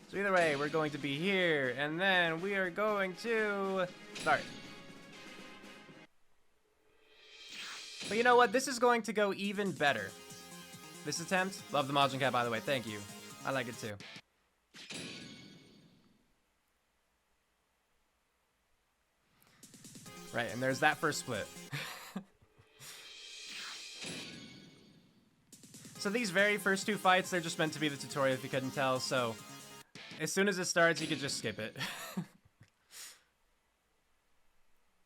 So either way, we're going to be here, and then we are going to start. But you know what? This is going to go even better. This attempt, love the Majin Cat, by the way. Thank you. I like it too. Right, and there's that first split. So these very first two fights, they're just meant to be the tutorial if you couldn't tell, so as soon as it starts, you can just skip it.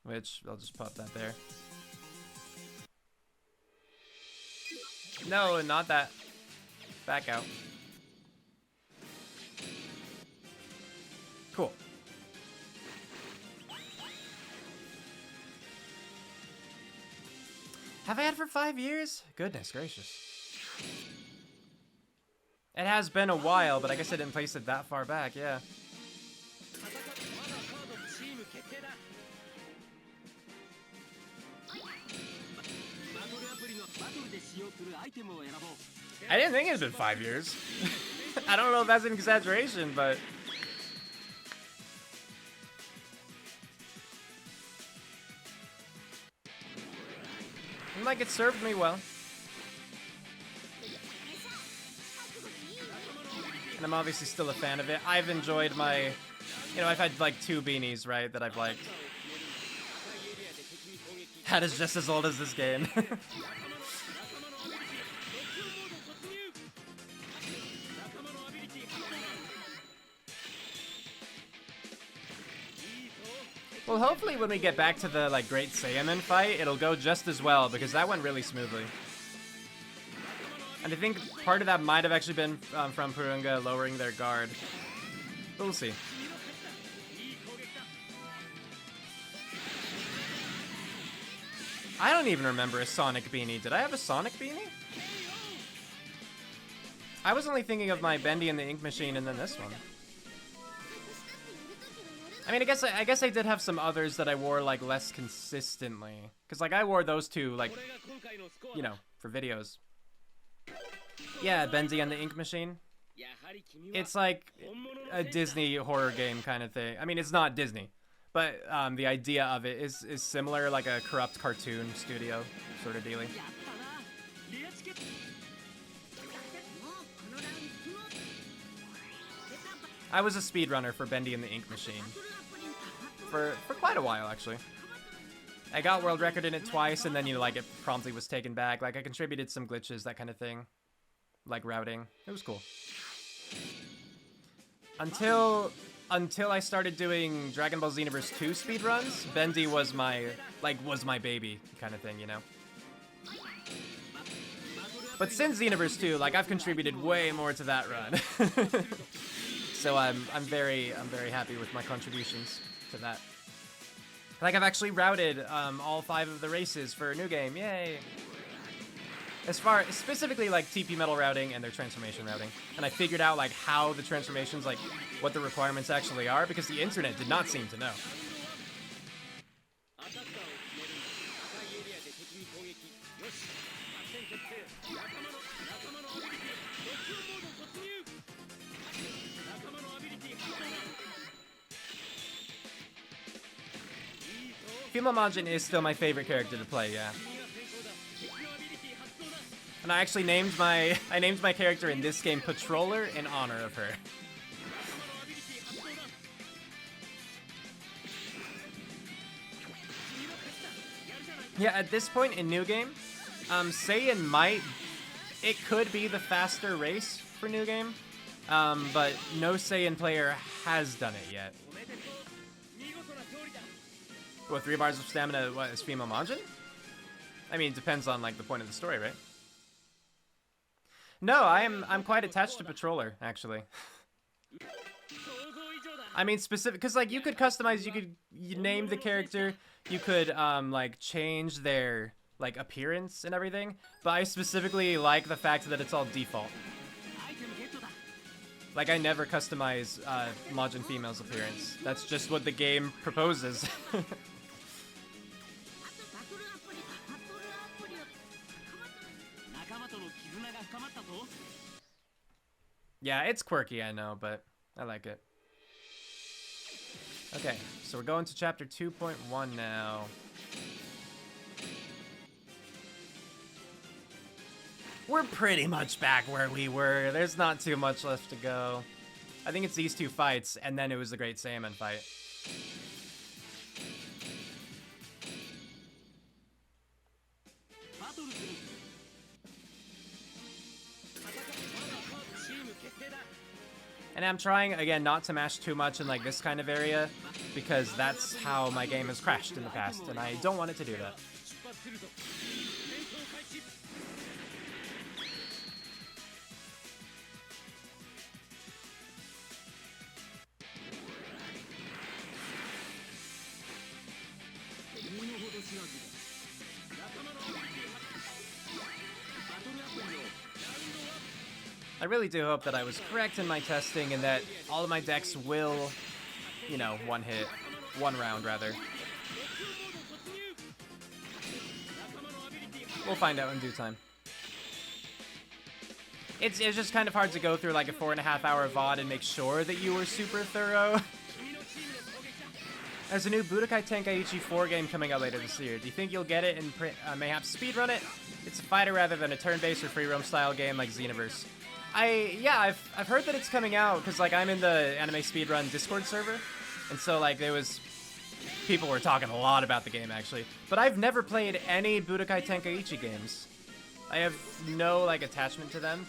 Which, I'll just pop that there. No, not that. Back out. Cool. Have I had for 5 years? Goodness gracious. It has been a while, but I guess I didn't place it that far back, yeah. I didn't think it had been 5 years. I don't know if that's an exaggeration, but... like, it served me well. And I'm obviously still a fan of it. I've enjoyed my... You know, I've had, like, 2 beanies, right, that I've liked. That is just as old as this game. Well, hopefully when we get back to the, like, Great Saiyaman fight, it'll go just as well, because that went really smoothly. And I think part of that might have actually been from Purunga lowering their guard. But we'll see. I don't even remember a Sonic beanie. Did I have a Sonic beanie? I was only thinking of my Bendy and the Ink Machine and then this one. I mean, I guess I did have some others that I wore, like, less consistently. Because, like, I wore those two, like, you know, for videos. Yeah, Bendy and the Ink Machine. It's like a Disney horror game kind of thing. I mean, it's not Disney. But the idea of it is similar, like a corrupt cartoon studio sort of dealing. I was a speedrunner for Bendy and the Ink Machine. For quite a while, actually. I got world record in it twice, and then, you know, like, it promptly was taken back. Like, I contributed some glitches, that kind of thing. Like routing. It was cool. Until I started doing Dragon Ball Xenoverse 2 speedruns, Bendy was my baby kind of thing, you know? But since Xenoverse 2, like, I've contributed way more to that run. So I'm very happy with my contributions to that. Like, I've actually routed all 5 of the races for a new game. Yay! Specifically, like, TP Metal routing and their transformation routing. And I figured out, like, how the transformations, like, what the requirements actually are, because the internet did not seem to know. Female Majin is still my favorite character to play, yeah. And I actually named my character in this game Patroller in honor of her. Yeah, at this point in New Game, Saiyan it could be the faster race for New Game, but no Saiyan player has done it yet. What, 3 bars of stamina, what, is female Majin? I mean, it depends on, like, the point of the story, right? No, I'm quite attached to Patroller, actually. I mean, specific, because, like, you could customize, you name the character, you could, like, change their, like, appearance and everything, but I specifically like the fact that it's all default. Like, I never customize Majin female's appearance. That's just what the game proposes. Yeah, it's quirky, I know, but I like it. Okay, so we're going to chapter 2.1 now. We're pretty much back where we were. There's not too much left to go. I think it's these two fights, and then it was the Great Salmon fight. And I'm trying, again, not to mash too much in like this kind of area, because that's how my game has crashed in the past, and I don't want it to do that. I really do hope that I was correct in my testing and that all of my decks will, you know, one round rather. We'll find out in due time. It's just kind of hard to go through like a 4.5-hour VOD and make sure that you were super thorough. There's a new Budokai Tenkaichi 4 game coming out later this year. Do you think you'll get it and mayhaps speedrun it? It's a fighter rather than a turn-based or free roam style game like Xenoverse. I've heard that it's coming out because like I'm in the anime speedrun Discord server, and so like people were talking a lot about the game actually. But I've never played any Budokai Tenkaichi games. I have no like attachment to them,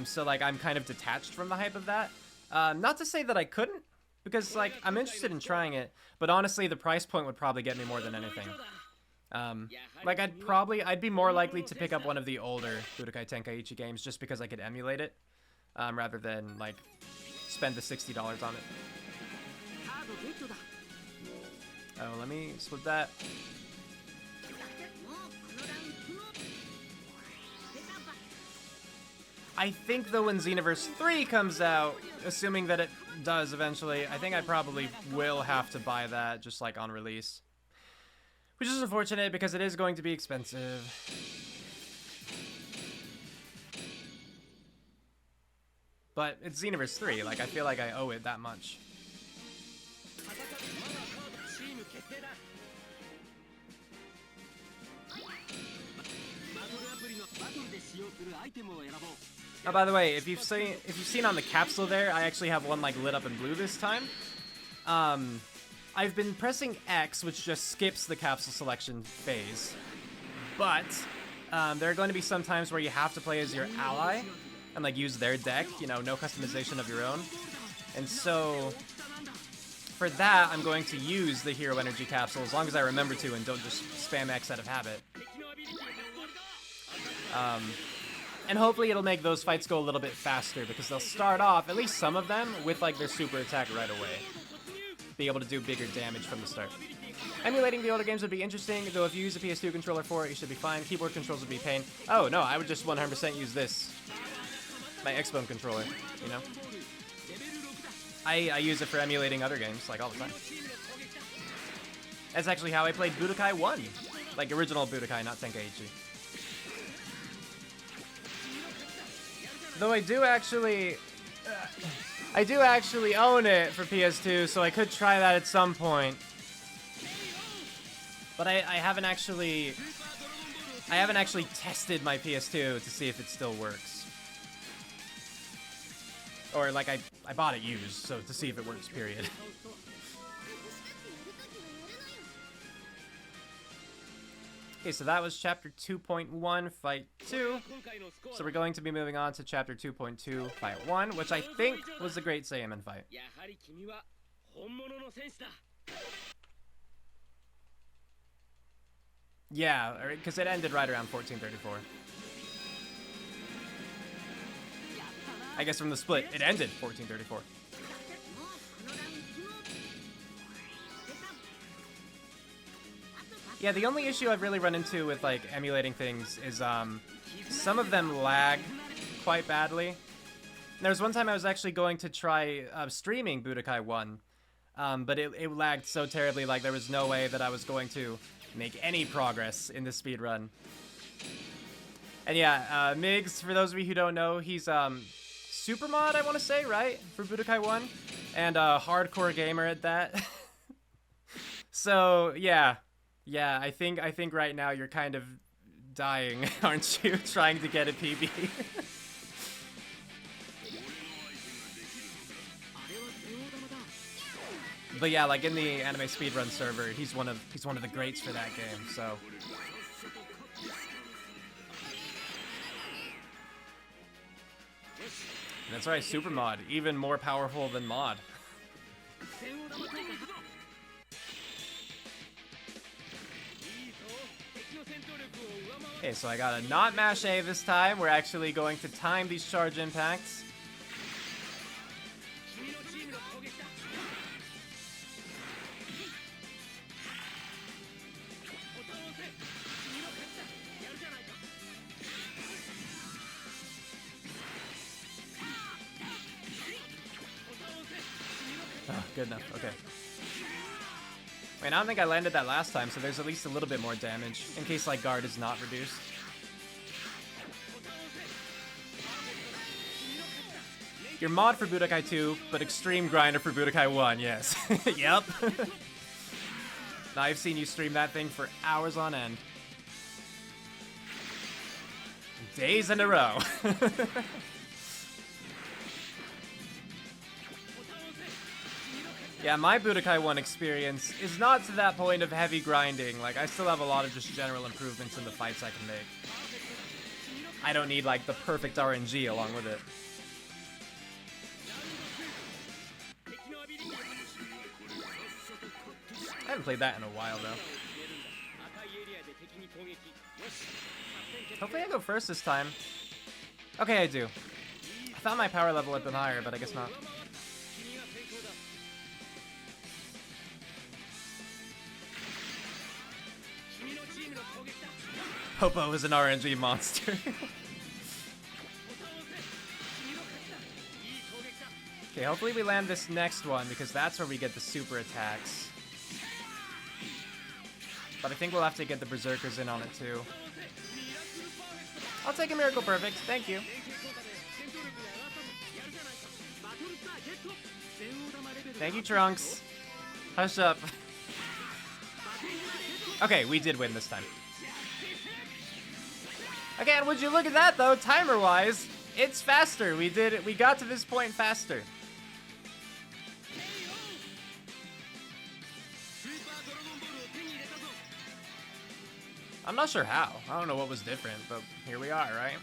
so like I'm kind of detached from the hype of that. Not to say that I couldn't, because like I'm interested in trying it, but honestly the price point would probably get me more than anything. Like I'd be more likely to pick up one of the older Budokai Tenkaichi games just because I could emulate it, rather than like spend the $60 on it. Oh, let me split that. I think though when Xenoverse 3 comes out, assuming that it does eventually, I think I probably will have to buy that just like on release. Which is unfortunate because it is going to be expensive. But it's Xenoverse 3, like I feel like I owe it that much. Oh, by the way, if you've seen on the capsule there, I actually have one like lit up in blue this time. I've been pressing X, which just skips the capsule selection phase, but there are going to be some times where you have to play as your ally and like use their deck, you know, no customization of your own. And so for that, I'm going to use the Hero Energy capsule as long as I remember to and don't just spam X out of habit. And hopefully it'll make those fights go a little bit faster because they'll start off, at least some of them, with like their super attack right away. Be able to do bigger damage from the start. Emulating the older games would be interesting, though if you use a PS2 controller for it, you should be fine. Keyboard controls would be pain. Oh, no, I would just 100% use this. My Xbone controller, you know? I use it for emulating other games, like, all the time. That's actually how I played Budokai 1. Like, original Budokai, not Tenkaichi. Though I do actually own it for PS2, so I could try that at some point. But I haven't actually tested my PS2 to see if it still works. Or like I bought it used, so to see if it works, period. Okay, so that was chapter 2.1, fight 2. So we're going to be moving on to chapter 2.2, fight 1, which I think was the Great Salmon fight. Yeah, because it ended right around 1434. I guess from the split, it ended 1434. Yeah, the only issue I've really run into with like emulating things is some of them lag quite badly. There was one time I was actually going to try streaming Budokai 1, but it lagged so terribly, like there was no way that I was going to make any progress in the speedrun. And yeah, Migs, for those of you who don't know, he's super mod, I want to say, right? For Budokai 1. and a hardcore gamer at that. So yeah, I think right now you're kind of dying, aren't you? Trying to get a PB. But yeah, like in the anime speedrun server, he's one of the greats for that game. So. That's right, Super Mod, even more powerful than Mod. Okay, so I got a not mash A this time. We're actually going to time these charge impacts. Oh, good enough, okay. Wait, I don't think I landed that last time, so there's at least a little bit more damage, in case, like, guard is not reduced. You're mod for Budokai 2, but extreme grinder for Budokai 1, yes. Yep. Now, I've seen you stream that thing for hours on end. Days in a row. Yeah, my Budokai 1 experience is not to that point of heavy grinding. Like, I still have a lot of just general improvements in the fights I can make. I don't need, like, the perfect RNG along with it. I haven't played that in a while, though. Hopefully I go first this time. Okay, I do. I thought my power level had been higher, but I guess not. Popo is an RNG monster. Okay, hopefully we land this next one, because that's where we get the super attacks. But I think we'll have to get the Berserkers in on it, too. I'll take a Miracle Perfect, thank you. Thank you, Trunks. Hush up. Okay, we did win this time. Again, would you look at that, though, timer-wise, it's faster. We got to this point faster. I'm not sure how. I don't know what was different, but here we are, right?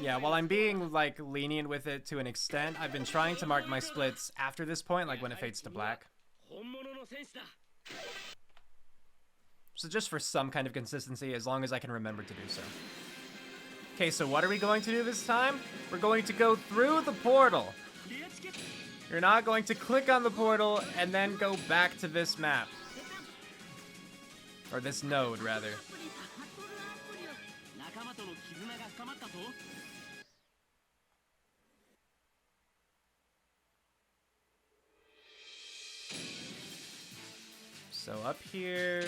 Yeah, while I'm being, like, lenient with it to an extent, I've been trying to mark my splits after this point, like when it fades to black. So just for some kind of consistency, as long as I can remember to do so. Okay, so what are we going to do this time? We're going to go through the portal. You're not going to click on the portal and then go back to this map. Or this node, rather. So up here...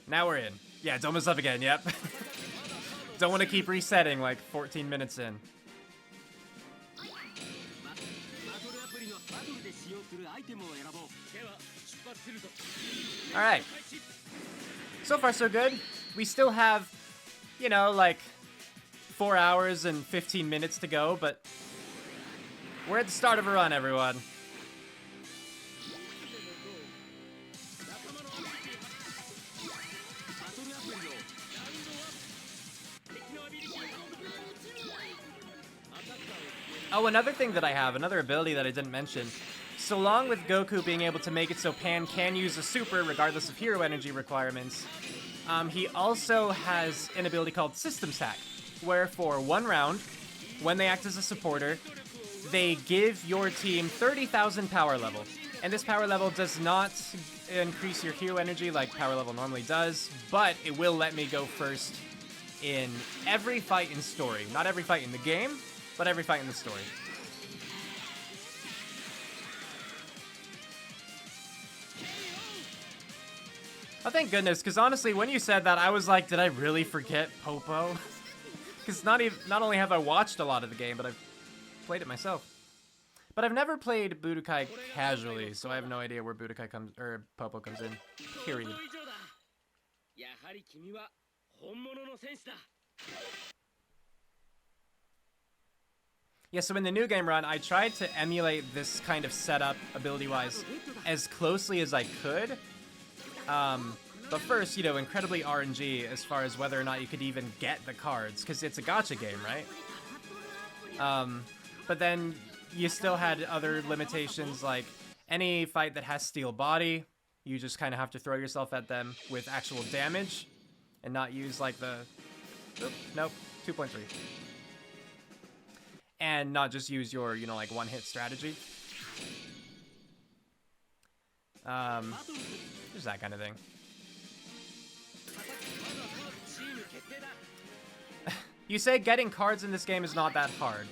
Now we're in. Yeah, it's almost up again, yep. Don't want to keep resetting like 14 minutes in. Alright. So far so good. We still have, you know, like 4 hours and 15 minutes to go, but we're at the start of a run, everyone. Oh, another thing that I have, another ability that I didn't mention. So along with Goku being able to make it so Pan can use a super regardless of hero energy requirements, he also has an ability called System Sack, where for 1 round, when they act as a supporter, they give your team 30,000 power level. And this power level does not increase your hero energy like power level normally does, but it will let me go first in every fight in story. Not every fight in the game, but every fight in the story. Oh, thank goodness, because honestly, when you said that, I was like, did I really forget Popo? Because not only have I watched a lot of the game, but I've played it myself. But I've never played Budokai casually, so I have no idea where Budokai comes, or Popo comes in. Period. Yeah, so in the new game run, I tried to emulate this kind of setup, ability-wise, as closely as I could. But first, you know, incredibly RNG as far as whether or not you could even get the cards, because it's a gacha game, right? But then you still had other limitations, like any fight that has steel body, you just kind of have to throw yourself at them with actual damage, and not use like the... Oop, nope, 2.3. And not just use your, you know, like one-hit strategy. Just that kind of thing. You say getting cards in this game is not that hard.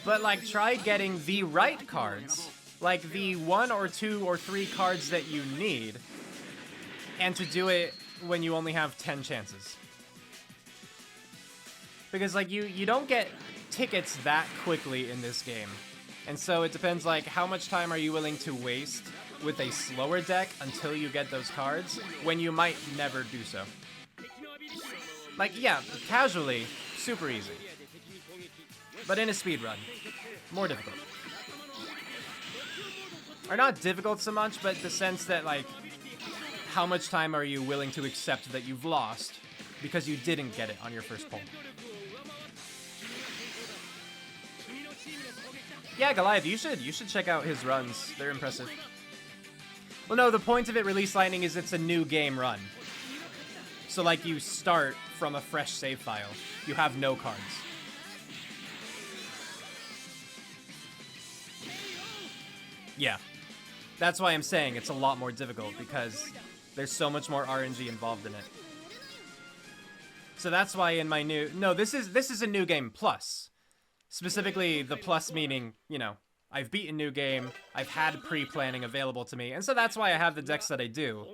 But, like, try getting the right cards. Like, the 1 or 2 or 3 cards that you need. And to do it when you only have 10 chances. Because, like, you don't get tickets that quickly in this game. And so it depends, like, how much time are you willing to waste with a slower deck until you get those cards, when you might never do so. Like, yeah, casually, super easy. But in a speedrun, more difficult. Or not difficult so much, but the sense that, like, how much time are you willing to accept that you've lost because you didn't get it on your first pull? Yeah, Goliath, you should check out his runs. They're impressive. Well, no, the point of it, Release Lightning, is it's a new game run. So, like, you start from a fresh save file. You have no cards. Yeah. That's why I'm saying it's a lot more difficult, because there's so much more RNG involved in it. So that's why in my new... No, this is a new game plus. Specifically, the plus meaning, you know, I've beaten new game, I've had pre-planning available to me, and so that's why I have the decks that I do.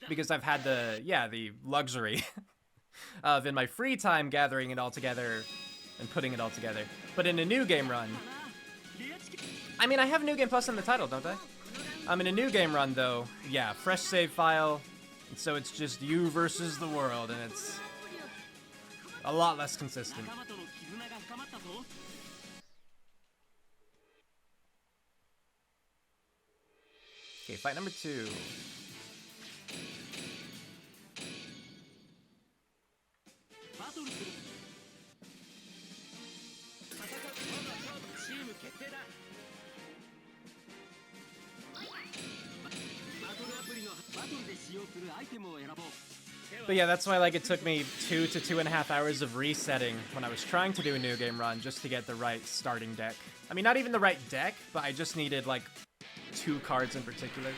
Because I've had the luxury of, in my free time, gathering it all together and putting it all together. But in a new game run... I mean, I have New Game Plus in the title, don't I? In a new game run, though, yeah, fresh save file, and so it's just you versus the world, and it's a lot less consistent. Okay, fight number 2. But yeah, that's why, like, it took me 2 to 2.5 hours of resetting when I was trying to do a new game run just to get the right starting deck. I mean, not even the right deck, but I just needed, like, 2 cards in particular.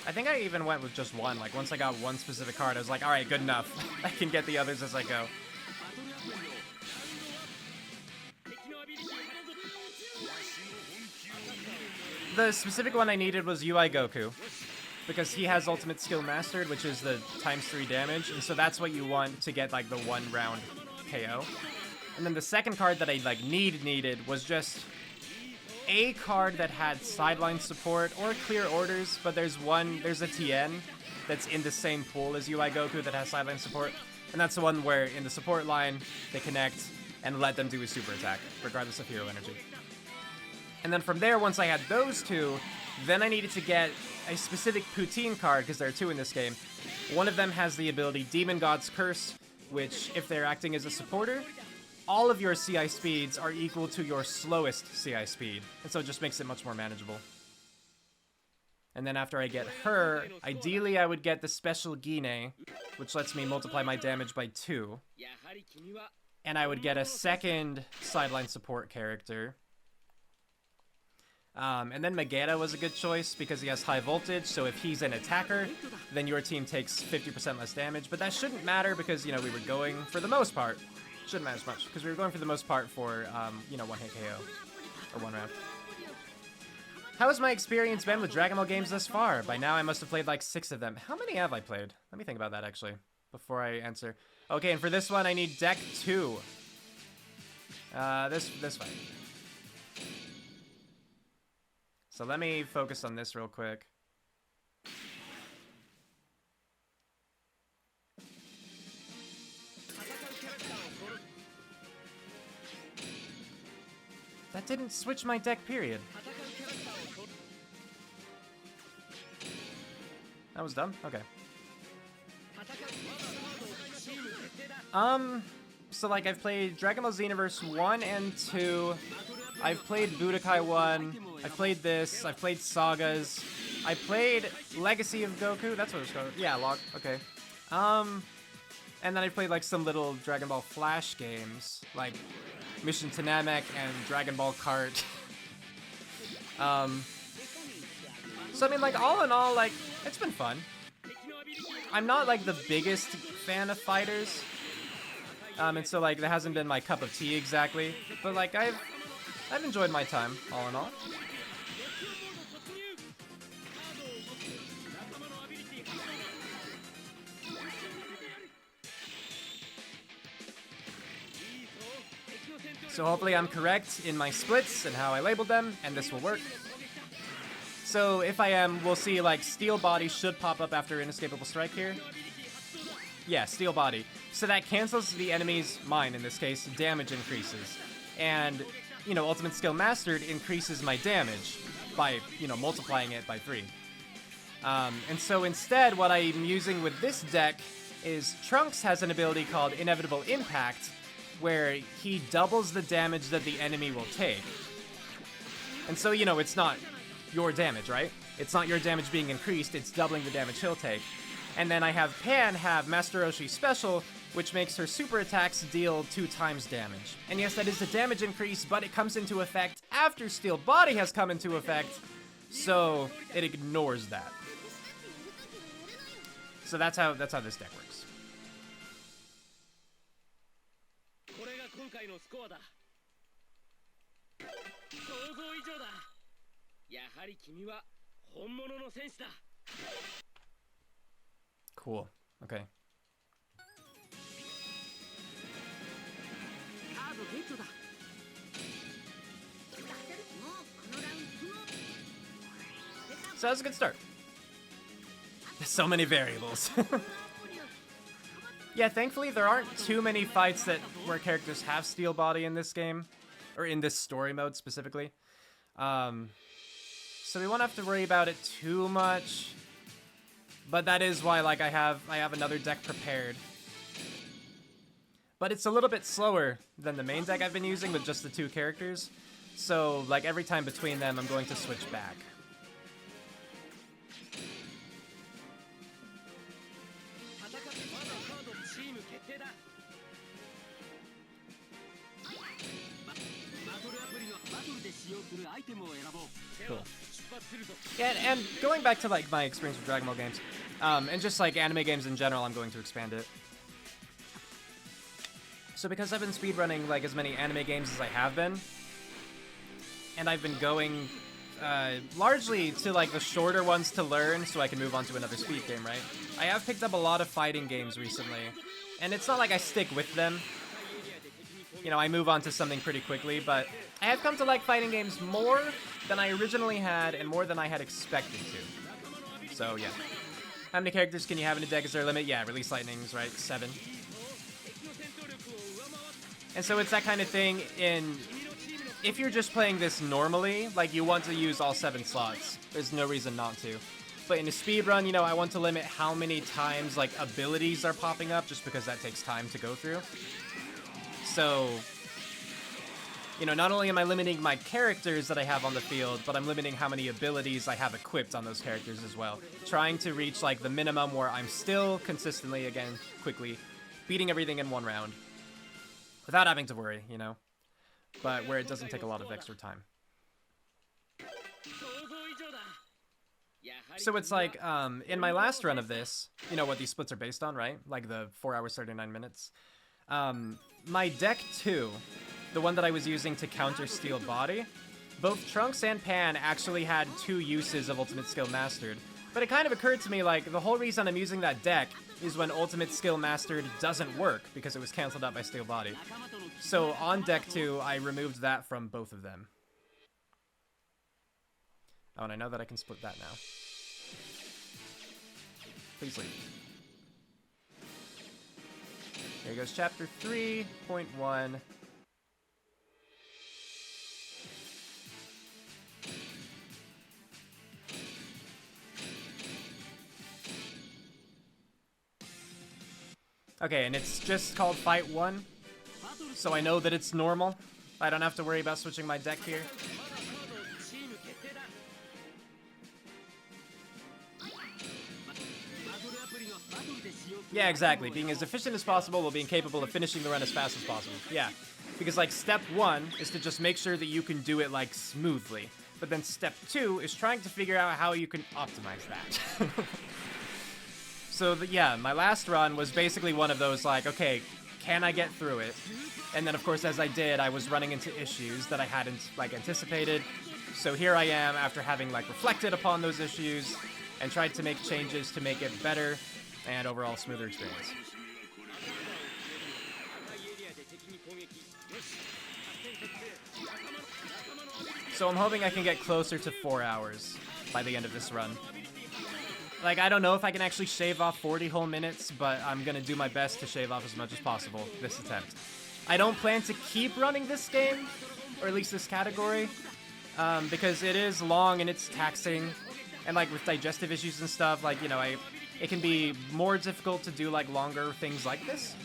I think I even went with just 1. Like, once I got 1 specific card, I was like, alright, good enough. I can get the others as I go. The specific one I needed was UI Goku, because he has Ultimate Skill Mastered, which is the ×3 damage, and so that's what you want to get, like, the 1-round KO. And then the second card that I, like, needed was just a card that had sideline support or clear orders, but there's a TN that's in the same pool as UI Goku that has sideline support, and that's the one where in the support line they connect and let them do a super attack, regardless of hero energy. And then from there, once I had those 2, then I needed to get a specific poutine card, because there are 2 in this game. One of them has the ability Demon God's Curse, which, if they're acting as a supporter, all of your CI speeds are equal to your slowest CI speed, and so it just makes it much more manageable. And then after I get her, ideally I would get the special Gine, which lets me multiply my damage by 2. And I would get a second sideline support character. And then Megara was a good choice because he has high voltage, so if he's an attacker, then your team takes 50% less damage. But that shouldn't matter because, you know, we were going, for the most part, shouldn't matter as much, because we were going for the most part for, you know, one-hit KO, or one round. How has my experience been with Dragon Ball games thus far? By now I must have played like 6 of them. How many have I played? Let me think about that, actually, before I answer. Okay, and for this one, I need deck 2. This fight. So let me focus on this real quick. That didn't switch my deck, period. That was dumb? Okay. So like I've played Dragon Ball Xenoverse 1 and 2. I've played Budokai 1. I've played this. I've played Sagas. I played Legacy of Goku. That's what it's called. Yeah, log. Okay. And then I played like some little Dragon Ball Flash games, like Mission to Namek and Dragon Ball Kart. So I mean, like all in all, like it's been fun. I'm not like the biggest fan of fighters, and so like that hasn't been my cup of tea exactly. But like I've enjoyed my time all in all. So hopefully I'm correct in my splits and how I labeled them, and this will work. So if I am, we'll see like Steel Body should pop up after Inescapable Strike here. Yeah, Steel Body. So that cancels the enemy's, mine in this case, damage increases. And, you know, Ultimate Skill Mastered increases my damage by, you know, multiplying it by 3. And so instead, what I'm using with this deck is Trunks has an ability called Inevitable Impact, where he doubles the damage that the enemy will take. And so, you know, it's not your damage, right? It's not your damage being increased, it's doubling the damage he'll take. And then I have Pan have Master Roshi Special, which makes her super attacks deal 2 times damage. And yes, that is a damage increase, but it comes into effect after Steel Body has come into effect, so it ignores that. So that's how this deck works. Cool. Okay. So that's a good start. There's so many variables. Yeah, thankfully there aren't too many fights where characters have Steel Body in this game, or in this story mode specifically. So we won't have to worry about it too much. But that is why, like, I have another deck prepared. But it's a little bit slower than the main deck I've been using with just the 2 characters. So, like, every time between them, I'm going to switch back. Cool. Yeah, and going back to like my experience with Dragon Ball games, and just like anime games in general, I'm going to expand it. So because I've been speedrunning like as many anime games as I have been, and I've been going largely to like the shorter ones to learn so I can move on to another speed game, right? I have picked up a lot of fighting games recently, and it's not like I stick with them. You know, I move on to something pretty quickly, but I have come to like fighting games more than I originally had and more than I had expected to. So, yeah. How many characters can you have in a deck? Is there a limit? Yeah, Release Lightnings, right? 7. And so it's that kind of thing if you're just playing this normally, like you want to use all 7 slots. There's no reason not to. But in a speedrun, you know, I want to limit how many times like abilities are popping up just because that takes time to go through. So, you know, not only am I limiting my characters that I have on the field, but I'm limiting how many abilities I have equipped on those characters as well. Trying to reach, like, the minimum where I'm still consistently, again, quickly, beating everything in 1 round. Without having to worry, you know? But where it doesn't take a lot of extra time. So it's like, in my last run of this, you know what these splits are based on, right? Like the 4 hours, 39 minutes. My deck 2, the one that I was using to counter Steel Body, both Trunks and Pan actually had 2 uses of Ultimate Skill Mastered. But it kind of occurred to me, like, the whole reason I'm using that deck is when Ultimate Skill Mastered doesn't work, because it was cancelled out by Steel Body. So on deck 2, I removed that from both of them. Oh, and I know that I can split that now. Please leave. Here goes chapter 3.1. Okay, and it's just called Fight 1, so I know that it's normal. I don't have to worry about switching my deck here. Yeah, exactly. Being as efficient as possible while being capable of finishing the run as fast as possible. Yeah, because like step 1 is to just make sure that you can do it like smoothly. But then step 2 is trying to figure out how you can optimize that. So yeah, my last run was basically one of those like, okay, can I get through it? And then of course as I did, I was running into issues that I hadn't like anticipated. So here I am after having like reflected upon those issues and tried to make changes to make it better and overall smoother experience. So I'm hoping I can get closer to 4 hours by the end of this run. Like, I don't know if I can actually shave off 40 whole minutes, but I'm gonna do my best to shave off as much as possible this attempt. I don't plan to keep running this game, or at least this category, because it is long and it's taxing, and like with digestive issues and stuff, like, you know, it can be more difficult to do like longer things like this.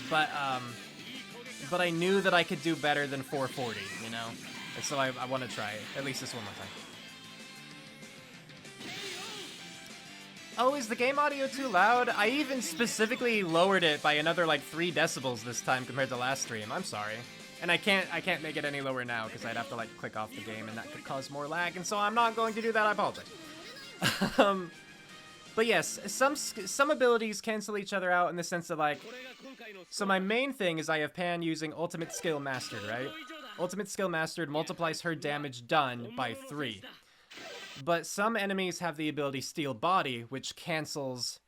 But I knew that I could do better than 440, you know? And so I want to try it, at least this one more time. Oh, is the game audio too loud? I even specifically lowered it by another like 3 decibels this time compared to last stream. I'm sorry. And I can't make it any lower now because I'd have to like click off the game and that could cause more lag, and so I'm not going to do that. I apologize. But yes, some abilities cancel each other out in the sense of like, so my main thing is I have Pan using Ultimate Skill Mastered, right? Ultimate Skill Mastered multiplies her damage done by 3. But some enemies have the ability Steel Body, which cancels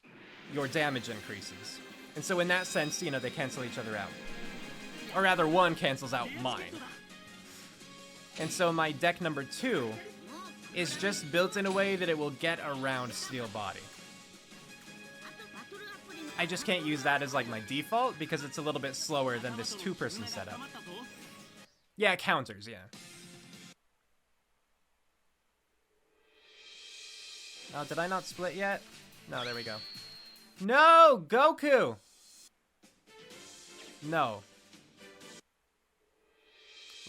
your damage increases. And so in that sense, you know, they cancel each other out. Or rather, one cancels out mine. And so my deck number 2 is just built in a way that it will get around Steel Body. I just can't use that as like my default because it's a little bit slower than this 2-person setup. Yeah, it counters, yeah. Oh, did I not split yet? No, there we go. No! Goku! No.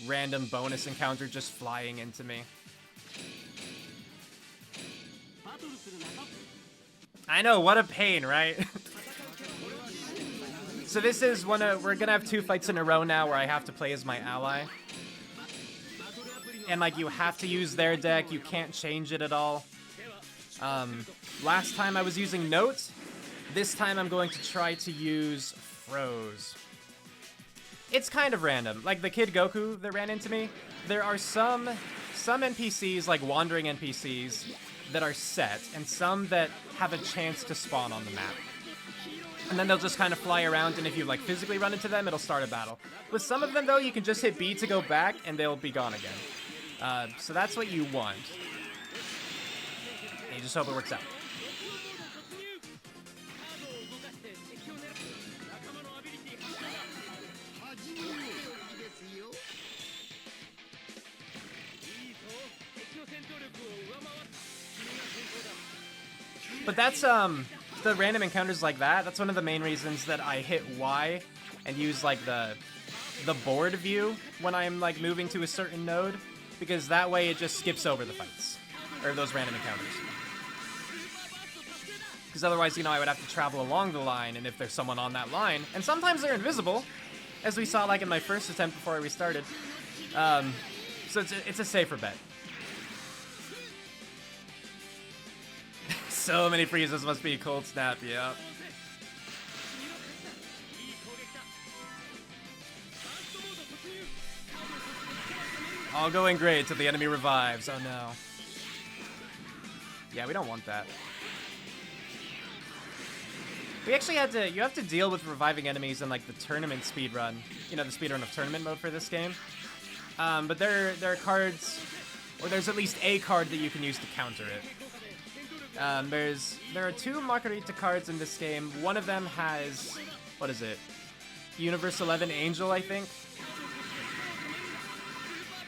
Random bonus encounter just flying into me. I know, what a pain, right? So this is we're gonna have 2 fights in a row now where I have to play as my ally. And like, you have to use their deck, you can't change it at all. Last time I was using Note. This time I'm going to try to use Froze. It's kind of random. Like the Kid Goku that ran into me, there are some NPCs, like wandering NPCs, that are set, and some that have a chance to spawn on the map. And then they'll just kind of fly around, and if you like physically run into them, it'll start a battle. With some of them though, you can just hit B to go back, and they'll be gone again. So that's what you want. And you just hope it works out. But that's, the random encounters like that, that's one of the main reasons that I hit Y and use, like, the board view when I'm, like, moving to a certain node, because that way it just skips over the fights, or those random encounters. Because otherwise, you know, I would have to travel along the line, and if there's someone on that line, and sometimes they're invisible, as we saw, like, in my first attempt before I restarted, so it's a safer bet. So many freezes must be cold snap, yeah. All going great till the enemy revives. Oh no. Yeah, we don't want that. We actually had to, you have to deal with reviving enemies in like the tournament speedrun. You know, the speedrun of tournament mode for this game. But there are cards, or there's at least a card that you can use to counter it. There are 2 Margarita cards in this game. One of them has, what is it? Universe 11 Angel, I think.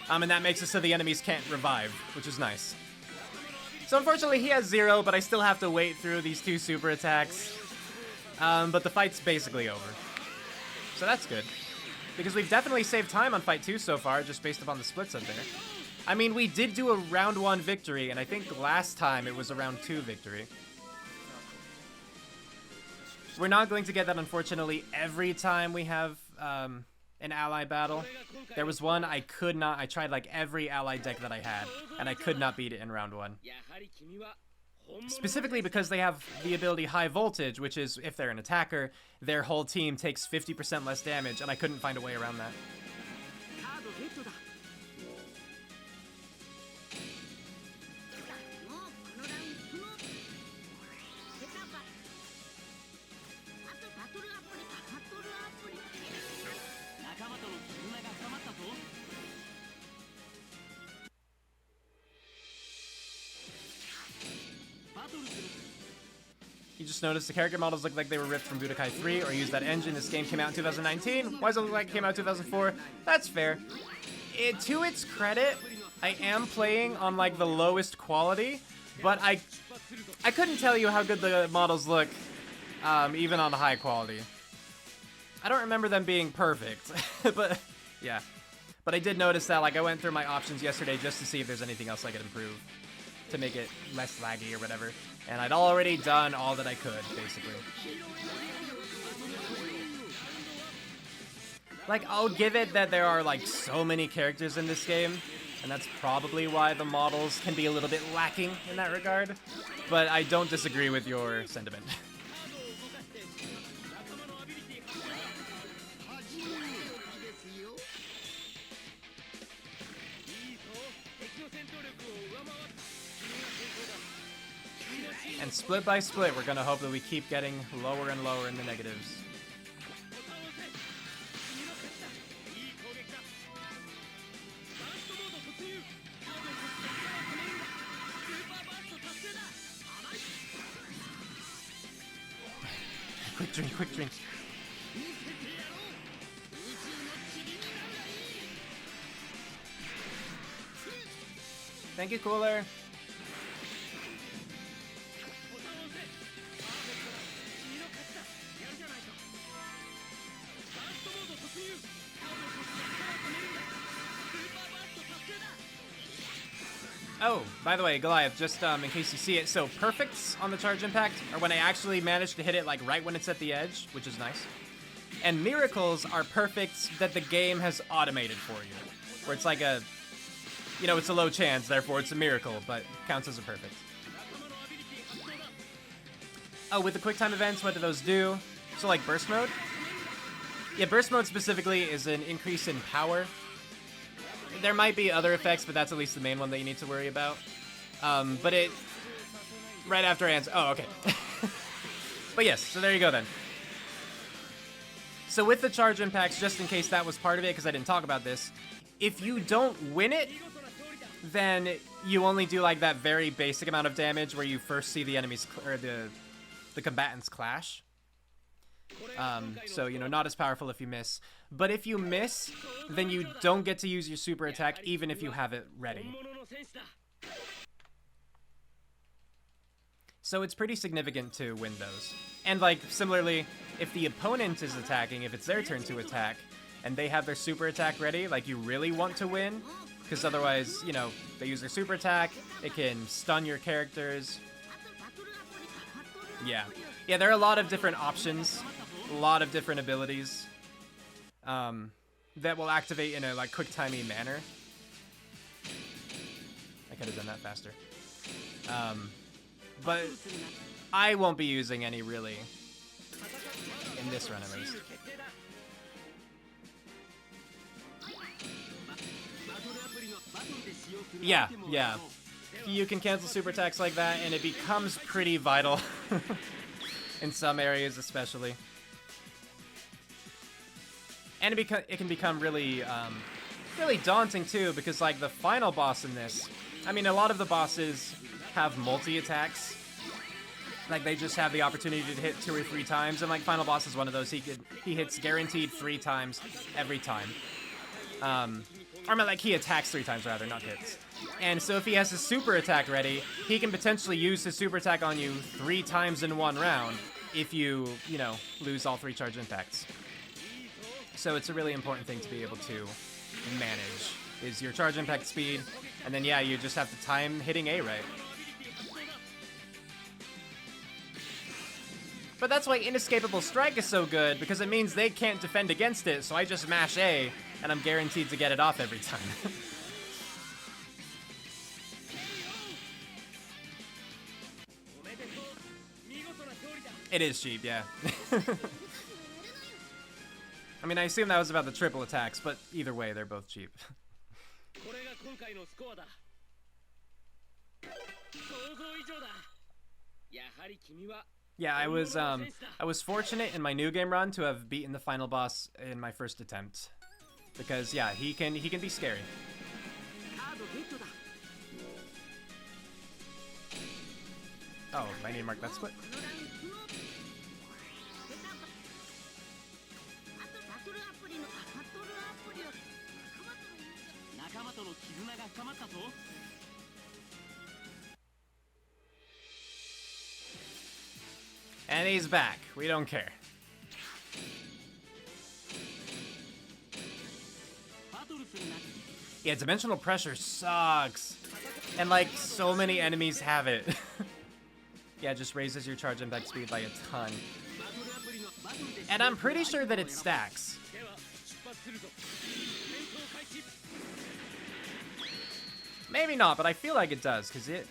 And that makes it so the enemies can't revive, which is nice. So unfortunately he has 0, but I still have to wait through these 2 super attacks. But the fight's basically over. So that's good. Because we've definitely saved time on fight 2 so far, just based upon the splits up there. I mean, we did do a round 1 victory, and I think last time it was a round 2 victory. We're not going to get that, unfortunately, every time we have an ally battle. There was one I tried like every ally deck that I had, and I could not beat it in round 1. Specifically because they have the ability High Voltage, which is, if they're an attacker, their whole team takes 50% less damage, and I couldn't find a way around that. You just noticed the character models look like they were ripped from Budokai 3 or used that engine. This game came out in 2019. Why does it look like it came out in 2004? That's fair. To its credit, I am playing on like the lowest quality, but I couldn't tell you how good the models look, even on the high quality. I don't remember them being perfect, but yeah. But I did notice that, like, I went through my options yesterday just to see if there's anything else I could improve to make it less laggy or whatever. And I'd already done all that I could, basically. Like, I'll give it that there are, like, so many characters in this game, and that's probably why the models can be a little bit lacking in that regard. But I don't disagree with your sentiment. And split by split, we're gonna hope that we keep getting lower and lower in the negatives. Quick drink, quick drink. Thank you, Cooler. Oh, by the way, Goliath, just in case you see it, so perfects on the charge impact are when I actually manage to hit it like right when it's at the edge, which is nice. And miracles are perfects that the game has automated for you, where it's like a, you know, it's a low chance, therefore it's a miracle, but counts as a perfect. Oh, with the quick time events, what do those do? So like burst mode? Yeah, burst mode specifically is an increase in power. There might be other effects, but that's at least the main one that you need to worry about. But it... Right after answer... Oh, okay. But yes, so there you go then. So with the charge impacts, just in case that was part of it, because I didn't talk about this, if you don't win it, then you only do like that very basic amount of damage where you first see the enemies, or the combatants clash. So, you know, not as powerful if you miss. But if you miss, then you don't get to use your super attack even if you have it ready. So it's pretty significant to win those. And like, similarly, if the opponent is attacking, if it's their turn to attack, and they have their super attack ready, like you really want to win, because otherwise, you know, they use their super attack, it can stun your characters. Yeah. Yeah, there are a lot of different options, a lot of different abilities that will activate in a like quick-timey manner. I could have done that faster. but I won't be using any really in this run at least. Yeah, yeah. You can cancel super attacks like that, and it becomes pretty vital in some areas, especially. And it can become really, really daunting too, because like the final boss in this, I mean, a lot of the bosses have multi-attacks. Like they just have the opportunity to hit 2 or 3 times, and like final boss is one of those. He hits guaranteed 3 times every time. Or like he attacks 3 times rather, not hits. And so if he has his super attack ready, he can potentially use his super attack on you 3 times in one round if you know, lose all 3 charge impacts. So it's a really important thing to be able to manage, is your charge impact speed, and then yeah, you just have to time hitting A right. But that's why Inescapable Strike is so good, because it means they can't defend against it, so I just mash A, and I'm guaranteed to get it off every time. It is cheap, yeah. I mean, I assume that was about the triple attacks, but either way, they're both cheap. Yeah, I was fortunate in my new game run to have beaten the final boss in my first attempt, because yeah, he can be scary. Oh, I need to mark that split. And he's back. We don't care. Yeah, dimensional pressure sucks. And like, so many enemies have it. Yeah, it just raises your charge impact speed by a ton. And I'm pretty sure that it stacks. Maybe not, but I feel like it does, because it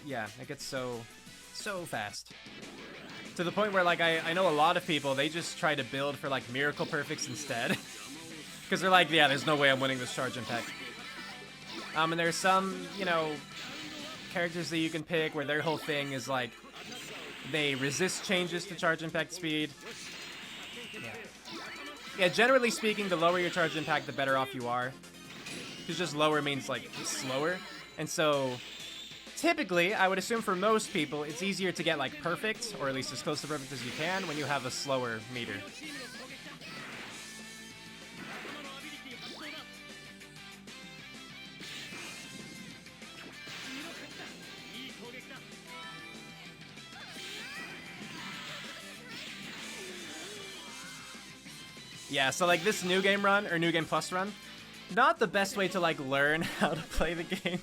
gets so fast. To the point where, like, I know a lot of people, they just try to build for, like, Miracle Perfects instead. Because they're like, yeah, there's no way I'm winning this charge impact. And there's some, you know, characters that you can pick where their whole thing is, like, they resist changes to charge impact speed. Yeah, generally speaking, the lower your charge impact, the better off you are. Because just lower means, like, slower. And so, typically, I would assume for most people, it's easier to get, like, perfect, or at least as close to perfect as you can, when you have a slower meter. Yeah, so, like, this New Game run, or New Game Plus run, not the best way to, like, learn how to play the game.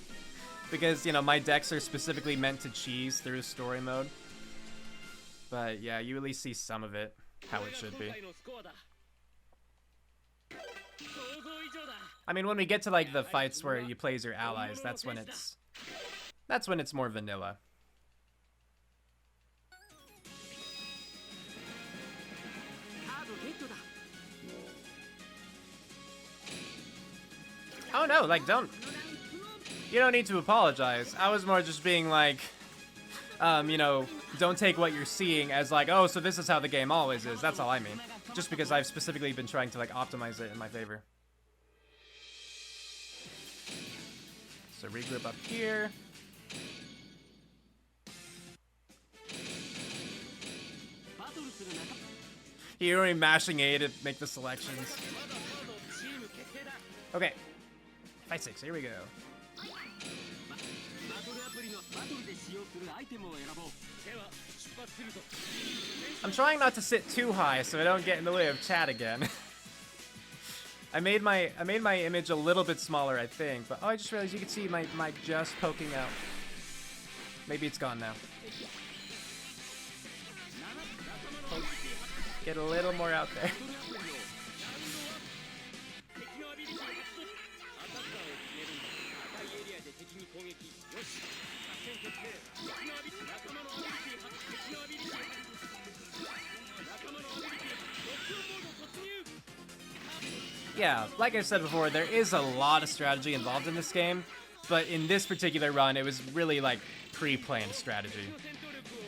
Because, you know, my decks are specifically meant to cheese through story mode. But, yeah, you at least see some of it, how it should be. I mean, when we get to, like, the fights where you play as your allies, that's when it's more vanilla. Oh no, like, you don't need to apologize. I was more just being like, you know, don't take what you're seeing as like, oh, so this is how the game always is. That's all I mean. Just because I've specifically been trying to, like, optimize it in my favor. So regroup up here. You're only mashing A to make the selections. Okay. Fight 6, here we go. I'm trying not to sit too high so I don't get in the way of chat again. I made my image a little bit smaller, I think, but oh, I just realized you can see my mic just poking out. Maybe it's gone now. Get a little more out there. Yeah, like I said before, there is a lot of strategy involved in this game, but in this particular run, it was really like pre-planned strategy.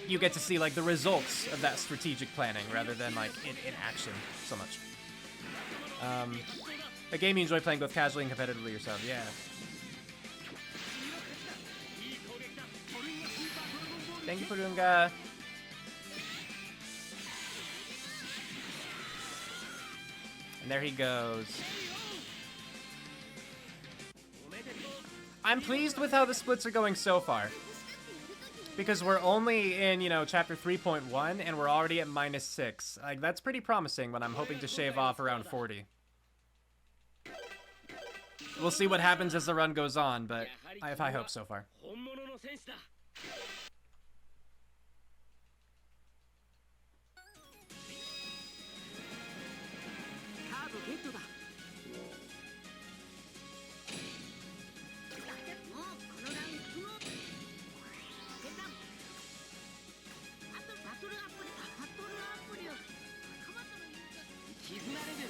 You get to see like the results of that strategic planning rather than like in action so much. A game you enjoy playing both casually and competitively yourself, yeah. Thank you, Purunga. And there he goes. I'm pleased with how the splits are going so far. Because we're only in, you know, chapter 3.1, and we're already at -6. Like, that's pretty promising when I'm hoping to shave off around 40. We'll see what happens as the run goes on, but I have high hopes so far.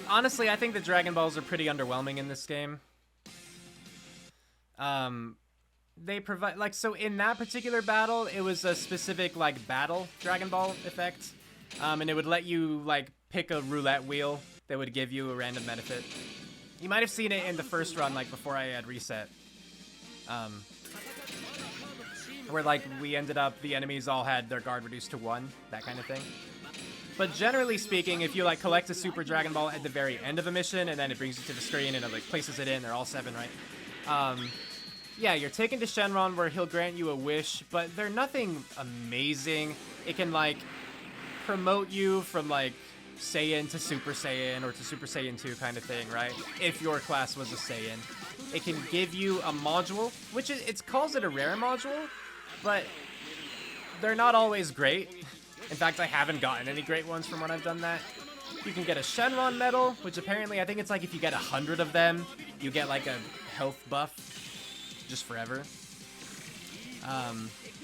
Honestly, I think the Dragon Balls are pretty underwhelming in this game. They provide, like, so in that particular battle, it was a specific, like, battle Dragon Ball effect. And it would let you, like, pick a roulette wheel that would give you a random benefit. You might have seen it in the first run, like, before I had reset. Where, like, we ended up, the enemies all had their guard reduced to 1, that kind of thing. But generally speaking, if you, like, collect a Super Dragon Ball at the very end of a mission, and then it brings you to the screen and it, like, places it in, they're all 7, right? Yeah, you're taken to Shenron where he'll grant you a wish, but they're nothing amazing. It can, like, promote you from, like, Saiyan to Super Saiyan or to Super Saiyan 2 kind of thing, right? If your class was a Saiyan. It can give you a module, which it calls it a rare module, but they're not always great. In fact, I haven't gotten any great ones from when I've done that. You can get a Shenron medal, which apparently, I think it's like if you get 100 of them, you get like a health buff just forever.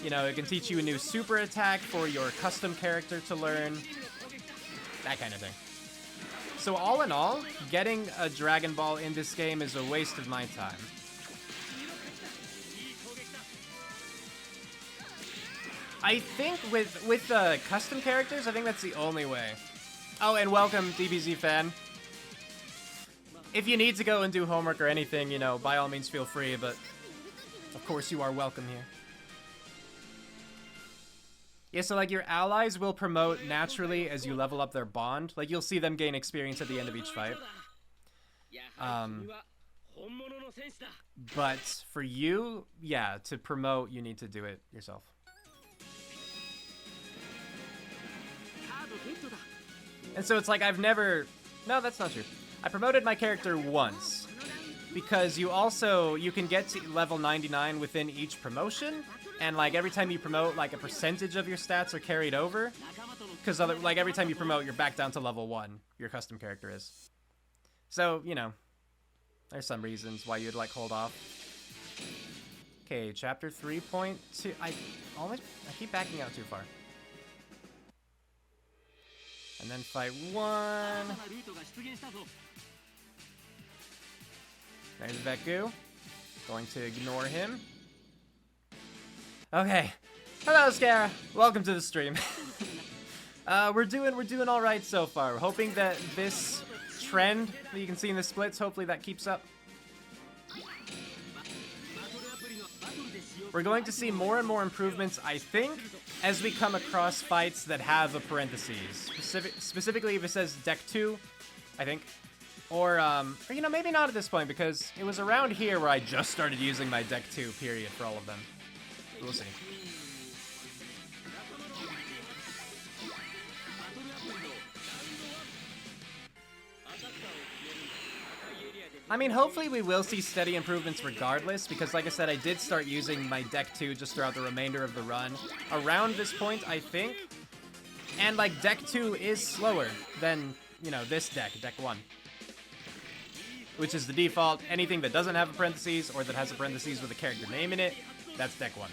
You know, it can teach you a new super attack for your custom character to learn. That kind of thing. So all in all, getting a Dragon Ball in this game is a waste of my time. I think with the custom characters, I think that's the only way. Oh, and welcome, DBZ fan. If you need to go and do homework or anything, you know, by all means feel free, but of course you are welcome here. Yeah, so like your allies will promote naturally as you level up their bond. Like you'll see them gain experience at the end of each fight. But for you, yeah, to promote, you need to do it yourself. And so it's like I've never... No, that's not true. I promoted my character once. Because you can get to level 99 within each promotion. And like every time you promote, like a percentage of your stats are carried over. Because like every time you promote, you're back down to level 1. Your custom character is. So, you know. There's some reasons why you'd like hold off. Okay, chapter 3.2. I keep backing out too far. And then fight 1. There's Veku. Going to ignore him. Okay. Hello, Scara. Welcome to the stream. We're doing all right so far. We're hoping that this trend that you can see in the splits, hopefully that keeps up. We're going to see more and more improvements, I think, as we come across fights that have a parentheses. Specifically, if it says Deck 2, I think. Or, you know, maybe not at this point, because it was around here where I just started using my Deck 2, period, for all of them. We'll see. I mean, hopefully we will see steady improvements regardless, because like I said, I did start using my Deck 2 just throughout the remainder of the run. Around this point, I think. And, like, Deck 2 is slower than, you know, this deck, Deck 1. Which is the default. Anything that doesn't have a parentheses, or that has a parentheses with a character name in it, that's Deck 1.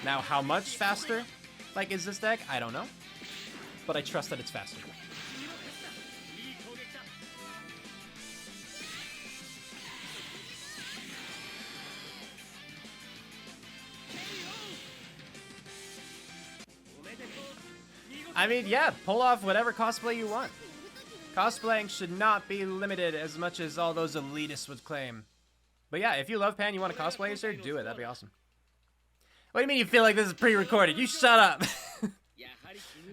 Now, how much faster, like, is this deck? I don't know. but I trust that it's faster. I mean, yeah, pull off whatever cosplay you want. Cosplaying should not be limited as much as all those elitists would claim. But yeah, if you love Pan, you want to cosplay as her, do it. That'd be awesome. What do you mean you feel like this is pre-recorded? You shut up.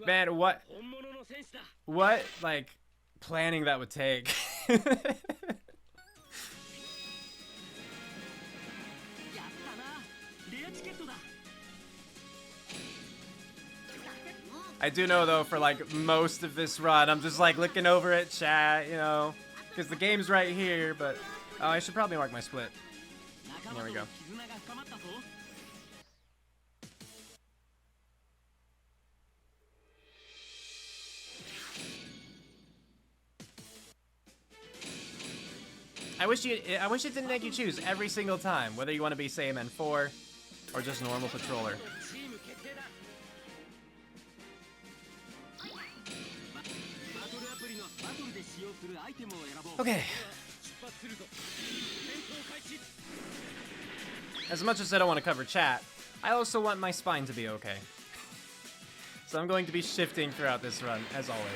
Man, what, like, planning that would take. I do know, though, for, like, most of this run, I'm just, like, looking over at chat, you know, because the game's right here, but... Oh, I should probably mark my split. There we go. I wish it didn't make you choose every single time, whether you want to be Saiyaman 4 or just normal patroller. Okay. As much as I don't want to cover chat, I also want my spine to be okay. So I'm going to be shifting throughout this run, as always.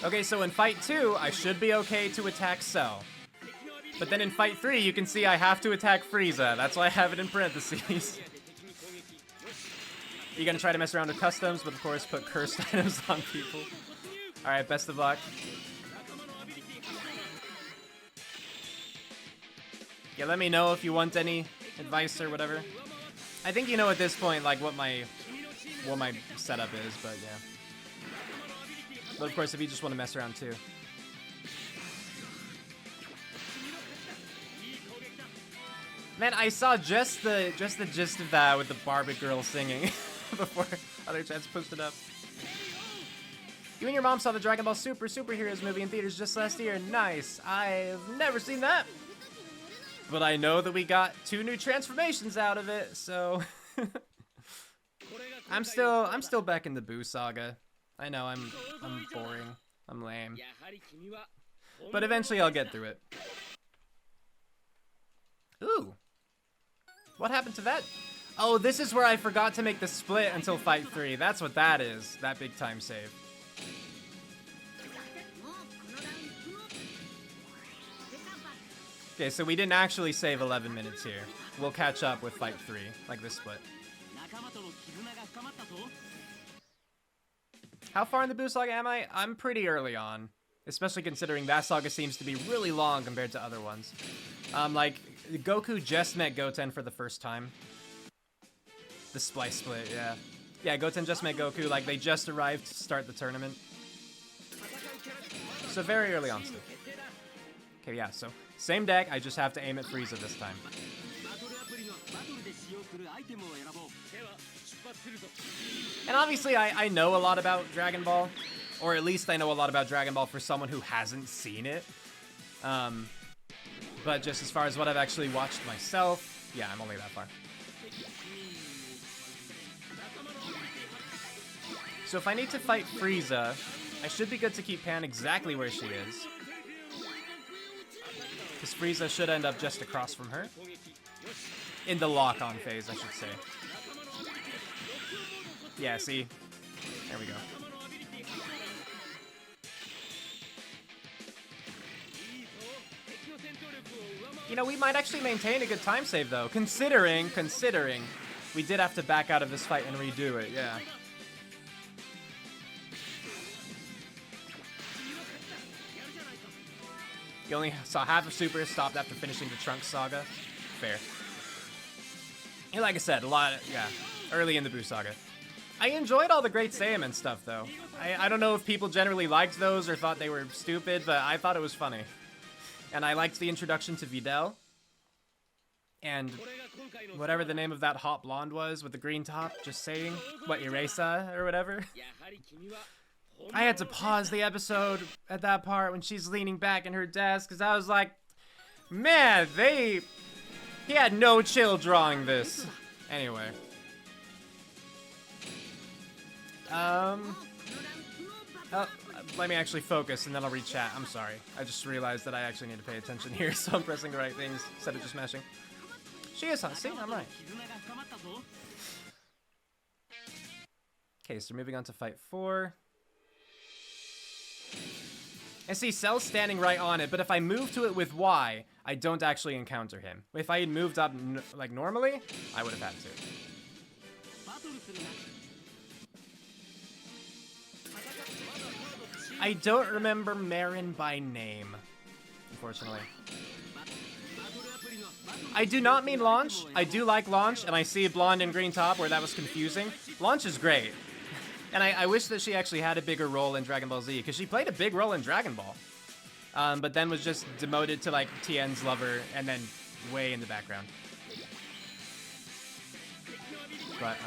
Okay, so in Fight 2, I should be okay to attack Cell. But then in Fight 3, you can see I have to attack Frieza. That's why I have it in parentheses. You're gonna try to mess around with customs, but of course put cursed items on people. Alright, best of luck. Yeah, let me know if you want any advice or whatever. I think you know at this point, like, what my setup is, but yeah. But of course, if you just want to mess around too. Man, I saw just the gist of that with the Barbie girl singing before other chats pushed it up. You and your mom saw the Dragon Ball Super Superheroes movie in theaters just last year. Nice. I've never seen that. But I know that we got 2 new transformations out of it, so I'm still back in the Boo saga. I know I'm boring. I'm lame. But eventually I'll get through it. Ooh. What happened to that? Oh, this is where I forgot to make the split until Fight 3. That's what that is. That big time save. Okay, so we didn't actually save 11 minutes here. We'll catch up with Fight 3, like this split. How far in the Boo saga am I? I'm pretty early on. Especially considering that saga seems to be really long compared to other ones. Like, Goku just met Goten for the first time. The Splice split, yeah. Yeah, Goten just met Goku, like, they just arrived to start the tournament. So very early on still. Okay, yeah, so same deck, I just have to aim at Frieza this time. And obviously, I know a lot about Dragon Ball. Or at least I know a lot about Dragon Ball for someone who hasn't seen it. But just as far as what I've actually watched myself, yeah, I'm only that far. So if I need to fight Frieza, I should be good to keep Pan exactly where she is. Because Frieza should end up just across from her. In the lock-on phase, I should say. Yeah, see? There we go. You know, we might actually maintain a good time save, though. Considering we did have to back out of this fight and redo it, yeah. You only saw half of Super, stopped after finishing the Trunks saga. Fair. And like I said, yeah, early in the Boo saga. I enjoyed all the Great Saiyaman stuff, though. I don't know if people generally liked those or thought they were stupid, but I thought it was funny. And I liked the introduction to Videl. And whatever the name of that hot blonde was with the green top, just saying, what, Erasa or whatever. I had to pause the episode at that part when she's leaning back in her desk, because I was like, man, he had no chill drawing this. Anyway. Oh, let me actually focus and then I'll read chat. I'm sorry. I just realized that I actually need to pay attention here, so I'm pressing the right things instead of just mashing. She is, huh? See? I'm right. Okay, so moving on to fight 4. And see, Cell's standing right on it, but if I move to it with Y, I don't actually encounter him. If I had moved up like normally, I would have had to. I don't remember Marin by name, unfortunately. I do not mean Launch. I do like Launch, and I see blonde and green top where that was confusing. Launch is great. And I wish that she actually had a bigger role in Dragon Ball Z, because she played a big role in Dragon Ball. But then was just demoted to, like, Tien's lover, and then way in the background. But,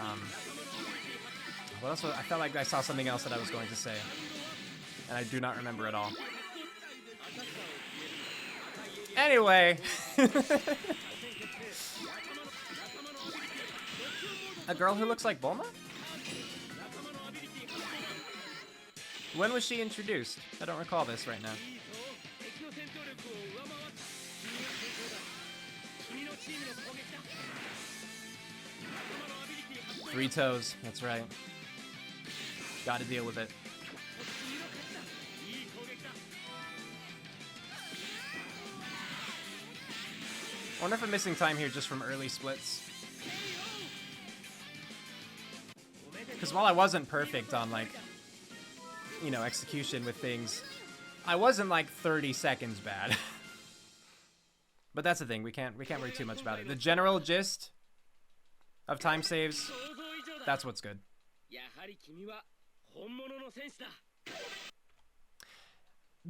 what else was, I felt like I saw something else that I was going to say. And I do not remember at all. Anyway. A girl who looks like Bulma? When was she introduced? I don't recall this right now. Three toes, that's right. Gotta deal with it. I wonder if I'm missing time here just from early splits. Because while I wasn't perfect on, like, you know, execution with things, I wasn't like 30 seconds bad. But that's the thing, we can't worry too much about it. The general gist of time saves, that's what's good.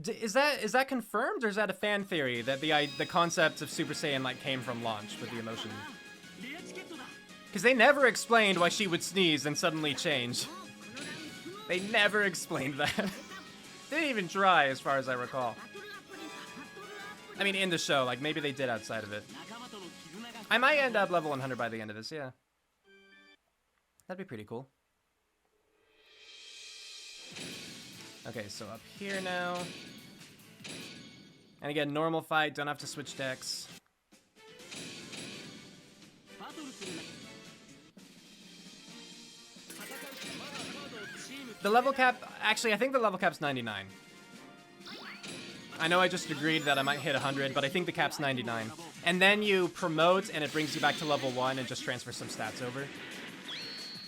Is that confirmed, or is that a fan theory that the concept of Super Saiyan like came from Launch with the emotion? Because they never explained why she would sneeze and suddenly change. They never explained that. Didn't even try, as far as I recall. I mean, in the show, like, maybe they did outside of it. I might end up level 100 by the end of this, yeah. That'd be pretty cool. Okay, so up here now. And again, normal fight, don't have to switch decks. The level cap, actually, I think the level cap's 99. I know I just agreed that I might hit 100, but I think the cap's 99. And then you promote, and it brings you back to level 1 and just transfers some stats over.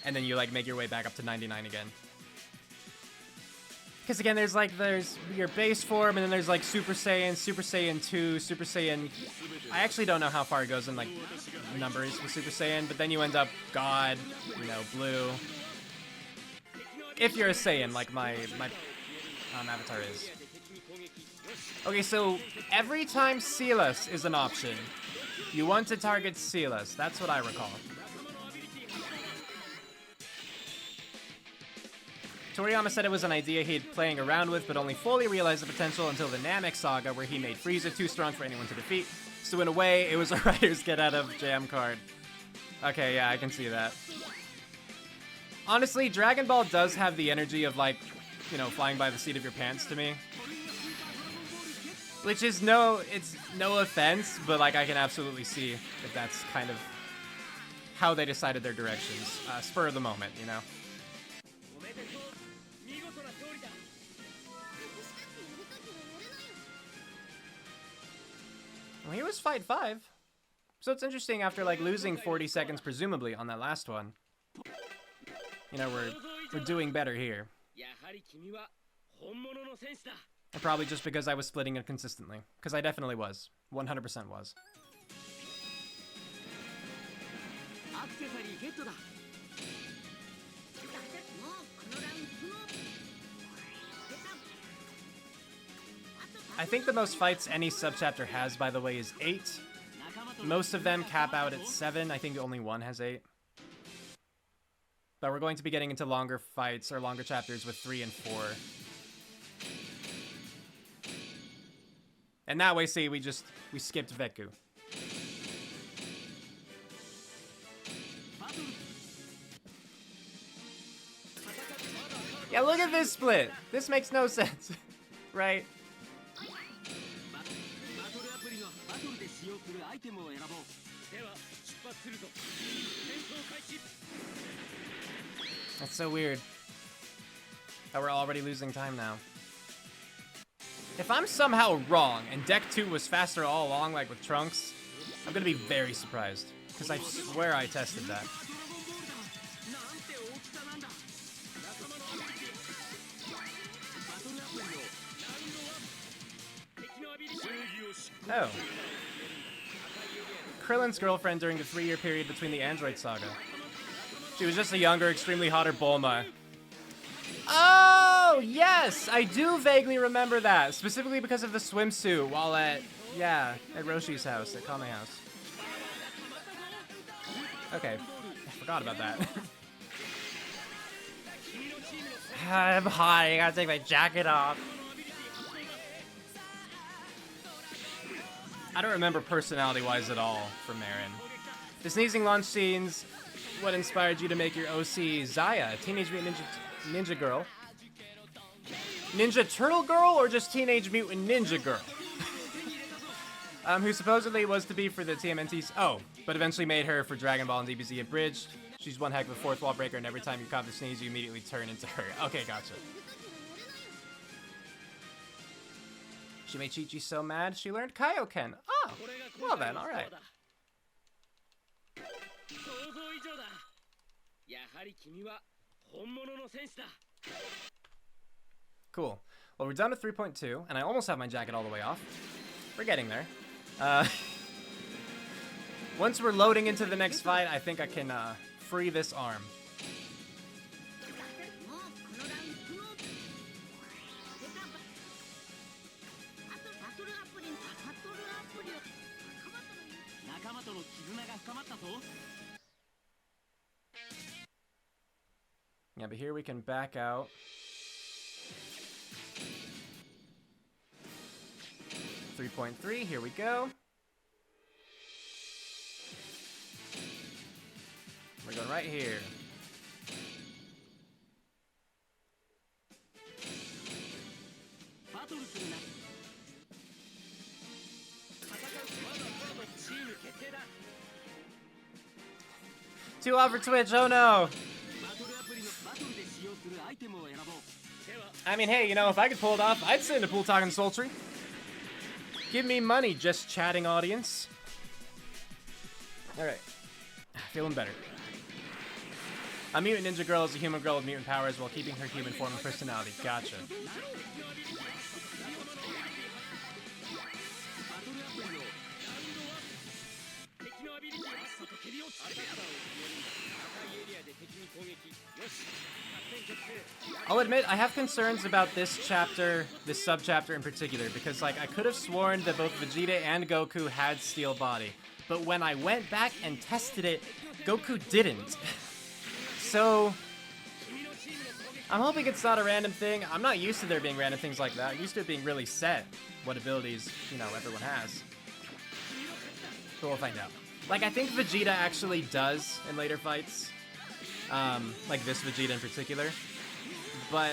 And then you, like, make your way back up to 99 again. Because, again, there's your base form, and then there's, like, Super Saiyan 2, Super Saiyan... I actually don't know how far it goes in, like, numbers with Super Saiyan, but then you end up God, you know, Blue... If you're a Saiyan, like my avatar is. Okay, so every time Silas is an option, you want to target Silas. That's what I recall. Toriyama said it was an idea he'd playing around with, but only fully realized the potential until the Namek saga, where he made Frieza too strong for anyone to defeat. So in a way, it was a writer's get-out-of-jam card. Okay, yeah, I can see that. Honestly, Dragon Ball does have the energy of, like, you know, flying by the seat of your pants to me. Which is it's no offense, but, like, I can absolutely see if that's kind of how they decided their directions. Spur of the moment, you know? Well, he was Fight 5. So it's interesting after, like, losing 40 seconds, presumably, on that last one. You know, we're doing better here. And probably just because I was splitting it consistently. Because I definitely was. 100% was. I think the most fights any subchapter has, by the way, is 8. Most of them cap out at 7. I think only one has 8. But we're going to be getting into longer fights, or longer chapters with 3 and 4. And that way, see, we skipped Veku. Yeah, look at this split. This makes no sense, right? That's so weird. That we're already losing time now. If I'm somehow wrong and Deck 2 was faster all along, like with Trunks, I'm gonna be very surprised. Because I swear I tested that. Oh. Krillin's girlfriend during the 3-year period between the Android saga. She was just a younger, extremely hotter Bulma. Oh, yes! I do vaguely remember that. Specifically because of the swimsuit while at Roshi's house, at Kame house. Okay, I forgot about that. I'm hot, I gotta take my jacket off. I don't remember personality-wise at all from Marin. The sneezing launch scenes, what inspired you to make your OC Zaya, Teenage Mutant Ninja Girl? Ninja Turtle Girl or just Teenage Mutant Ninja Girl? Who supposedly was to be for the TMNTs. Oh, but eventually made her for Dragon Ball and DBZ Abridged. She's one heck of a fourth wall breaker, and every time you caught the sneeze, you immediately turn into her. Okay, gotcha. She made Chi-Chi so mad, she learned Kaioken. Oh, well then, alright. Cool. Well, we're done with 3.2, and I almost have my jacket all the way off. We're getting there. Once we're loading into the next fight, I think I can free this arm. Yeah, but here we can back out. .3, here we go. We're going right here. Too off for Twitch, oh no! I mean, hey, you know, if I could pull it off, I'd sit in a pool talking sultry. Give me money, just chatting audience. Alright. Feeling better. A mutant ninja girl is a human girl with mutant powers while keeping her human form and personality. Gotcha. I'll admit, I have concerns about this chapter, this sub-chapter in particular, because, like, I could have sworn that both Vegeta and Goku had Steel Body, but when I went back and tested it, Goku didn't. So, I'm hoping it's not a random thing. I'm not used to there being random things like that. I'm used to it being really set what abilities, you know, everyone has. But we'll find out. Like, I think Vegeta actually does in later fights. Like this Vegeta in particular. But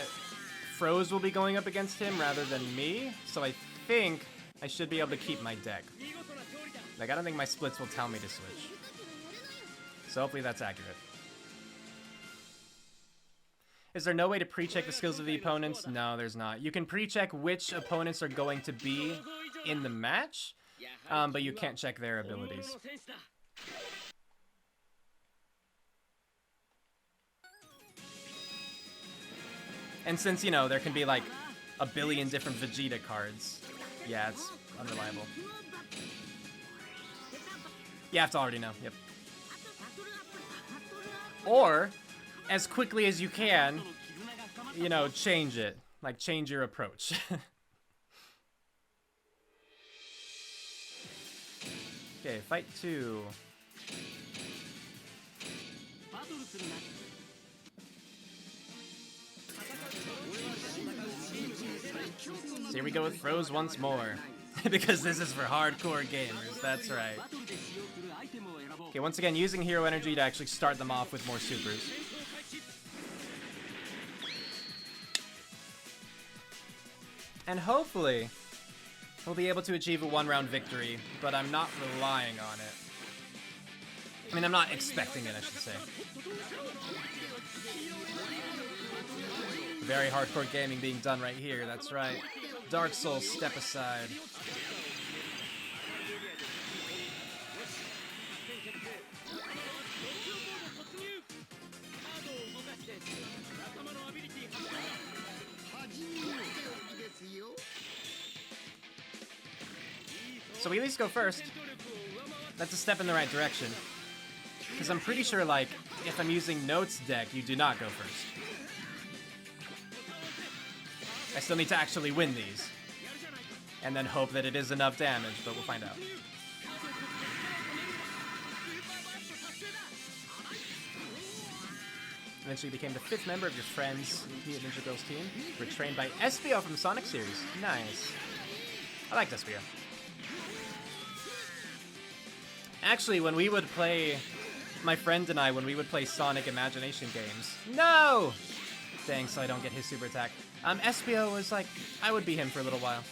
Froze will be going up against him rather than me, so I think I should be able to keep my deck. Like, I don't think my splits will tell me to switch. So hopefully that's accurate. Is there no way to pre-check the skills of the opponents? No, there's not. You can pre-check which opponents are going to be in the match, but you can't check their abilities. And since, you know, there can be like a billion different Vegeta cards, yeah, it's unreliable. You have to already know, yep. Or, as quickly as you can, you know, change it. Like, change your approach. Okay, fight 2. So here we go with Froze once more. Because this is for hardcore gamers, that's right. Okay, once again, using hero energy to actually start them off with more supers. And hopefully, we'll be able to achieve a one-round victory, but I'm not relying on it. I mean, I'm not expecting it, I should say. Very hardcore gaming being done right here, that's right. Dark Souls, step aside. So we at least go first. That's a step in the right direction. Because I'm pretty sure, like, if I'm using Notes deck, you do not go first. I still need to actually win these. And then hope that it is enough damage, but we'll find out. Eventually became the 5th member of your friends' Ninja Girls team. We're trained by SBO from the Sonic series. Nice. I liked SBO. Actually, when we would play, my friend and I, when we would play Sonic Imagination games. No! Dang, so I don't get his super attack. SBO was like, I would be him for a little while.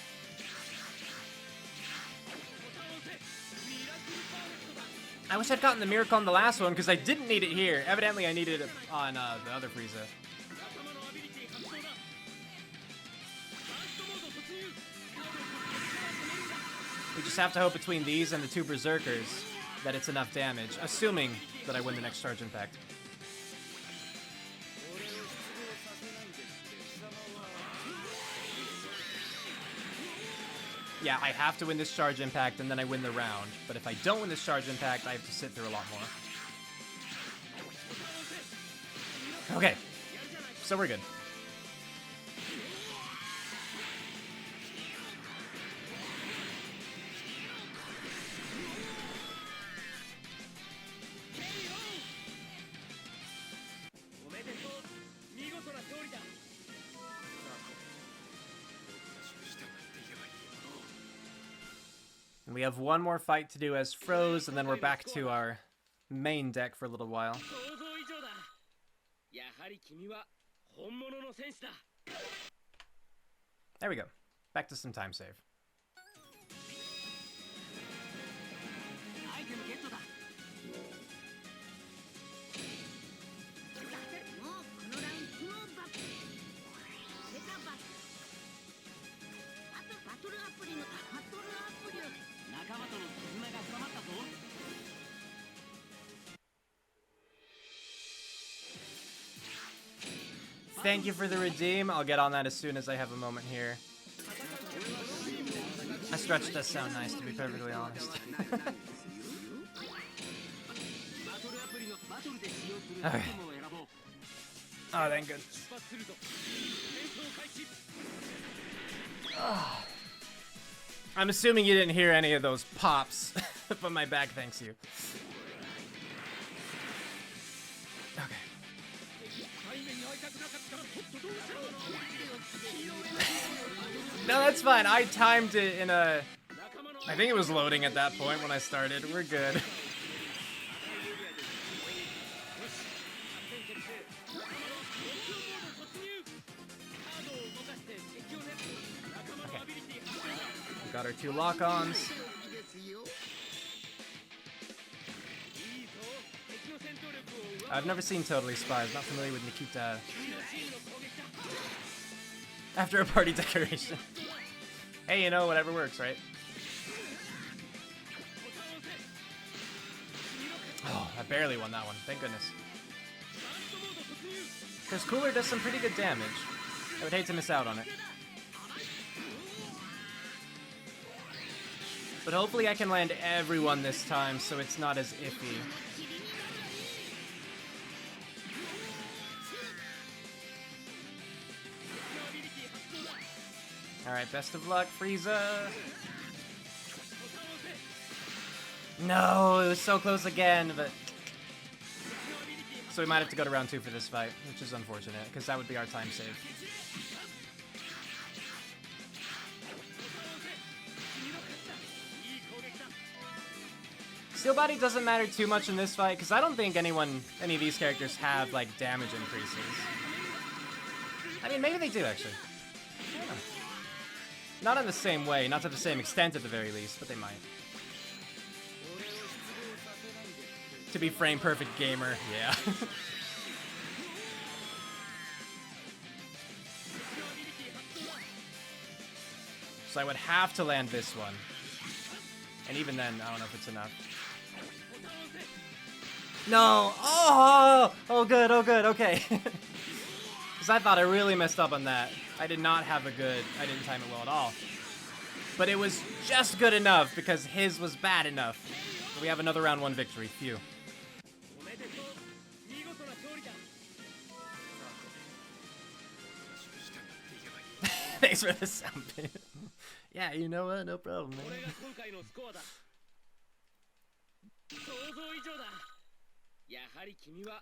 I wish I'd gotten the miracle on the last one, because I didn't need it here. Evidently, I needed it on the other Frieza. We just have to hope between these and the 2 Berserkers that it's enough damage, assuming that I win the next Charge Impact. Yeah, I have to win this Charge Impact and then I win the round. But if I don't win this Charge Impact, I have to sit through a lot more. Okay, so we're good. And we have one more fight to do as Froze, and then we're back to our main deck for a little while. There we go. Back to some time save. Thank you for the redeem. I'll get on that as soon as I have a moment here. My stretch does sound nice, to be perfectly honest. Okay. Oh, thank goodness. Oh. I'm assuming you didn't hear any of those pops, but my back thanks you. Okay. No, that's fine. I timed it in a... I think it was loading at that point when I started. We're good. Okay. We got our 2 lock-ons. I've never seen Totally Spies. Not familiar with Nikita. After a party decoration. Hey, you know, whatever works, right? Oh, I barely won that one. Thank goodness. Because Cooler does some pretty good damage. I would hate to miss out on it. But hopefully I can land everyone this time so it's not as iffy. Alright, best of luck, Frieza. No, it was so close again, but... So we might have to go to round 2 for this fight, which is unfortunate, because that would be our time save. Steel Body doesn't matter too much in this fight, because I don't think any of these characters have, like, damage increases. I mean, maybe they do, actually. Yeah. Not in the same way, not to the same extent at the very least, but they might. To be frame perfect gamer, yeah. So I would have to land this one. And even then, I don't know if it's enough. No! Oh! Oh good, okay. Because I thought I really messed up on that. I did not have a good... I didn't time it well at all. But it was just good enough because his was bad enough. We have another round 1 victory. Phew. Thanks for the sound bit. Yeah, you know what? No problem, man.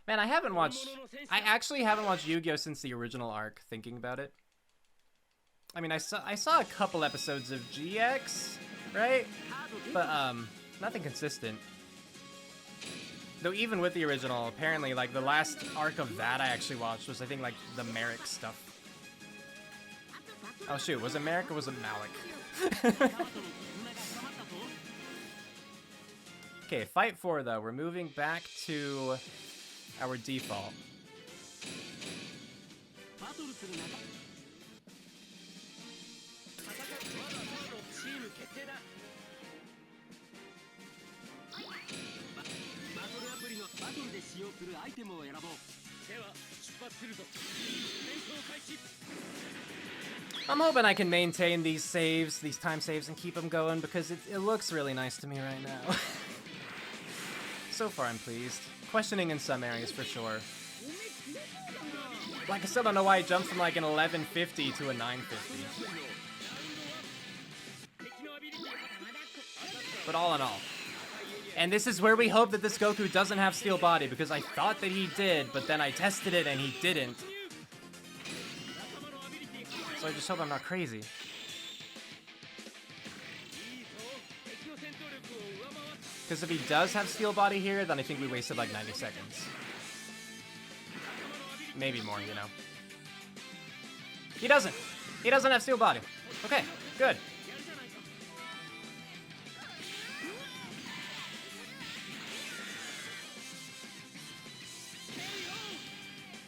Man, I haven't watched... I actually haven't watched Yu-Gi-Oh! Since the original arc, thinking about it. I mean, I saw a couple episodes of GX, right? But, nothing consistent. Though even with the original, apparently, like, the last arc of that I actually watched was, I think, like, the Merrick stuff. Oh, shoot. Was it Merrick or was it Malik? Okay, fight 4, though. We're moving back to our default. I'm hoping I can maintain these saves, these time saves, and keep them going because it looks really nice to me right now. So far, I'm pleased. Questioning in some areas for sure. Like I still don't know why it jumped from like an 1150 to a 950. But all in all. And this is where we hope that this Goku doesn't have Steel Body, because I thought that he did, but then I tested it and he didn't. So I just hope I'm not crazy. Because if he does have Steel Body here, then I think we wasted like 90 seconds. Maybe more, you know. He doesn't. He doesn't have Steel Body. Okay, good.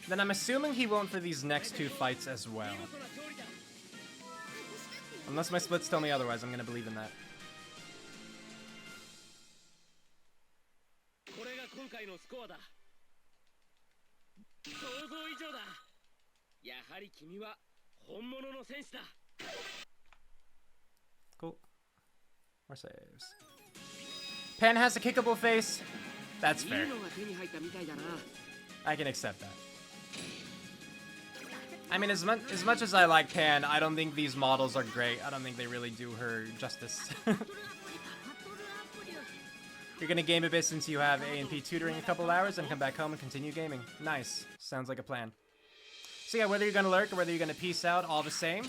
Then I'm assuming he won't for these next 2 fights as well. Unless my splits tell me otherwise, I'm gonna believe in that. Cool. More saves. Pan has a kickable face. That's fair. I can accept that. I mean, as much as I like Pan, I don't think these models are great. I don't think they really do her justice. You're gonna game a bit since you have A&P tutoring a couple hours and come back home and continue gaming. Nice. Sounds like a plan. So yeah, whether you're gonna lurk or whether you're gonna peace out, all the same,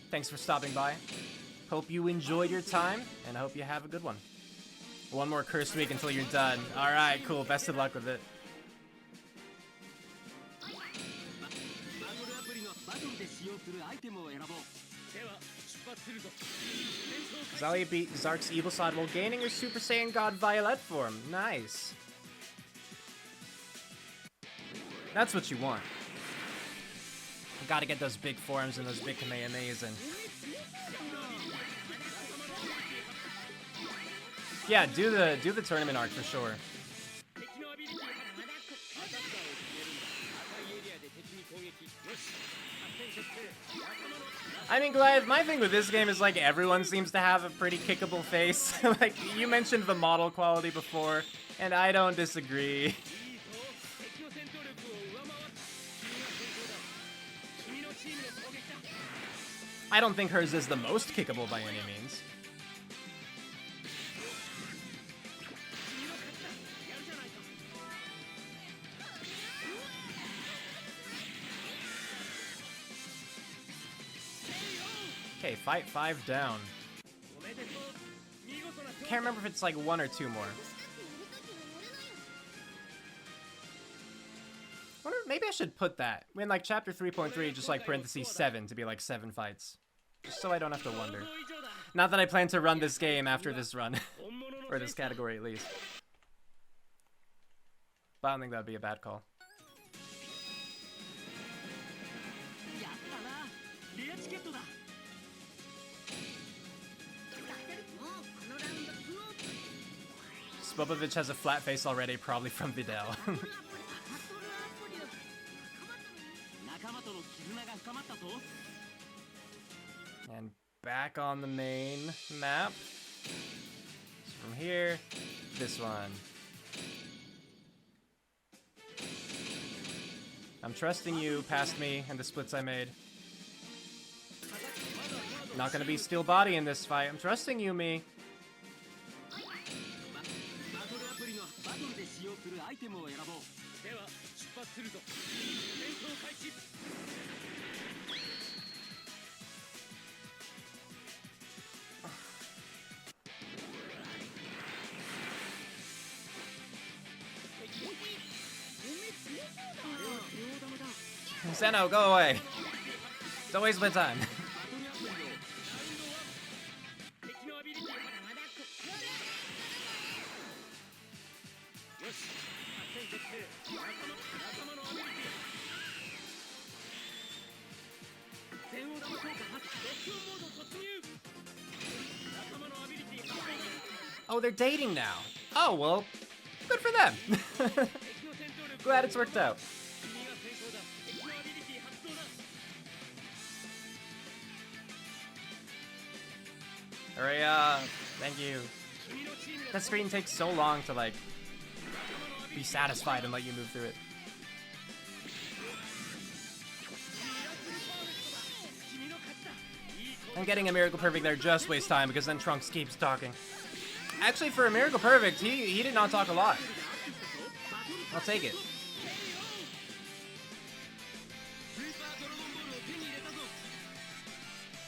thanks for stopping by. Hope you enjoyed your time, and I hope you have a good one. One more cursed week until you're done. Alright, cool. Best of luck with it. Zalia beat Zark's evil side while gaining her Super Saiyan God Violet form. Nice. That's what you want. You gotta get those big forms and those big Kamehamehas in. Yeah, do the tournament arc for sure. I mean, Goliath, my thing with this game is, like, everyone seems to have a pretty kickable face. Like, you mentioned the model quality before, and I don't disagree. I don't think hers is the most kickable by any means. Okay, fight 5 down. Can't remember if it's like 1 or 2 more. Maybe I should put that in like chapter 3.3, just like parentheses 7 to be like 7 fights. Just so I don't have to wonder. Not that I plan to run this game after this run. Or this category, at least. But I don't think that would be a bad call. Spopovich has a flat face already, probably from Vidal. And back on the main map. So from here, this one. I'm trusting you past me and the splits I made. Not gonna be steel body in this fight. I'm trusting you, me. Zeno, go away. Don't waste my time. Oh, they're dating now. Oh, well, good for them. Glad it's worked out. Hurry up. Thank you. That screen takes so long to, like, be satisfied and let you move through it. And getting a Miracle Perfect there just wastes time because then Trunks keeps talking. Actually, for a Miracle Perfect, he did not talk a lot. I'll take it.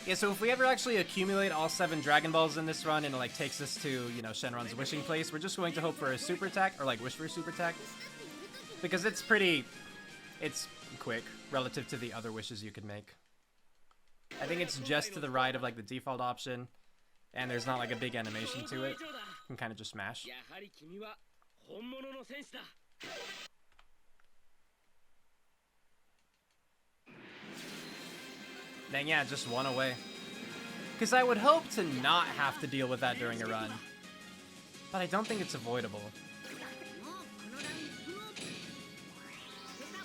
Yeah, so if we ever actually accumulate all 7 Dragon Balls in this run and it, like, takes us to, you know, Shenron's wishing place, we're just going to hope for a super attack, or, like, wish for a super attack. Because it's quick relative to the other wishes you could make. I think it's just to the right of, like, the default option, and there's not, like, a big animation to it. You can kind of just smash. Then yeah, just one away. Because I would hope to not have to deal with that during a run. But I don't think it's avoidable.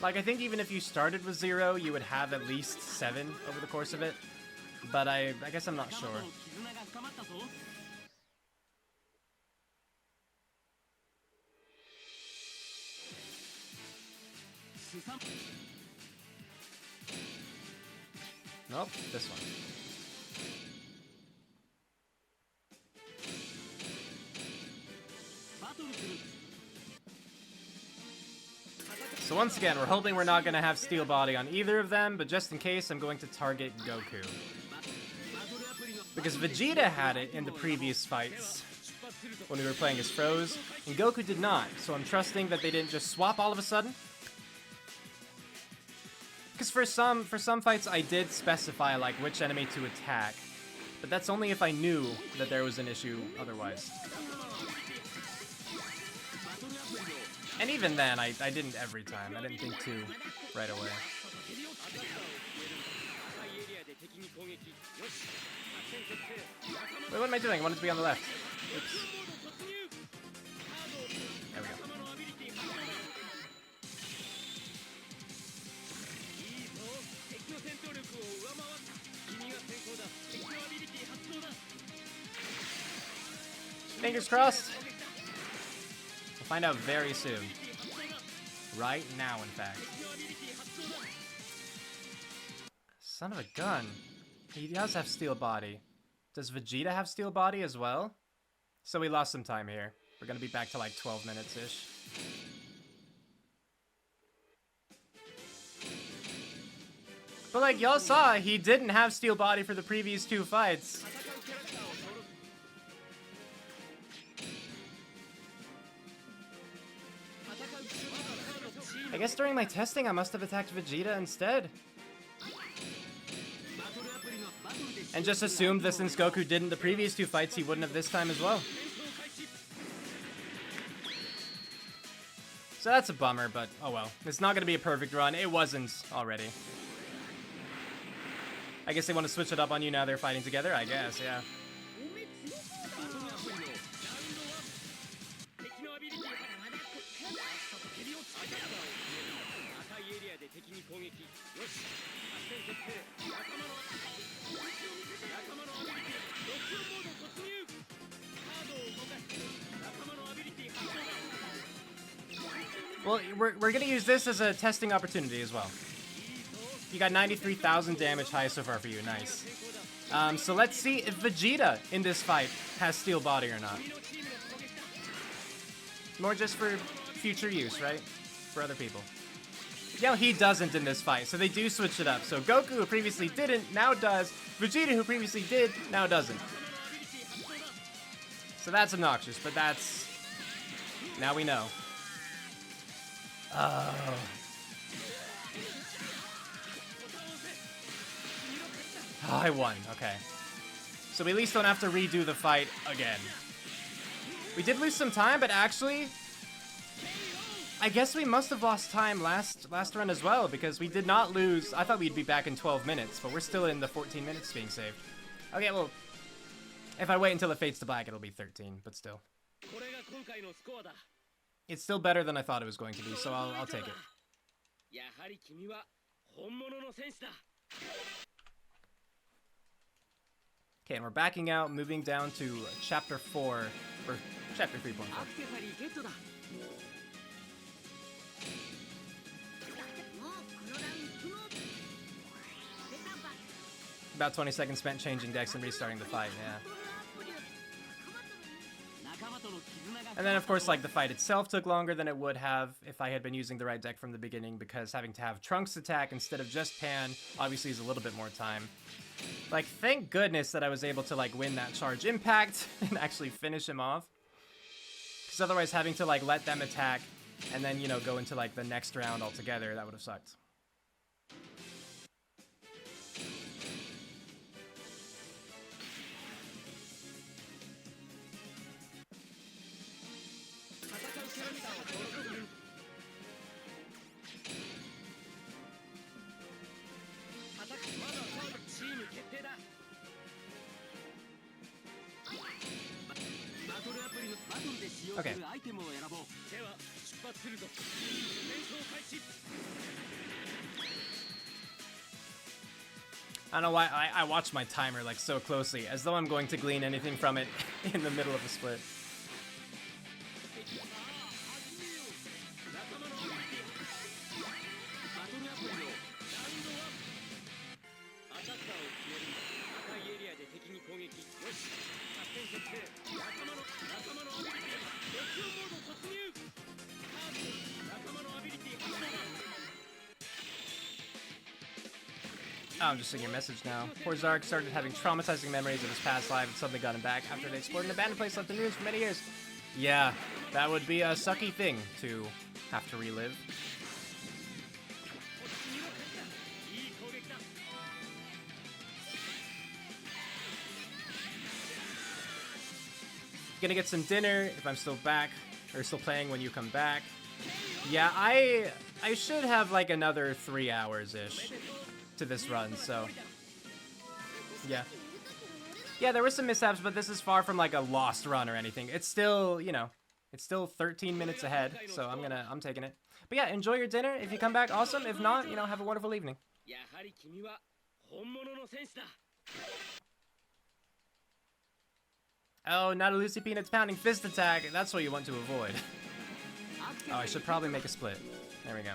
Like, I think even if you started with 0, you would have at least 7 over the course of it. But I guess I'm not sure. Nope, this one. So once again, we're hoping we're not going to have Steel Body on either of them, but just in case, I'm going to target Goku. Because Vegeta had it in the previous fights when we were playing as Froze, and Goku did not, so I'm trusting that they didn't just swap all of a sudden. Because for some fights, I did specify, like, which enemy to attack. But that's only if I knew that there was an issue otherwise. And even then, I didn't every time. I didn't think to right away. Wait, what am I doing? I wanted to be on the left. Oops. There we go. Fingers crossed. We'll find out very soon. Right now, in fact. Son of a gun. He does have Steel Body. Does Vegeta have Steel Body as well? So we lost some time here. We're gonna be back to like 12 minutes-ish. But like y'all saw, he didn't have Steel Body for the previous 2 fights. I guess during my testing, I must have attacked Vegeta instead. And just assumed that since Goku didn't the previous two fights, he wouldn't have this time as well. So that's a bummer, but oh well. It's not going to be a perfect run. It wasn't already. I guess they want to switch it up on you now they're fighting together, I guess, yeah. Well, we're going to use this as a testing opportunity as well. You got 93,000 damage high so far for you. Nice. So let's see if Vegeta in this fight has steel body or not. More just for future use, right? For other people. Yeah, he doesn't in this fight, so they do switch it up. So Goku, who previously didn't, now does. Vegeta, who previously did, now doesn't. So that's obnoxious, but that's... Now we know. Oh. Oh, I won. Okay. So we at least don't have to redo the fight again. We did lose some time, but actually... I guess we must have lost time last run as well, because we did not lose... I thought we'd be back in 12 minutes, but we're still in the 14 minutes being saved. Okay, well... If I wait until it fades to black, it'll be 13, but still. It's still better than I thought it was going to be, so I'll take it. Okay, and we're backing out, moving down to Chapter 4, or Chapter 3.4. About 20 seconds spent changing decks and restarting the fight, yeah. And then, of course, like, the fight itself took longer than it would have if I had been using the right deck from the beginning, because having to have Trunks attack instead of just Pan obviously is a little bit more time. Like, thank goodness that I was able to, like, win that charge impact and actually finish him off. Because otherwise having to, like, let them attack and then, you know, go into, like, the next round altogether, that would have sucked. Okay. I don't know why I watch my timer like so closely, as though I'm going to glean anything from it in the middle of a split. Oh, I'm just seeing your message now. Poor Zark started having traumatizing memories of his past life and suddenly got him back after they explored an abandoned place left in ruins for many years. Yeah, that would be a sucky thing to have to relive. Gonna get some dinner if I'm still back, or still playing when you come back. Yeah, I should have like another 3 hours-ish to this run, so yeah. Yeah, there were some mishaps, but this is far from like a lost run or anything. It's still, you know, it's still 13 minutes ahead, so I'm taking it. But yeah, enjoy your dinner. If you come back, awesome. If not, you know, have a wonderful evening. Oh, not a Lucy Peanuts pounding fist attack. That's what you want to avoid. Oh, I should probably make a split. There we go.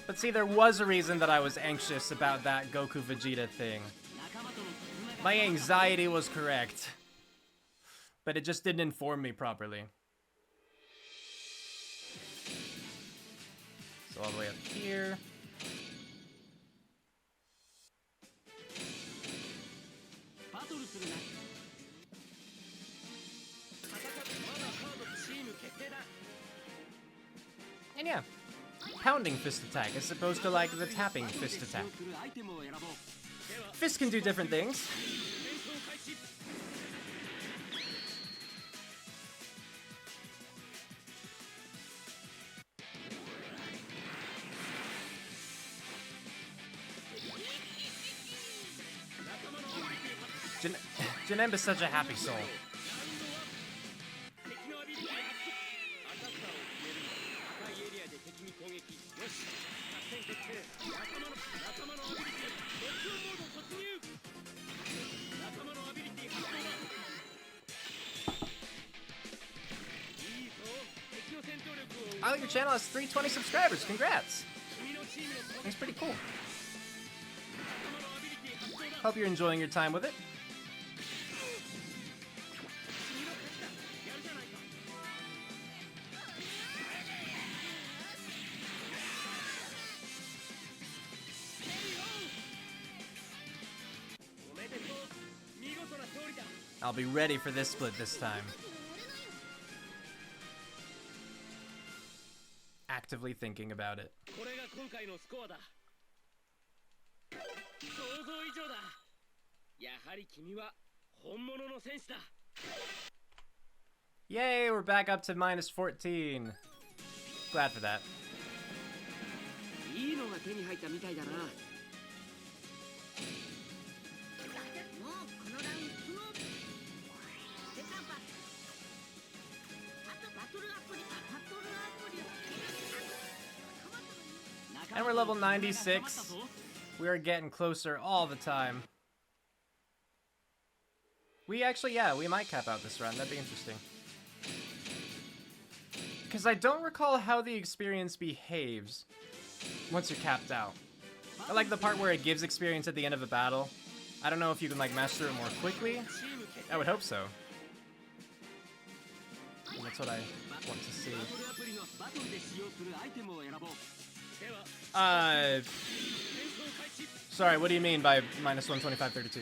But see, there was a reason that I was anxious about that Goku Vegeta thing. My anxiety was correct. But it just didn't inform me properly. So all the way up here. And yeah, pounding fist attack as opposed to like the tapping fist attack. Fist can do different things. Janemba's such a happy soul. I like your channel has 320 subscribers. Congrats. That's pretty cool. Hope you're enjoying your time with it. I'll be ready for this split this time. Actively thinking about it. Yay, we're back up to minus 14. Glad for that. And we're level 96. We are getting closer all the time. We actually, yeah, we might cap out this run. That'd be interesting. Because I don't recall how the experience behaves once you're capped out. I like the part where it gives experience at the end of a battle. I don't know if you can like master it more quickly. I would hope so. And that's what I want to see. Sorry, what do you mean by minus 125.32?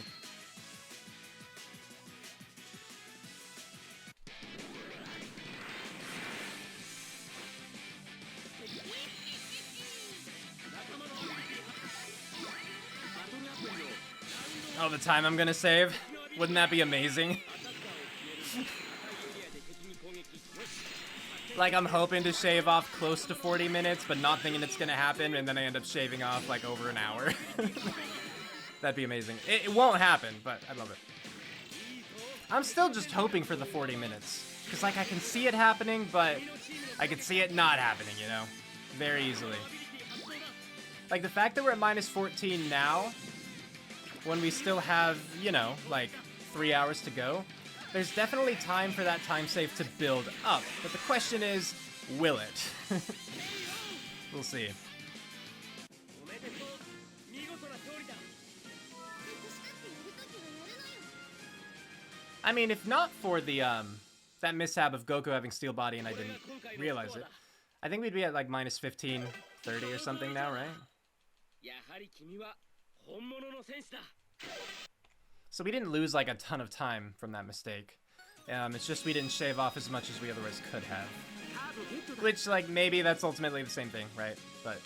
Oh, the time I'm gonna save? Wouldn't that be amazing? Like, I'm hoping to shave off close to 40 minutes, but not thinking it's gonna happen, and then I end up shaving off, like, over an hour. That'd be amazing. It won't happen, but I love it. I'm still just hoping for the 40 minutes. Because, like, I can see it happening, but I can see it not happening, you know? Very easily. Like, the fact that we're at minus 14 now, when we still have, you know, like, 3 hours to go, there's definitely time for that time save to build up. But the question is, will it? We'll see. I mean, if not for the, that mishap of Goku having Steel Body and I didn't realize it, I think we'd be at, like, minus 15, 30 or something now, right? So we didn't lose, like, a ton of time from that mistake. It's just we didn't shave off as much as we otherwise could have. Which, like, maybe that's ultimately the same thing, right? But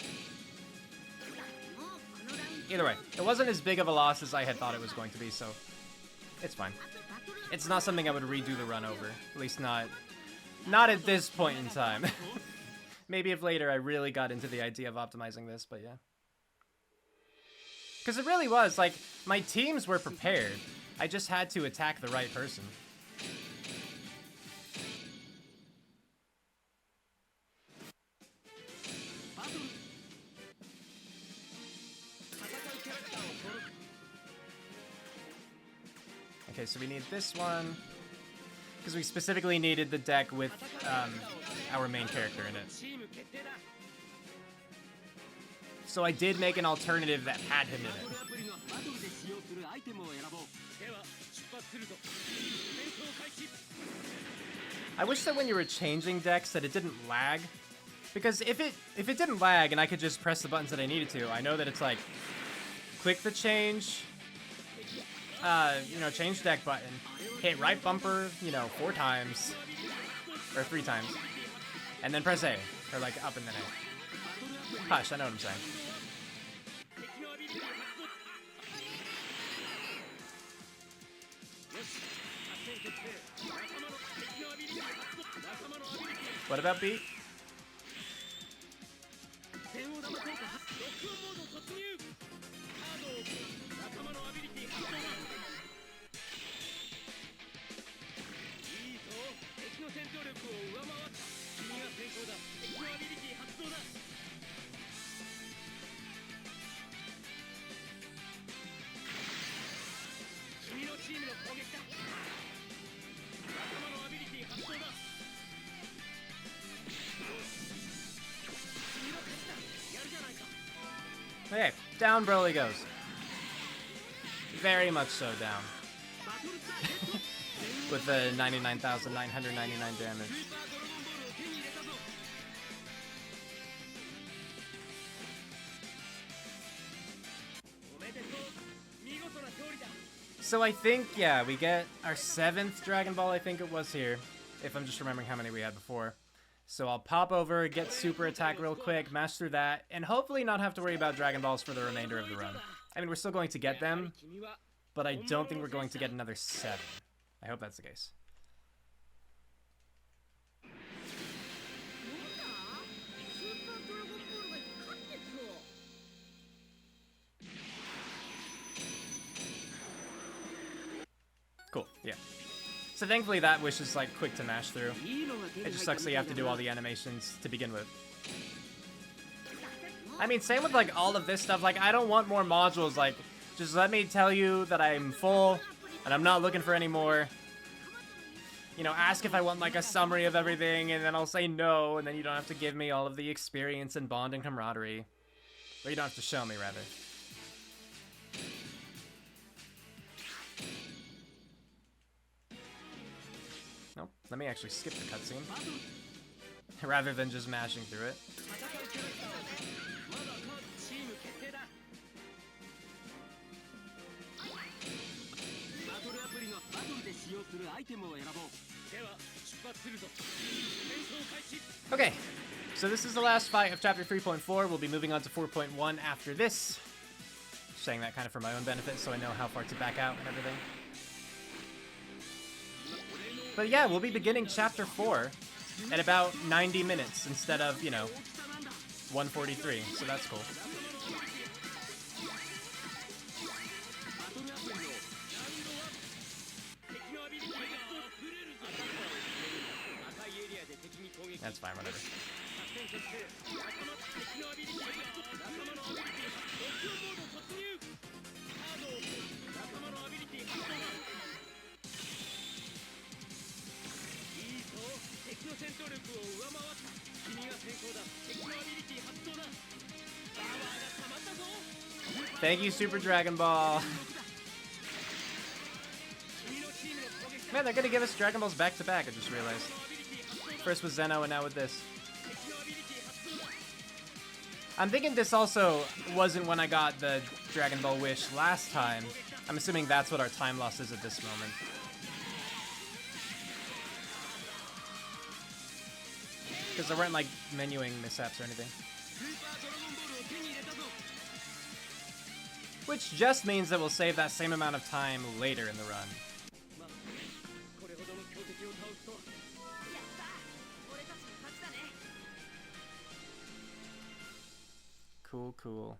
either way, it wasn't as big of a loss as I had thought it was going to be, so it's fine. It's not something I would redo the run over. At least not at this point in time. Maybe if later I really got into the idea of optimizing this, but yeah. Because it really was, like, my teams were prepared. I just had to attack the right person. Okay, so we need this one. Because we specifically needed the deck with our main character in it. So I did make an alternative that had him in it. I wish that when you were changing decks that it didn't lag. Because if it didn't lag and I could just press the buttons that I needed to, I know that it's like, click the change, you know, change deck button, hit right bumper, you know, 4 times, or 3 times, and then press A. Or like up and then A. Hush, I know what I'm saying. What about B? Okay, down Broly goes. Very much so down. With the 99,999 damage. So I think, yeah, we get our 7th Dragon Ball, I think it was here. If I'm just remembering how many we had before. So I'll pop over, get super attack real quick, mash through that, and hopefully not have to worry about Dragon Balls for the remainder of the run. I mean, we're still going to get them, but I don't think we're going to get another 7. I hope that's the case. Cool, yeah. So thankfully that wish is like quick to mash through. It just sucks that you have to do all the animations to begin with. I mean, same with like all of this stuff. Like, I don't want more modules. Like, just let me tell you that I'm full and I'm not looking for any more. You know, ask if I want like a summary of everything and then I'll say no, and then you don't have to give me all of the experience and bond and camaraderie. Or you don't have to show me, rather. Nope, let me actually skip the cutscene. Rather than just mashing through it. Okay, so this is the last fight of Chapter 3.4. We'll be moving on to 4.1 after this. Saying that kind of for my own benefit, so I know how far to back out and everything. But yeah, we'll be beginning Chapter 4 at about 90 minutes instead of, you know, 143, so that's cool. That's fine, whatever. Thank you, Super Dragon Ball. Man, they're gonna give us Dragon Balls back to back, I just realized. First with Zeno and now with this. I'm thinking this also wasn't when I got the Dragon Ball Wish last time. I'm assuming that's what our time loss is at this moment. Because there weren't like menuing mishaps or anything. Which just means that we'll save that same amount of time later in the run. Cool, cool.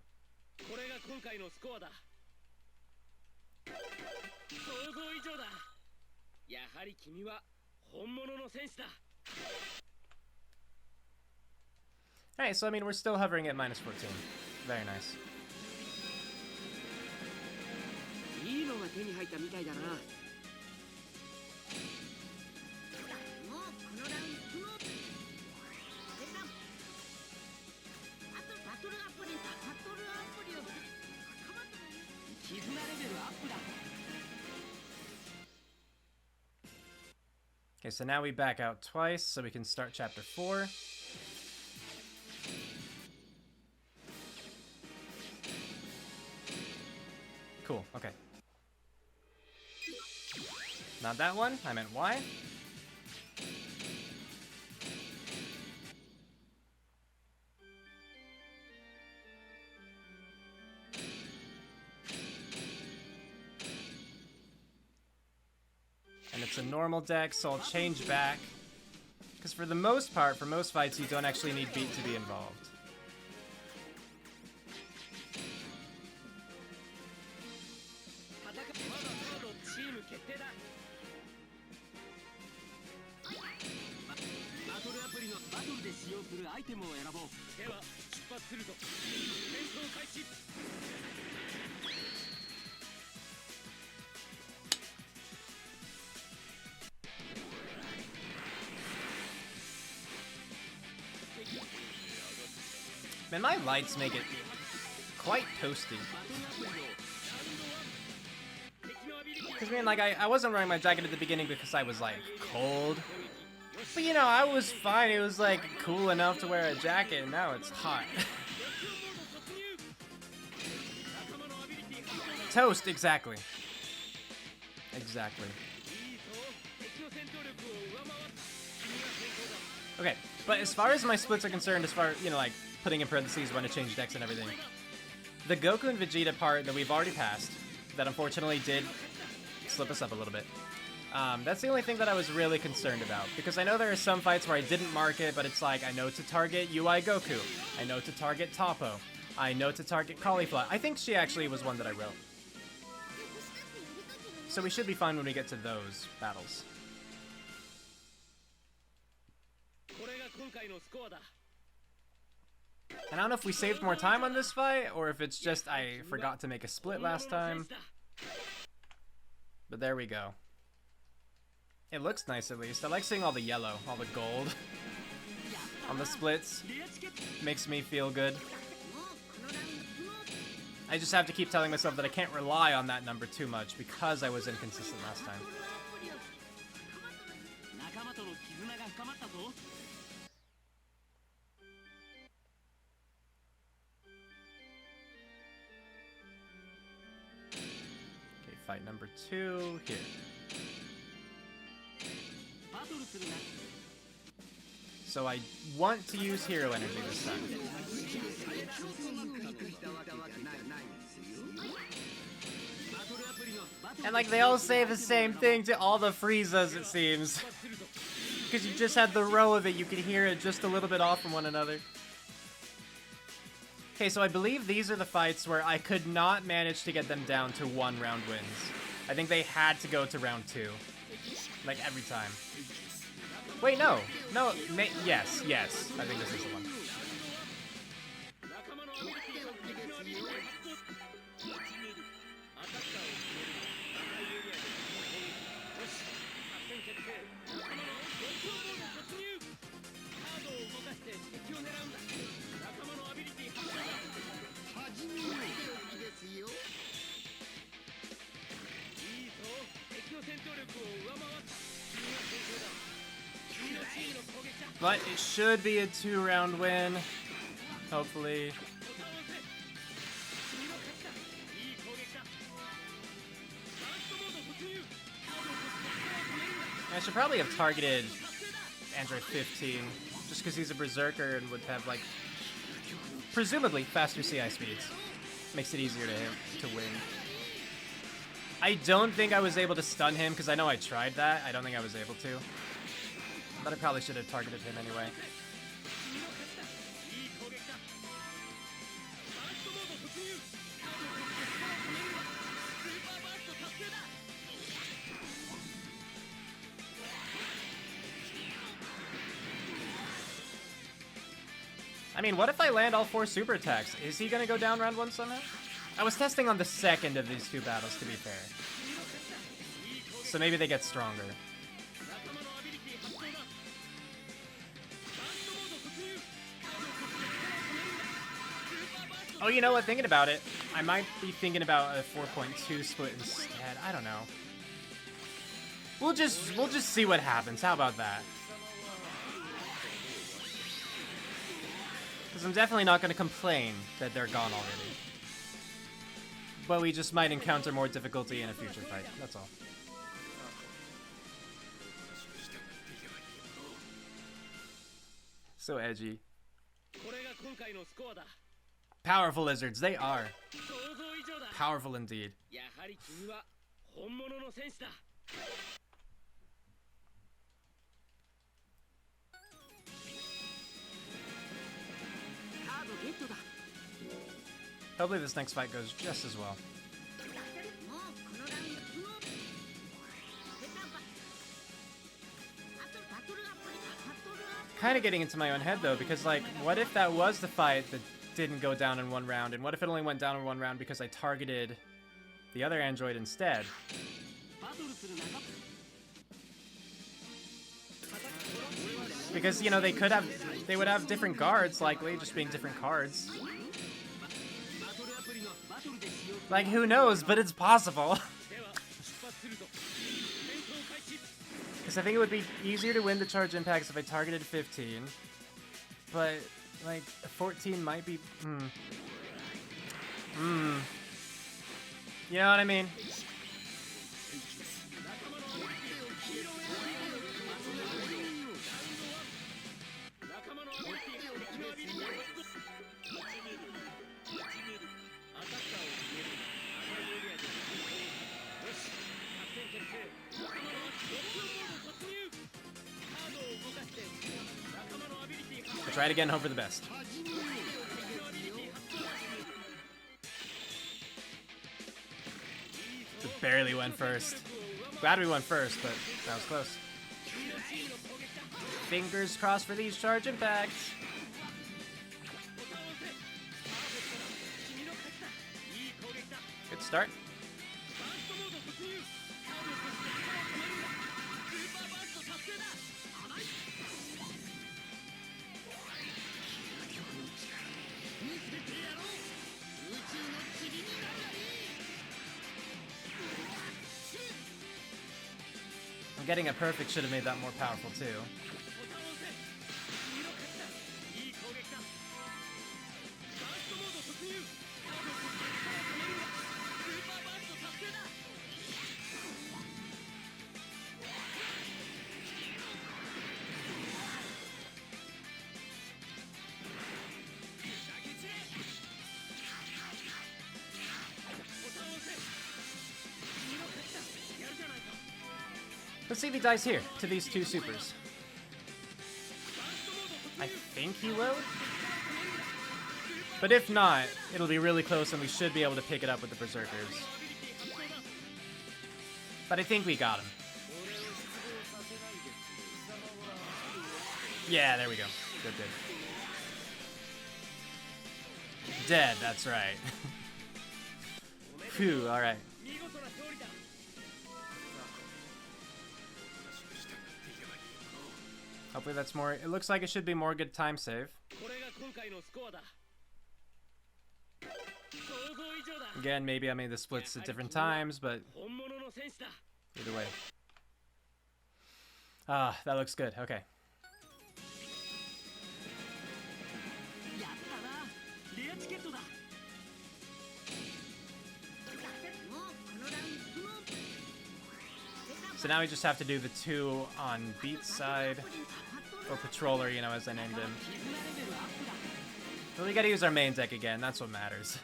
Alright, so I mean, we're still hovering at -14. Very nice. Okay, so now we back out twice so we can start Chapter 4. Cool, okay. Not that one, I meant Y. just a normal deck, so I'll change back. Because for the most part, for most fights, you don't actually need beat to be involved. Man, my lights make it quite toasty. Because, man, like, I wasn't wearing my jacket at the beginning because I was, like, cold. But, you know, I was fine. It was, like, cool enough to wear a jacket, and now it's hot. Toast, exactly. Exactly. Okay, but as far as my splits are concerned, as far, you know, like, putting in parentheses when to change decks and everything, the Goku and Vegeta part that we've already passed, that unfortunately did slip us up a little bit, that's the only thing that I was really concerned about, because I know there are some fights where I didn't mark it, but it's like, I know to target UI Goku, I know to target Toppo, I know to target Caulifla. I think she actually was one that I wrote. So we should be fine when we get to those battles. And I don't know if we saved more time on this fight, or if it's just I forgot to make a split last time. But there we go. It looks nice at least. I like seeing all the yellow, all the gold on the splits. Makes me feel good. I just have to keep telling myself that I can't rely on that number too much because I was inconsistent last time. Okay, fight number 2 here. So I want to use hero energy this time. And like they all say the same thing to all the Friezas, it seems. Because you just had the row of it, you could hear it just a little bit off from one another. Okay, so I believe these are the fights where I could not manage to get them down to 1 round wins. I think they had to go to round 2. Like every time. Wait, no. No, yes. I think this is the one. But it should be a 2-round win, hopefully. I should probably have targeted Android 15, just because he's a berserker and would have, like, presumably faster CI speeds. Makes it easier to win. I don't think I was able to stun him, because I know I tried that. I don't think I was able to. But I probably should have targeted him anyway. I mean, what if I land all 4 super attacks? Is he gonna go down round 1 somehow? I was testing on the second of these 2 battles, to be fair. So maybe they get stronger. Oh, you know what? Thinking about it, I might be thinking about a 4.2 split instead. I don't know. We'll just see what happens. How about that? Because I'm definitely not going to complain that they're gone already. But we just might encounter more difficulty in a future fight. That's all. So edgy. Powerful lizards, they are. Powerful indeed. Hopefully this next fight goes just as well. Kind of getting into my own head though, because like, what if that was the fight that didn't go down in one round, and what if it only went down in one round because I targeted the other android instead? Because, you know, they would have different guards, likely, just being different cards. Like, who knows, but it's possible. Because I think it would be easier to win the charge impacts if I targeted 15. But, like, 14 might be... You know what I mean? I'll try it again, hope for the best. Just barely went first. Glad we went first, but that was close. Fingers crossed for these charge impacts. Good start. Getting it perfect should have made that more powerful too. Let's see if he dies here, to these two supers. I think he will. But if not, it'll be really close and we should be able to pick it up with the Berserkers. But I think we got him. Yeah, there we go. Good, good. Dead, that's right. Phew, alright. Hopefully that's more. It looks like it should be more good time save. Again, maybe I made the splits at different times, but either way. Ah, that looks good. Okay. So now we just have to do the two on beat side. Or Patroller, you know, as I named him. Well, we gotta use our main deck again, that's what matters.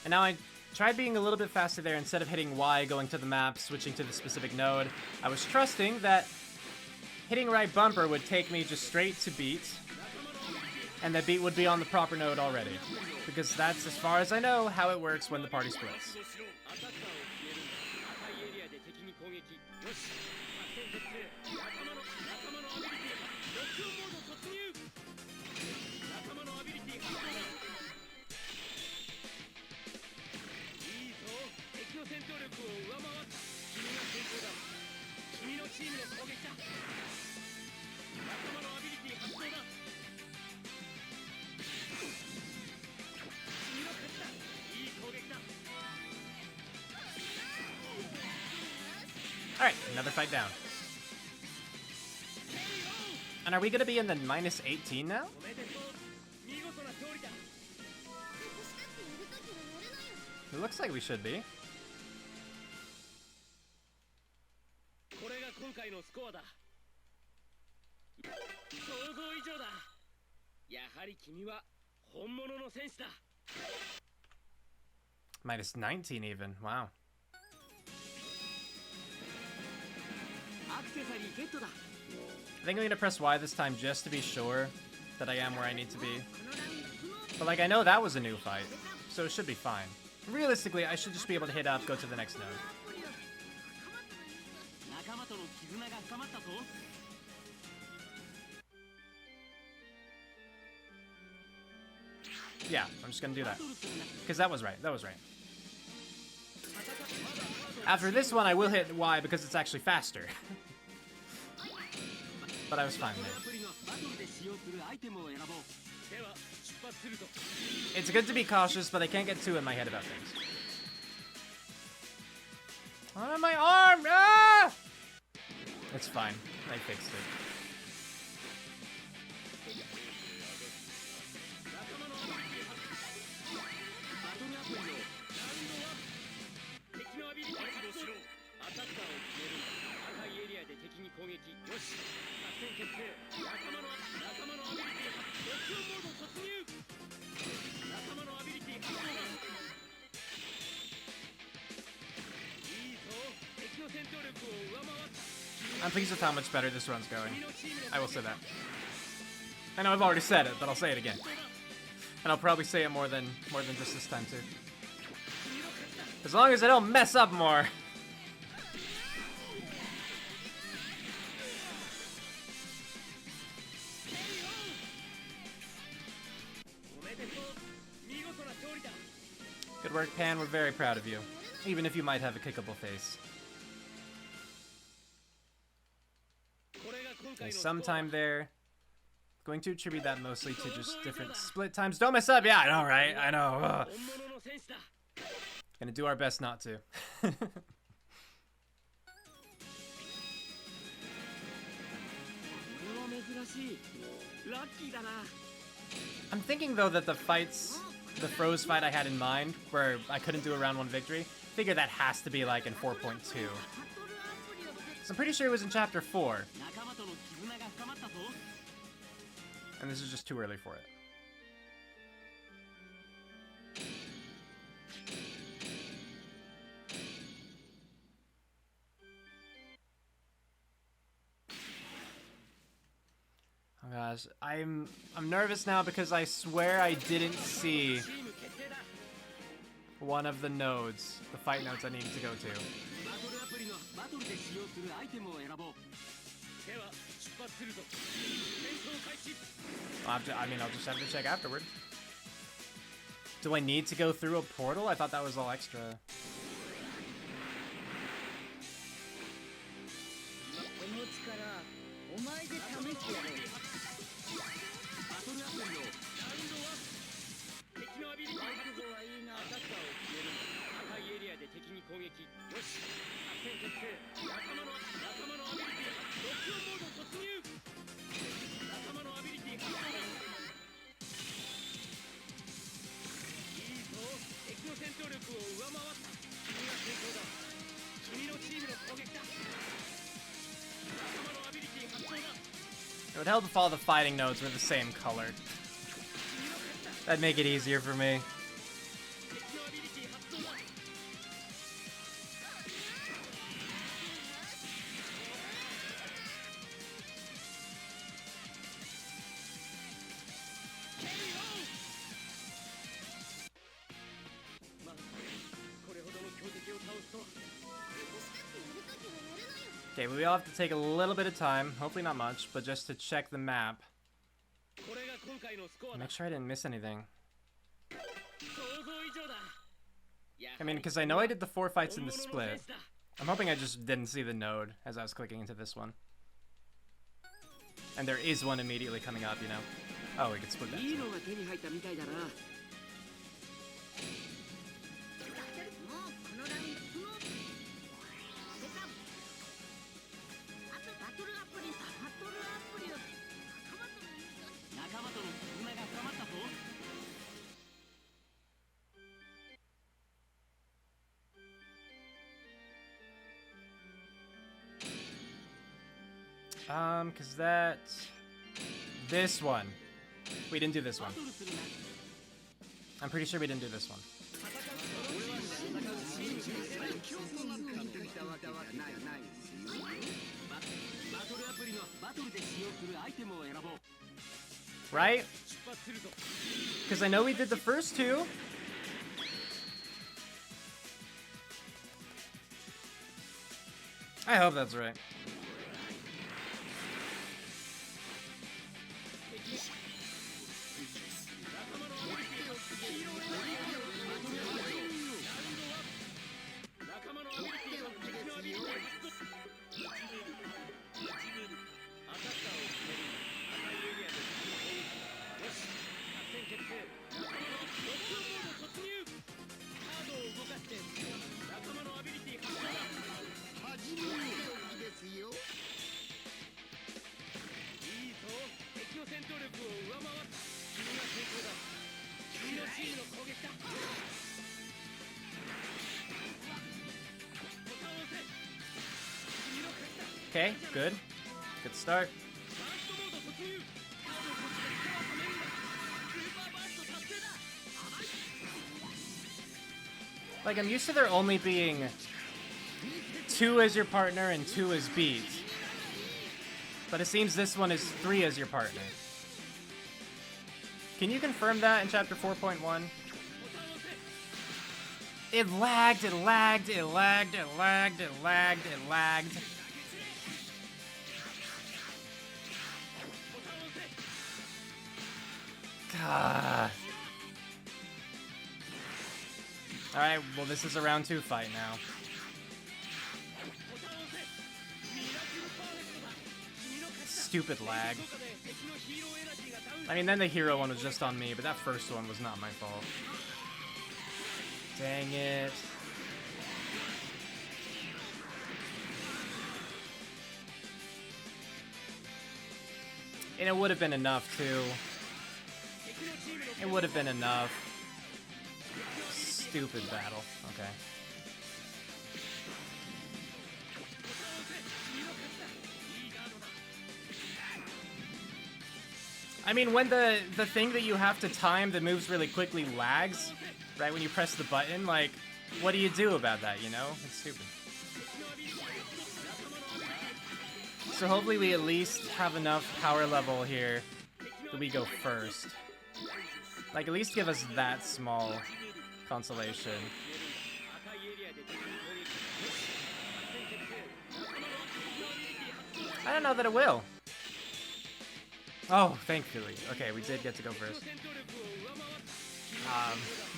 And now I tried being a little bit faster there. Instead of hitting Y, going to the map, switching to the specific node, I was trusting that hitting right bumper would take me just straight to beat, and that beat would be on the proper node already. Because that's, as far as I know, how it works when the party splits. Alright, another fight down. And are we going to be in the minus 18 now? It looks like we should be. Minus 19 even. Wow. I think I'm gonna press Y this time just to be sure that I am where I need to be. But like, I know that was a new fight, so it should be fine. Realistically, I should just be able to hit up, go to the next node. Yeah, I'm just gonna do that. Because that was right, that was right. After this one, I will hit Y because it's actually faster. But I was fine there. It's good to be cautious, but I can't get too in my head about things. Oh, my arm! Ah! It's fine. I fixed it. I'm pleased with how much better this run's going. I will say that. I know I've already said it, but I'll say it again. And I'll probably say it more than just this time too. As long as I don't mess up more. Good work, Pan. We're very proud of you. Even if you might have a kickable face. Okay, sometime there. Going to attribute that mostly to just different split times. Don't mess up! Yeah, I know, right? I know. Ugh. Gonna do our best not to. I'm thinking, though, that the fights, the Froze fight I had in mind, where I couldn't do a round 1 victory, figure that has to be, like, in 4.2. So I'm pretty sure it was in Chapter 4. And this is just too early for it. Oh gosh, I'm nervous now because I swear I didn't see one of the nodes, the fight nodes I needed to go to. I'll just have to check afterward. Do I need to go through a portal? I thought that was all extra. It would help if all the fighting nodes were the same color. That'd make it easier for me. Okay, we all have to take a little bit of time, hopefully not much, but just to check the map. Make sure I didn't miss anything. I mean, because I know I did the 4 fights in the split. I'm hoping I just didn't see the node as I was clicking into this one. And there is one immediately coming up, you know. Oh, we could split that too. Because that's... this one. We didn't do this one. I'm pretty sure we didn't do this one. Right? Because I know we did the first two. I hope that's right. Okay, good. Good start. Like, I'm used to there only being 2 as your partner and 2 as beats. But it seems this one is 3 as your partner. Can you confirm that in chapter 4.1? It lagged, it lagged, it lagged, it lagged, it lagged, it lagged. God. Alright, well this is a round 2 fight now. Stupid lag. I mean, then the hero one was just on me, but that first one was not my fault. Dang it. And it would have been enough, too. It would have been enough. Stupid battle. Okay. I mean, when the thing that you have to time that moves really quickly lags, right, when you press the button, like, what do you do about that, you know? It's stupid. So hopefully we at least have enough power level here that we go first. Like, at least give us that small consolation. I don't know that it will. Oh, thankfully. Okay, we did get to go first.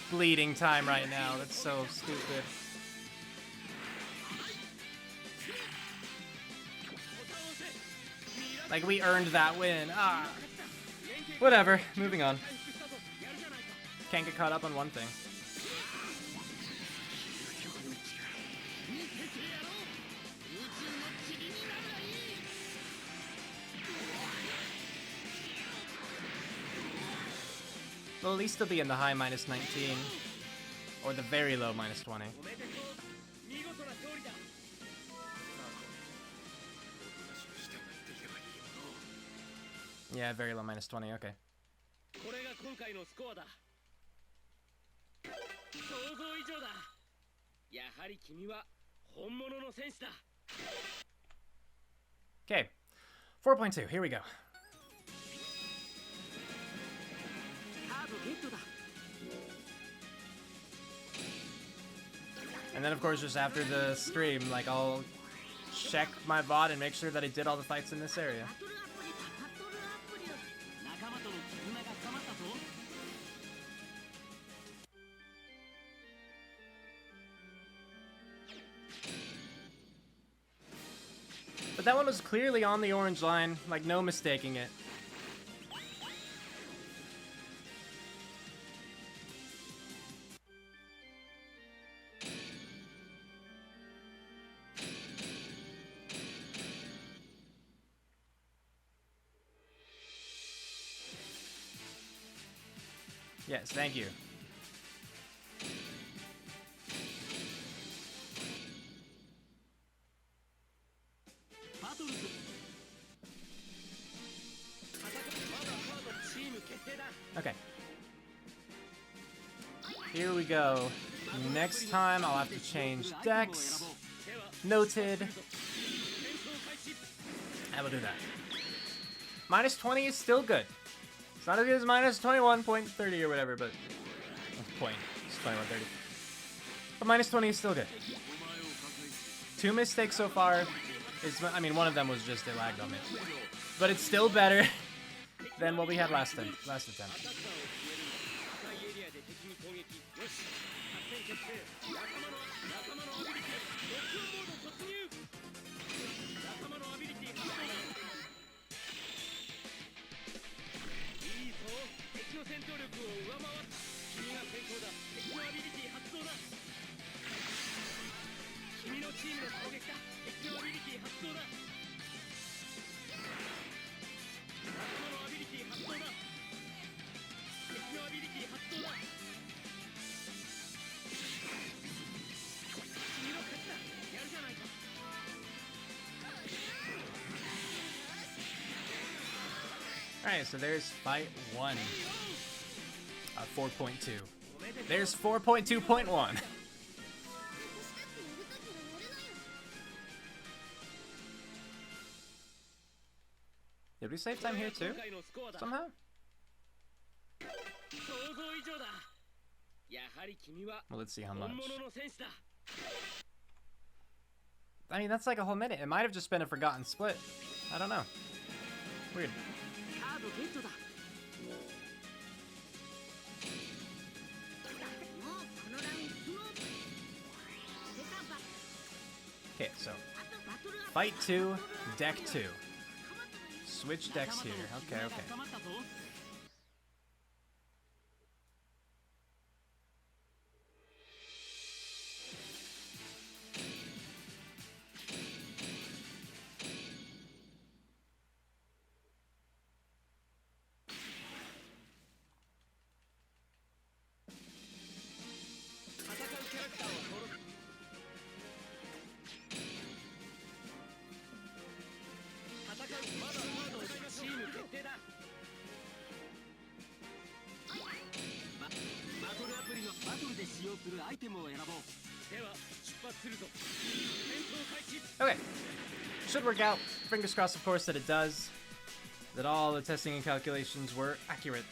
Bleeding time right now. That's so stupid. Like, we earned that win. Ah. Whatever. Moving on. Can't get caught up on one thing. Well, at least they'll be in the high minus 19. Or the very low minus 20. Yeah, very low minus 20, okay. Okay, 4.2, here we go. And then, of course, just after the stream, like, I'll check my bot and make sure that I did all the fights in this area. But that one was clearly on the orange line, like, no mistaking it. Yes, thank you. we go. Next time I'll have to change decks. Noted. I will do that. Minus 20 is still good. It's not as good as minus 21.30 or whatever, but it's 21.30. But minus 20 is still good. 2 mistakes so far. I mean, one of them was just it lagged on me. But it's still better than what we had last attempt. Alright, so there's fight 1. 4.2. There's 4.2.1. Did we save time here too? Somehow? Well, let's see how much. I mean, that's like a whole minute. It might have just been a forgotten split. I don't know. Weird. Okay, so fight 2, deck 2. Switch decks here. Okay. Okay. Should work out. Fingers crossed, of course, that it does. That all the testing and calculations were accurate.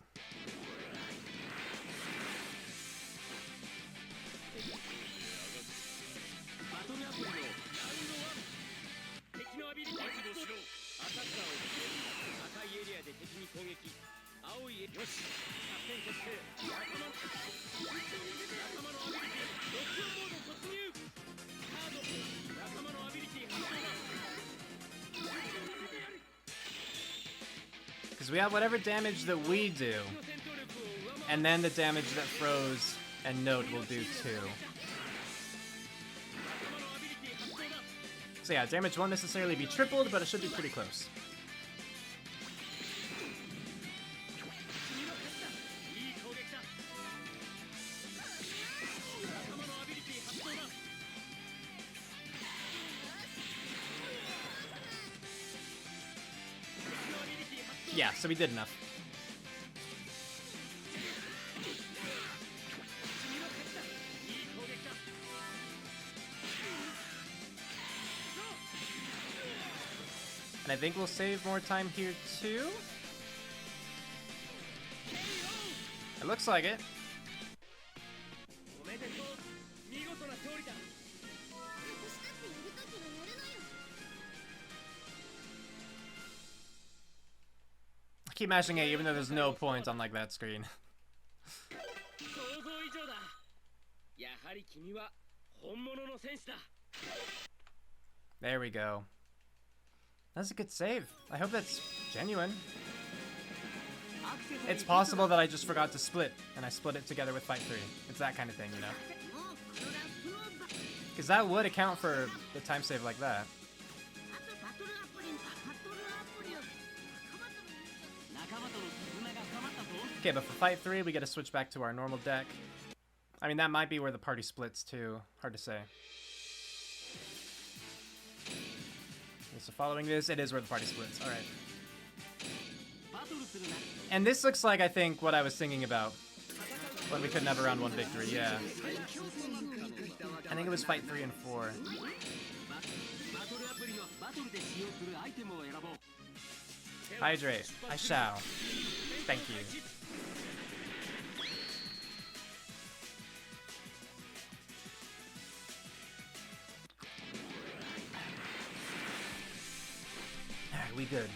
Because we have whatever damage that we do, and then the damage that Froze and Note will do too. So yeah, damage won't necessarily be tripled, but it should be pretty close. Yeah, so we did enough. And I think we'll save more time here too. It looks like it. I keep mashing A even though there's no point on like that screen. There we go. That's a good save. I hope that's genuine. It's possible that I just forgot to split, and I split it together with Fight 3. It's that kind of thing, you know? Because that would account for the time save like that. Okay, but for Fight 3, we get to switch back to our normal deck. I mean, that might be where the party splits, too. Hard to say. Okay, so following this, it is where the party splits. Alright. And this looks like, I think, what I was thinking about. When we couldn't have a round 1 victory, yeah. I think it was fight 3 and 4. Hydrate. I shall. Thank you. Alright, we good.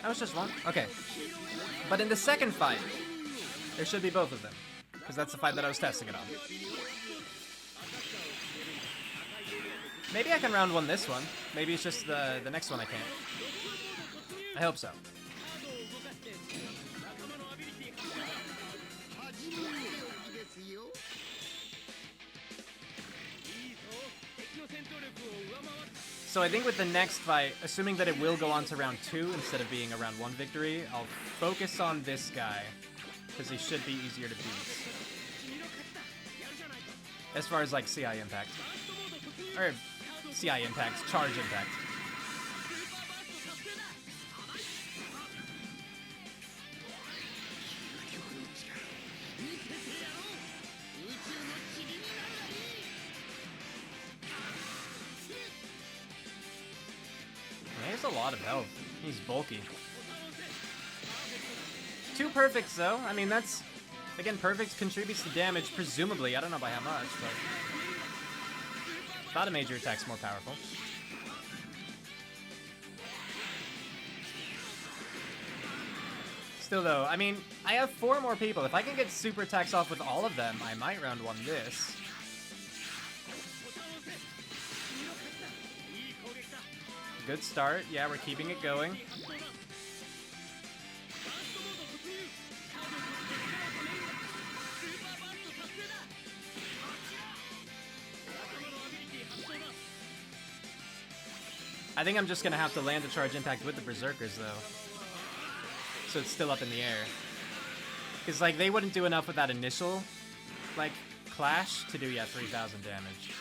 That was just one? Okay. But in the second fight, there should be both of them. Because that's the fight that I was testing it on. Maybe I can round 1 this one. Maybe it's just the next one I can't. I hope so. So I think with the next fight, assuming that it will go on to round 2 instead of being a round 1 victory, I'll focus on this guy, because he should be easier to beat. As far as like CI impact. Or CI impact, charge impact. He has a lot of health. He's bulky. 2 perfects, though. I mean, that's... Again, perfect contributes to damage, presumably. I don't know by how much, but... Thought a major attack's more powerful. Still, though, I mean, I have 4 more people. If I can get super attacks off with all of them, I might round 1 this. Good start. Yeah, we're keeping it going. I think I'm just gonna have to land the charge impact with the berserkers, though. So it's still up in the air. Because, like, they wouldn't do enough with that initial, like, clash to do, yeah, 3,000 damage.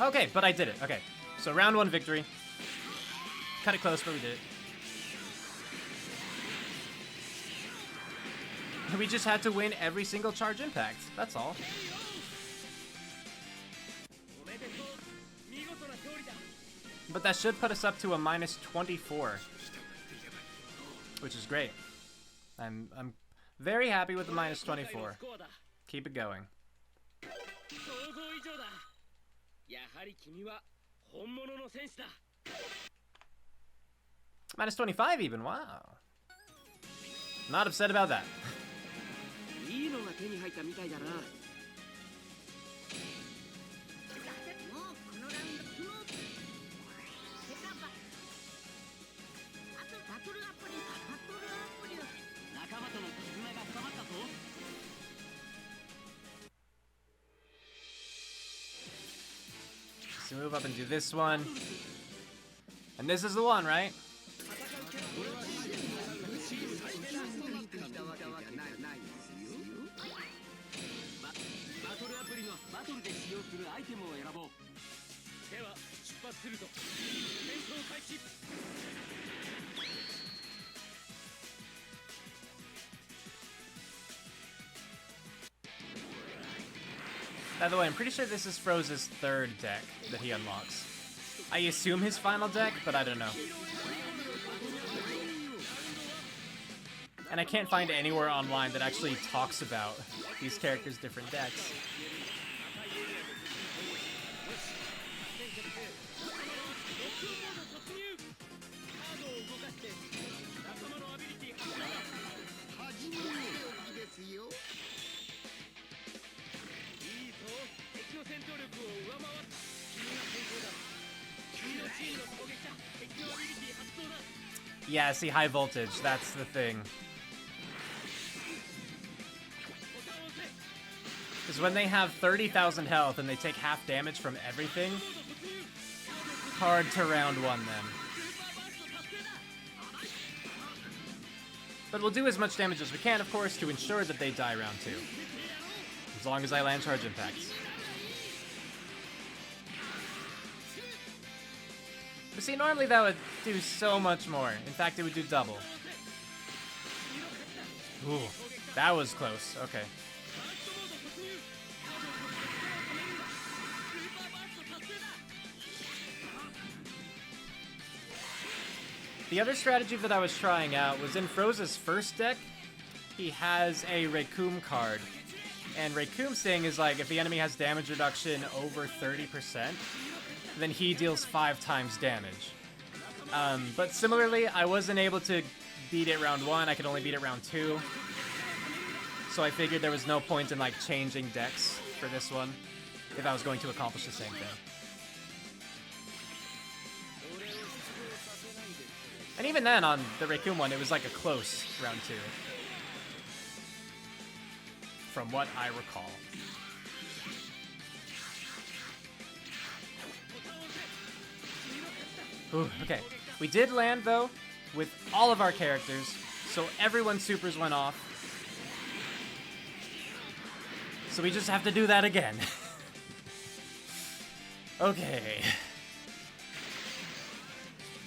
Okay, but I did it. Okay, so round 1 victory. Cut it close, but we did it. We just had to win every single charge impact. That's all. But that should put us up to a minus 24, which is great. I'm very happy with the minus 24. Keep it going. Minus 25 even, wow. Not upset about that. So move up and do this one. And this is the one, right? By the way, I'm pretty sure this is Froze's 3rd deck that he unlocks. I assume his final deck, but I don't know. And I can't find anywhere online that actually talks about these characters' different decks. Yeah, see, high voltage, that's the thing. Because when they have 30,000 health and they take half damage from everything, hard to round 1 then. But we'll do as much damage as we can, of course, to ensure that they die round 2. As long as I land charge impacts. But see, normally that would do so much more. In fact, it would do double. Ooh, that was close. Okay. The other strategy that I was trying out was in Froze's first deck, he has a Rekum card. And Rekum's thing is like, if the enemy has damage reduction over 30%, then he deals 5 times damage. But similarly, I wasn't able to beat it round 1, I could only beat it round 2. So I figured there was no point in like changing decks for this one, if I was going to accomplish the same thing. And even then, on the Rekum one, it was like a close round 2. From what I recall. Ooh, okay. We did land, though, with all of our characters, so everyone's supers went off. So we just have to do that again. Okay.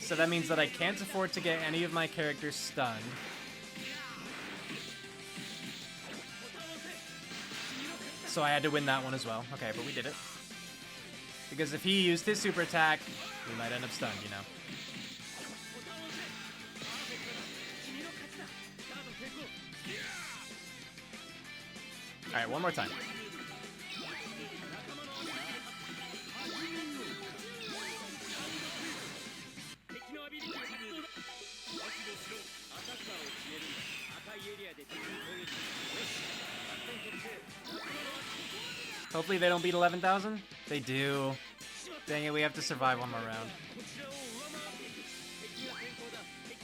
So that means that I can't afford to get any of my characters stunned. So I had to win that one as well. Okay, but we did it. Because if he used his super attack, we might end up stunned, you know. Alright, one more time. Hopefully they don't beat 11,000. They do. Dang it, we have to survive one more round.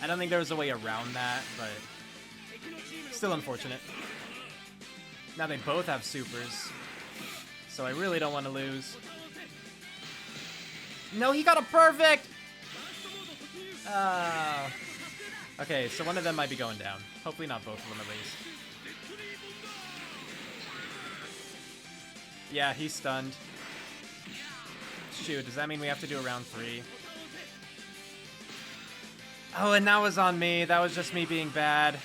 I don't think there was a way around that, but still unfortunate. Now they both have supers, so I really don't want to lose. No, he got a perfect! Okay, so one of them might be going down. Hopefully not both of them, at least. Yeah, he's stunned. Shoot, does that mean we have to do a round 3? Oh, and that was on me. That was just me being bad.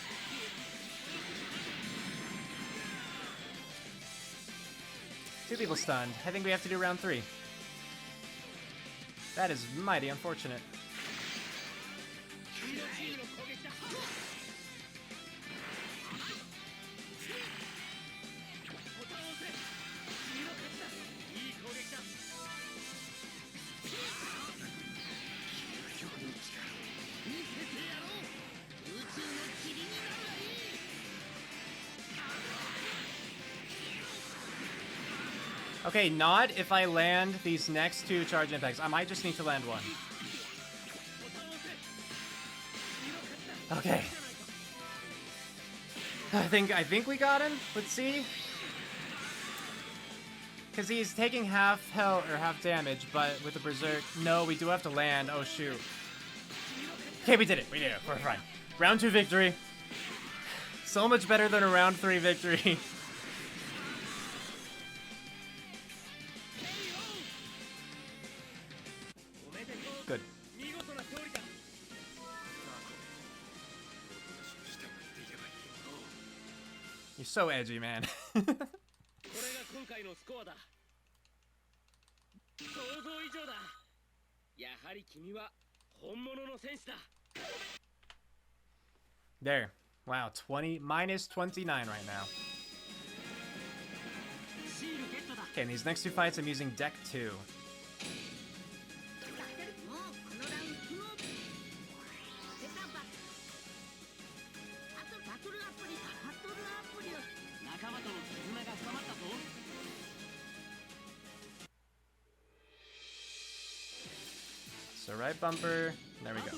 Two people stunned. I think we have to do round 3. That is mighty unfortunate. Okay, not if I land these next 2 charge impacts. I might just need to land 1. Okay. I think we got him. Let's see. Because he's taking half health or half damage, but with the berserk. No, we do have to land. Oh shoot. Okay, we did it. We did it. We're fine. Round 2 victory. So much better than a round 3 victory. Good. You're so edgy, man. There. Wow, minus 29 right now. Okay, in these next 2 fights, I'm using deck 2. So right bumper, there we go.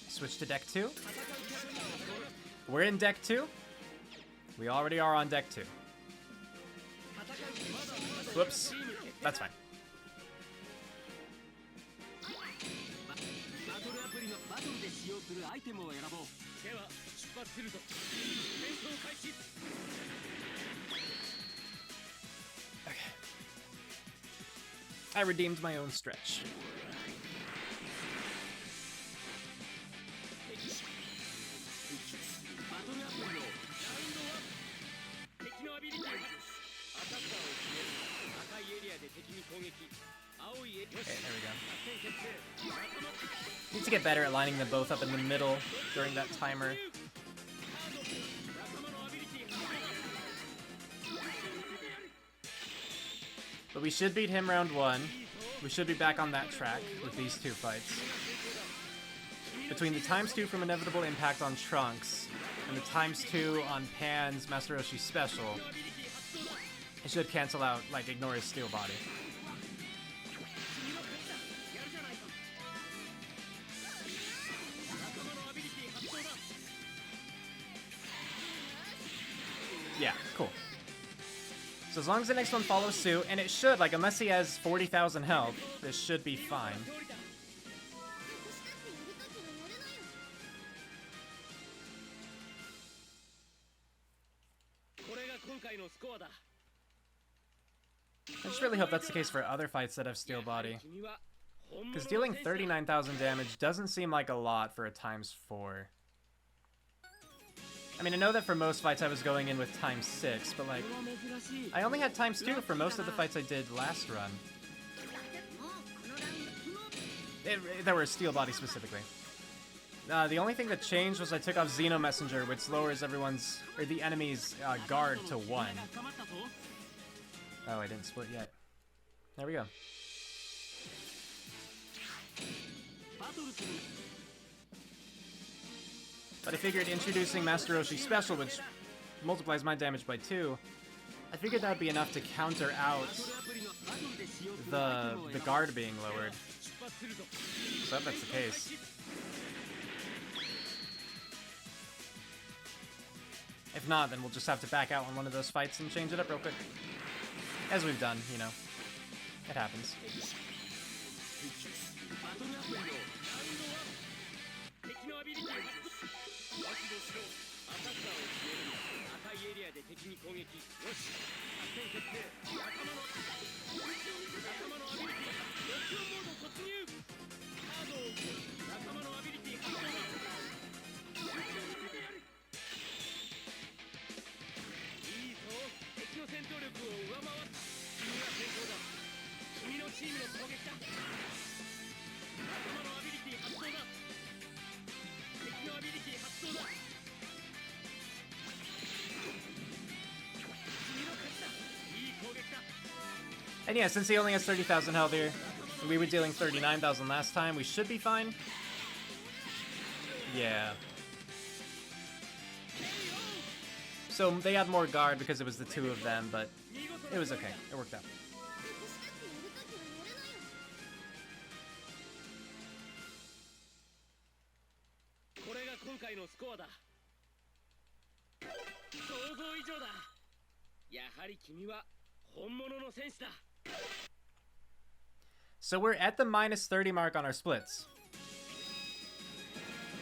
Switch to deck 2. We're in deck 2. We already are on deck 2. Whoops, that's fine. Okay. I redeemed my own stretch. Okay, there we go. Need to get better at lining them both up in the middle during that timer. But we should beat him round 1. We should be back on that track with these two fights. Between the ×2 from Inevitable Impact on Trunks and the ×2 on Pan's Master Roshi special, it should cancel out, like, ignore his steel body. Yeah, cool. So as long as the next one follows suit, and it should, like, unless he has 40,000 health, this should be fine. I just really hope that's the case for other fights that have steel body. Because dealing 39,000 damage doesn't seem like a lot for a ×4. I mean, I know that for most fights I was going in with ×6, but like, I only had ×2 for most of the fights I did last run. That were steel body specifically. The only thing that changed was I took off Xeno Messenger, which lowers everyone's, or the enemy's guard to 1. Oh, I didn't split yet. There we go. But I figured introducing Master Roshi Special, which multiplies my damage by 2, I figured that would be enough to counter out the guard being lowered. So if that's the case. If not, then we'll just have to back out on one of those fights and change it up real quick. As we've done, you know. It happens. And yeah, since he only has 30,000 health here, and we were dealing 39,000 last time, we should be fine. Yeah. So they had more guard because it was the two of them, but it was okay. It worked out. So we're at the -30 mark on our splits.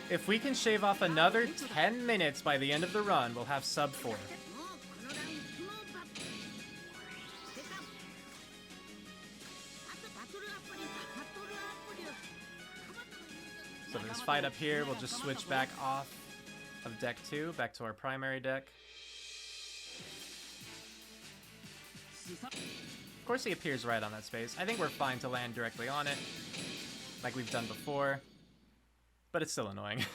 If we can shave off another 10 minutes by the end of the run, we'll have sub 4. So for this fight up here, we'll just switch back off of deck 2, back to our primary deck. Of course he appears right on that space. I think we're fine to land directly on it, like we've done before, but it's still annoying.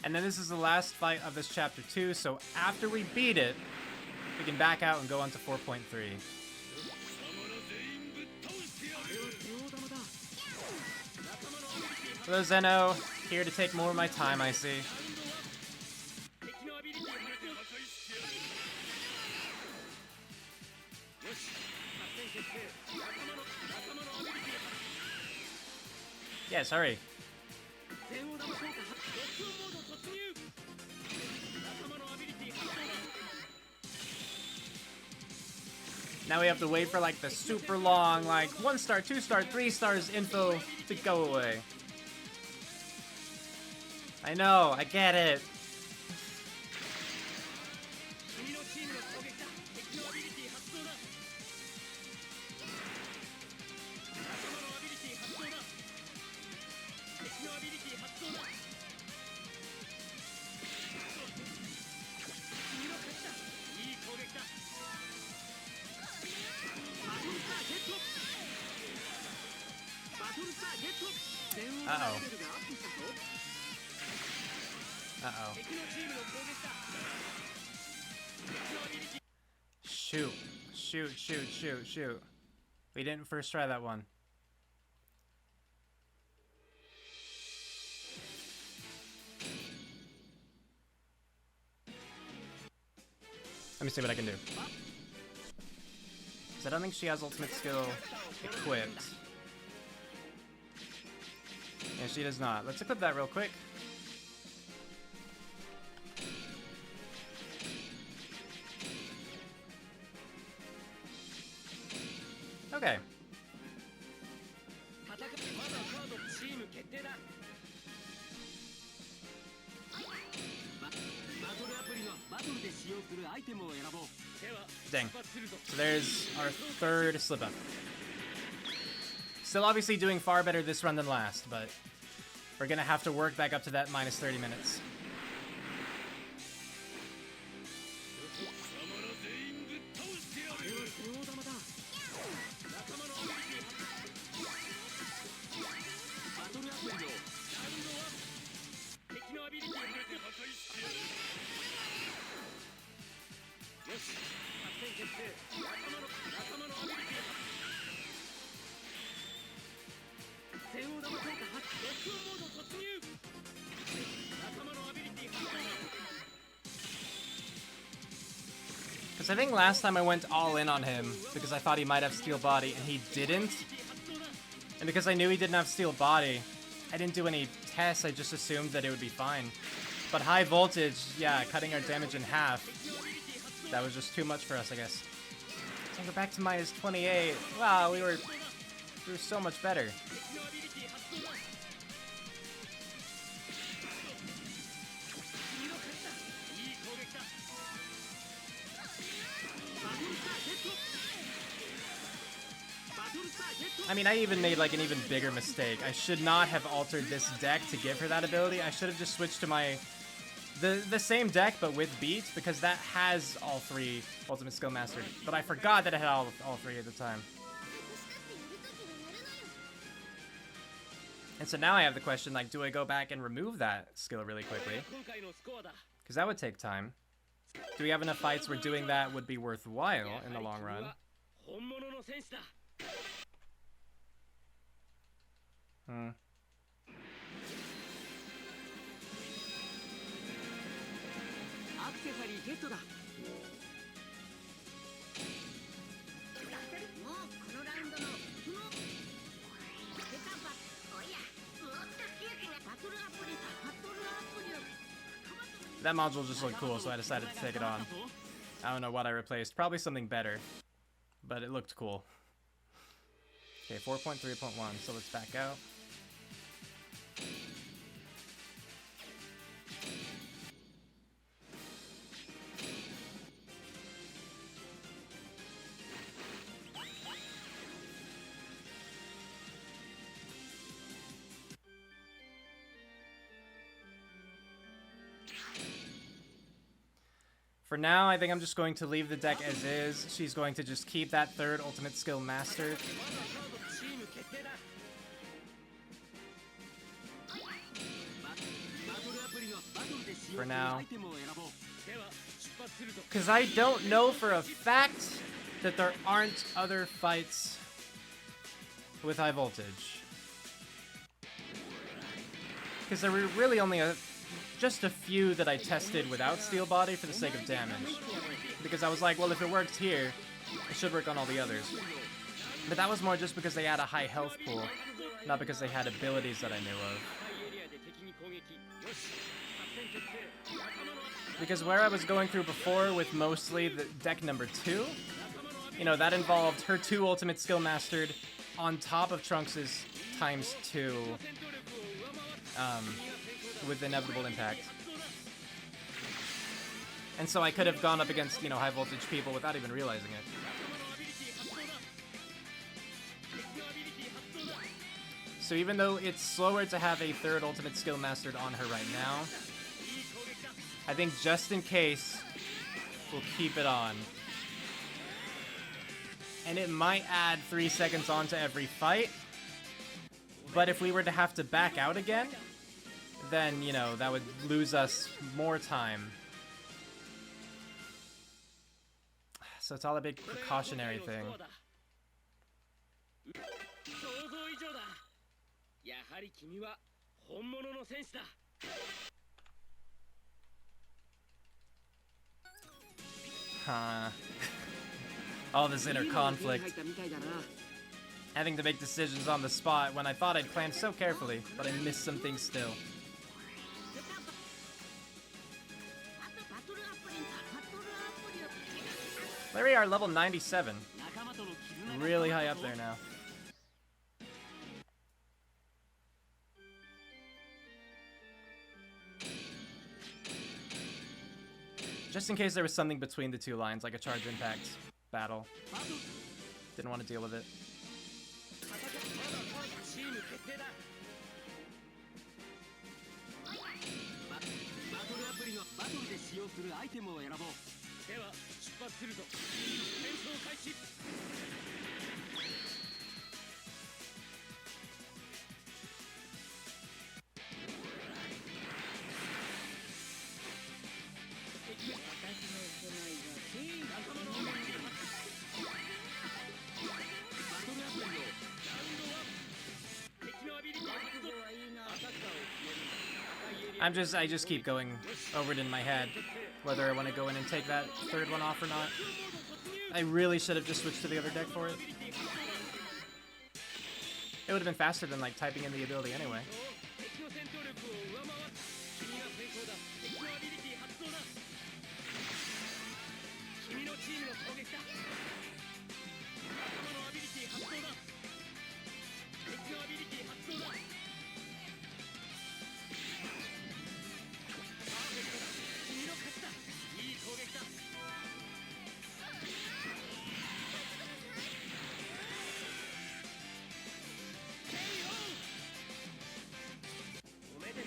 And then this is the last fight of this chapter 2, so after we beat it, we can back out and go on to 4.3. Hello Zeno, here to take more of my time, I see. Yes, hurry. Now we have to wait for like the super long, like 1 star, 2 star, 3 stars info to go away. I know, I get it. Uh-oh. Uh-oh. Shoot. Shoot, shoot, shoot, shoot. We didn't first try that one. Let me see what I can do. Because I don't think she has ultimate skill equipped. Yeah, she does not. Let's equip that real quick. Okay. Dang. So there's our third slip-up. Still obviously doing far better this run than last, but we're gonna have to work back up to that minus 30 minutes. Because I think last time I went all in on him because I thought he might have steel body and he didn't. And because I knew he didn't have steel body, I didn't do any tests, I just assumed that it would be fine. But high voltage, yeah, cutting our damage in half, that was just too much for us, I guess. So we're back to minus 28. Wow, we were so much better. I mean, I even made like an even bigger mistake. I should not have altered this deck to give her that ability. I should have just switched to my the same deck but with beat, because that has all three ultimate skill mastered. But I forgot that it had all three at the time. And so now I have the question, like, do I go back and remove that skill really quickly? Because that would take time. Do we have enough fights where doing that would be worthwhile in the long run? Hmm. That module just looked cool, so I decided to take it on. I don't know what I replaced. Probably something better. But it looked cool. Okay, 4.3.1, so let's back out. For now, I think I'm just going to leave the deck as is. She's going to just keep that third ultimate skill mastered. For now. Because I don't know for a fact that there aren't other fights with high voltage. Because there were really only just a few that I tested without steel body for the sake of damage. Because I was like, well, if it worked here, it should work on all the others. But that was more just because they had a high health pool, not because they had abilities that I knew of. Because where I was going through before with mostly the deck number 2, you know, that involved her 2 ultimate skill mastered on top of Trunks's ×2 with inevitable impact. And so I could have gone up against, you know, high voltage people without even realizing it. So even though it's slower to have a third ultimate skill mastered on her right now, I think just in case, we'll keep it on. And it might add 3 seconds onto every fight, but if we were to have to back out again, then, you know, that would lose us more time. So it's all a big precautionary thing. Huh. All this inner conflict. Having to make decisions on the spot when I thought I'd planned so carefully, but I missed some things still. There we are, level 97. Really high up there now. Just in case there was something between the two lines, like a charge impact battle. Didn't want to deal with it. I just keep going over it in my head, whether I want to go in and take that third one off or not. I really should have just switched to the other deck for it. It would have been faster than, like, typing in the ability anyway.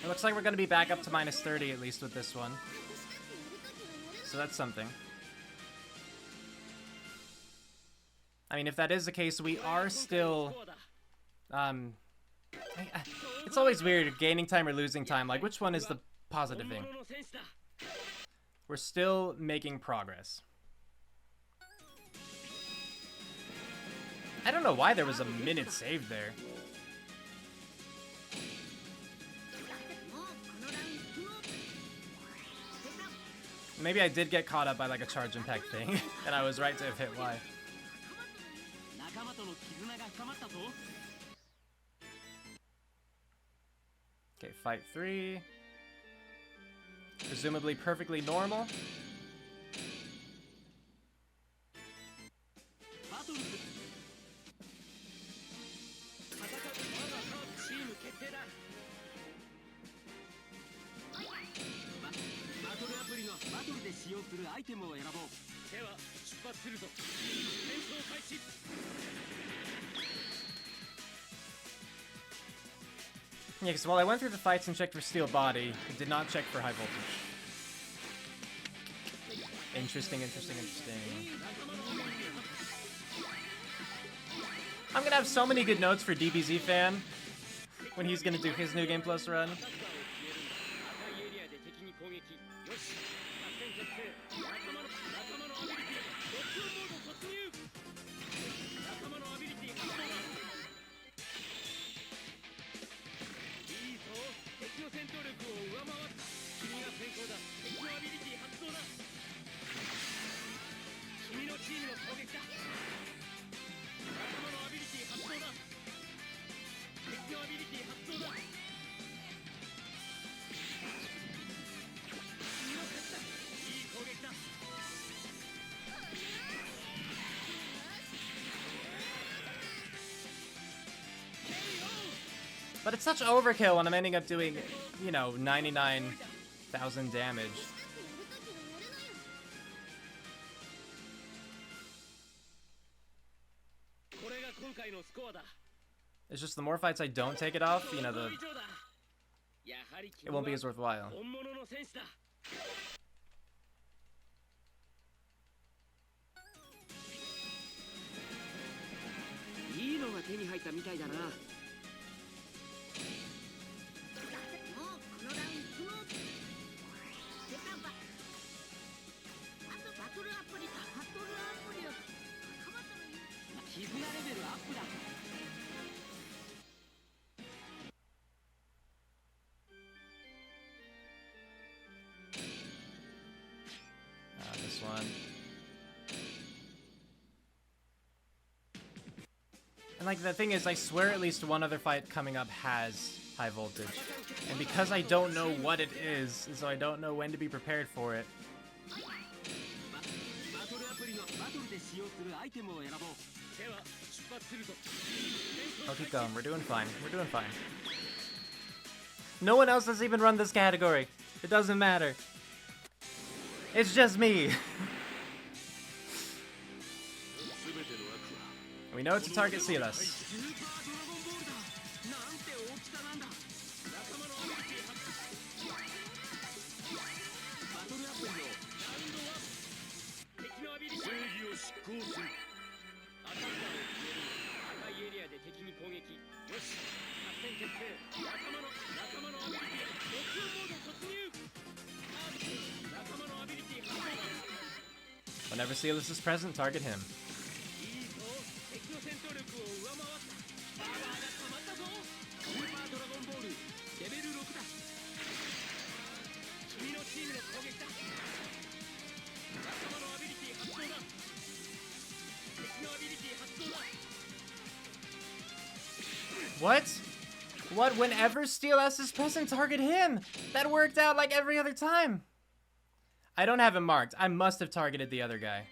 It looks like we're going to be back up to minus 30 at least with this one. So that's something. I mean, if that is the case, we are still... it's always weird, gaining time or losing time. Like, which one is the positive thing? We're still making progress. I don't know why there was a minute saved there. Maybe I did get caught up by, like, a charge impact thing, and I was right to have hit Y. Okay, fight 3. Presumably perfectly normal. Yeah, because while I went through the fights and checked for steel body, I did not check for high voltage. Interesting, interesting, interesting. I'm gonna have so many good notes for DBZ fan when he's gonna do his New Game Plus run. But it's such overkill when I'm ending up doing, you know, 99,000 damage. It's just the more fights I don't take it off, you know, it won't be as worthwhile. This one. And like the thing is, I swear at least one other fight coming up has high voltage. And because I don't know what it is, so I don't know when to be prepared for it. I'll keep going. We're doing fine. We're doing fine. No one else has even run this category. It doesn't matter. It's just me. We know it's a target Silas. Whenever Silas is present, target him. What? What? Whenever Steel S is present, target him! That worked out like every other time! I don't have him marked. I must have targeted the other guy.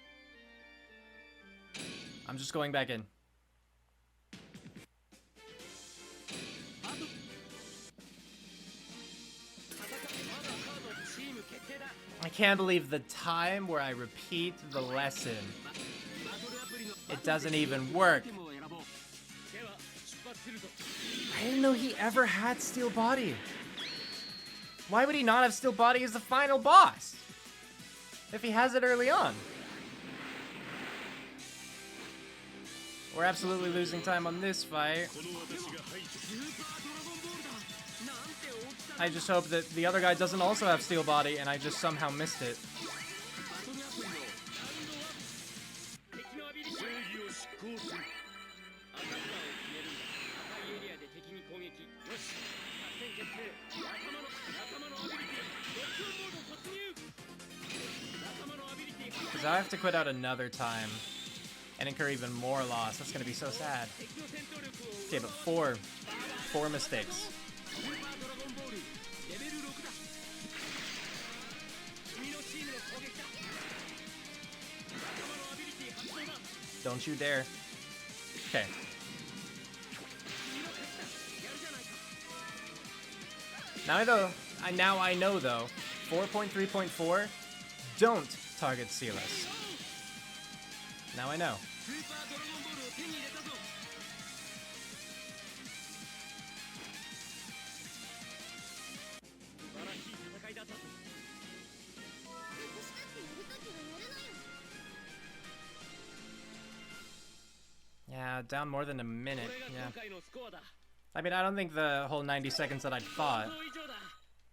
I'm just going back in. I can't believe the time where I repeat the lesson. It doesn't even work. I didn't know he ever had Steel Body. Why would he not have Steel Body as the final boss? If he has it early on. We're absolutely losing time on this fight. I just hope that the other guy doesn't also have Steel Body and I just somehow missed it. Because I have to quit out another time and incur even more loss. That's going to be so sad. Okay, but four mistakes. Don't you dare. Okay. Now I know though, 4.3.4, don't target Silas. Now I know. Yeah, down more than a minute, yeah. I mean, I don't think the whole 90 seconds that I thought,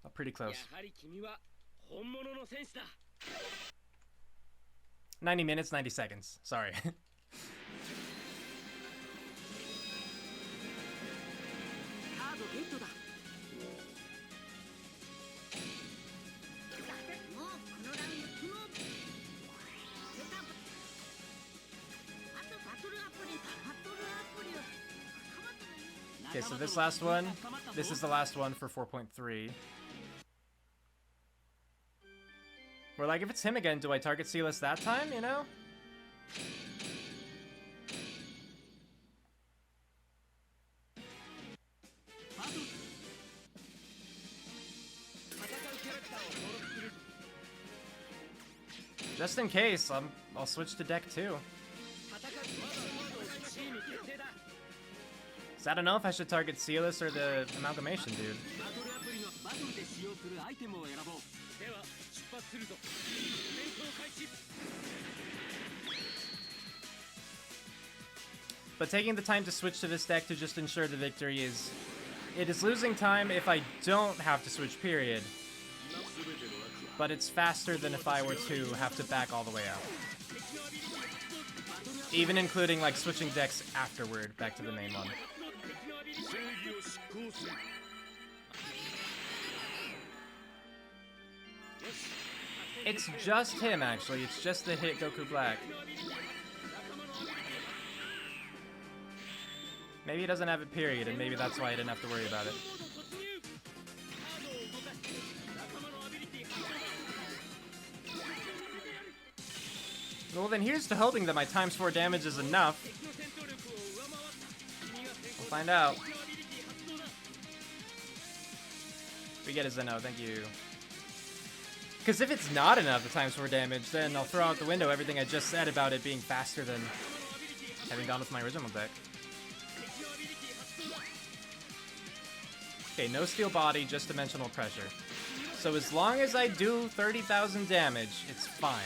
but pretty close. 90 minutes, 90 seconds, sorry. Okay, so this last one, this is the last one for 4.3. We're like, if it's him again, do I target Silas that time, you know? just in case, I'll switch to deck 2. So I don't know if I should target Sealess or the Amalgamation dude. But taking the time to switch to this deck to just ensure the victory is... It is losing time if I don't have to switch, period. But it's faster than if I were to have to back all the way out. Even including, like, switching decks afterward back to the main one. It's just him, actually. It's just the hit Goku Black. Maybe he doesn't have a period, and maybe that's why I didn't have to worry about it. Well, then here's to hoping that my ×4 damage is enough. We'll find out. We get a Zeno, thank you. Because if it's not enough, the ×4 damage, then I'll throw out the window everything I just said about it being faster than having gone with my original deck. Okay, no steel body, just dimensional pressure. So as long as I do 30,000 damage, it's fine.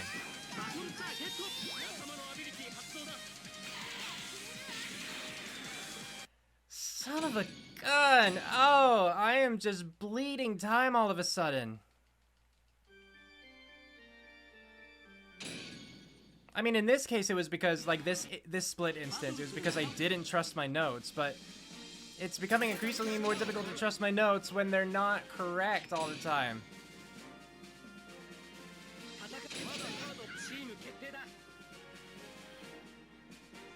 Son of a gun! Oh, I am just bleeding time all of a sudden. I mean, in this case, it was because, like, this split instance, it was because I didn't trust my notes, but it's becoming increasingly more difficult to trust my notes when they're not correct all the time.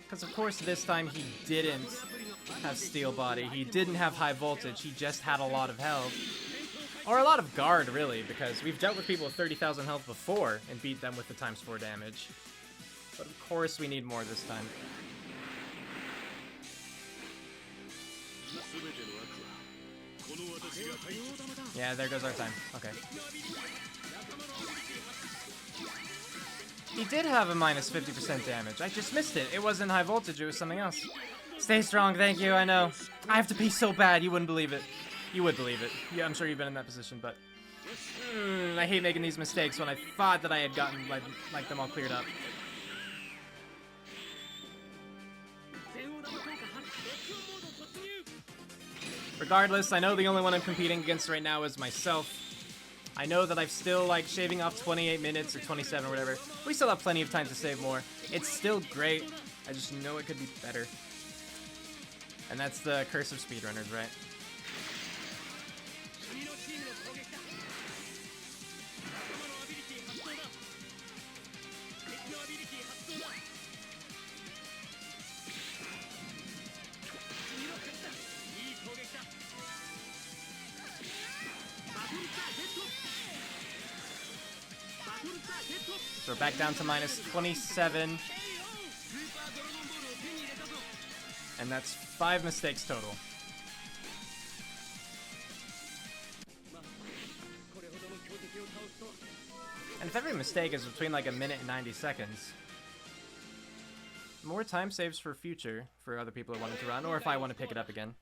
Because, of course, this time he didn't have steel body. He didn't have high voltage. He just had a lot of health. Or a lot of guard, really, because we've dealt with people with 30,000 health before and beat them with the ×4 damage. But, of course, we need more this time. Yeah, there goes our time. Okay. He did have a minus 50% damage. I just missed it. It wasn't high voltage, it was something else. Stay strong, thank you, I know. I have to pee so bad, you wouldn't believe it. You would believe it. Yeah, I'm sure you've been in that position, but... I hate making these mistakes when I thought that I had gotten, like them all cleared up. Regardless, I know the only one I'm competing against right now is myself. I know that I'm still, like, shaving off 28 minutes or 27 or whatever. We still have plenty of time to save more. It's still great. I just know it could be better. And that's the curse of speedrunners, right? So we're back down to minus 27. And that's 5 mistakes total. And if every mistake is between like 1 minute and 90 seconds, more time saves for future for other people who wanted to run, or if I want to pick it up again.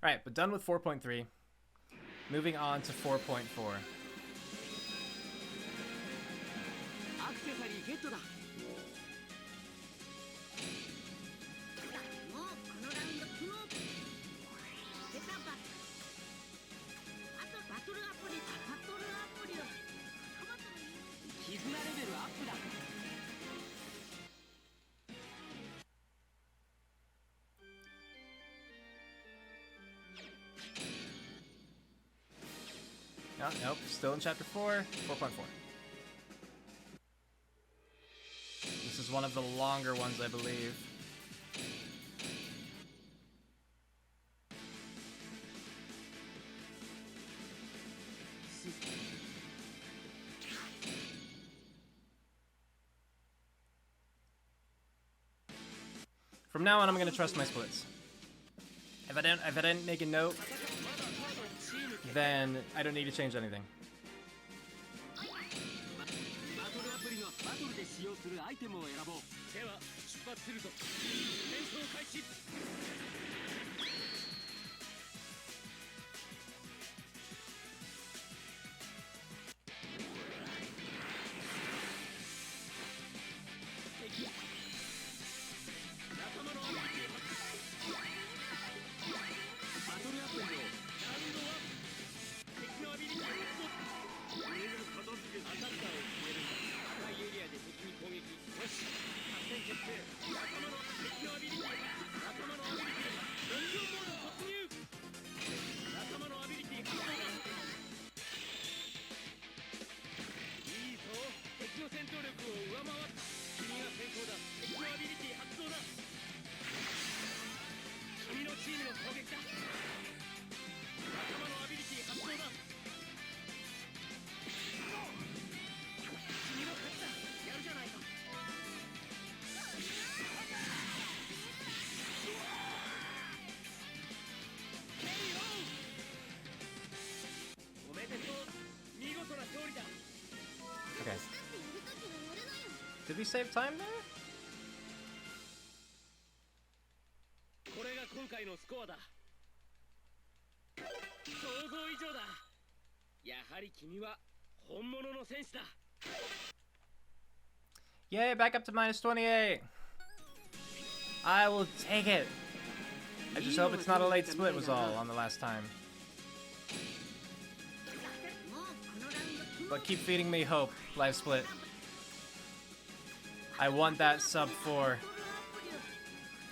Alright, but done with 4.3. Moving on to 4.4. Oh, nope, still in Chapter 4, 4.4. This is one of the longer ones, I believe. From now on, I'm going to trust my splits. If I didn't make a note, then I don't need to change anything. Okay. Did we save time there? Yay, back up to minus 28. I will take it. I just hope it's not a late split was all on the last time. But keep feeding me hope, live split. I want that sub 4.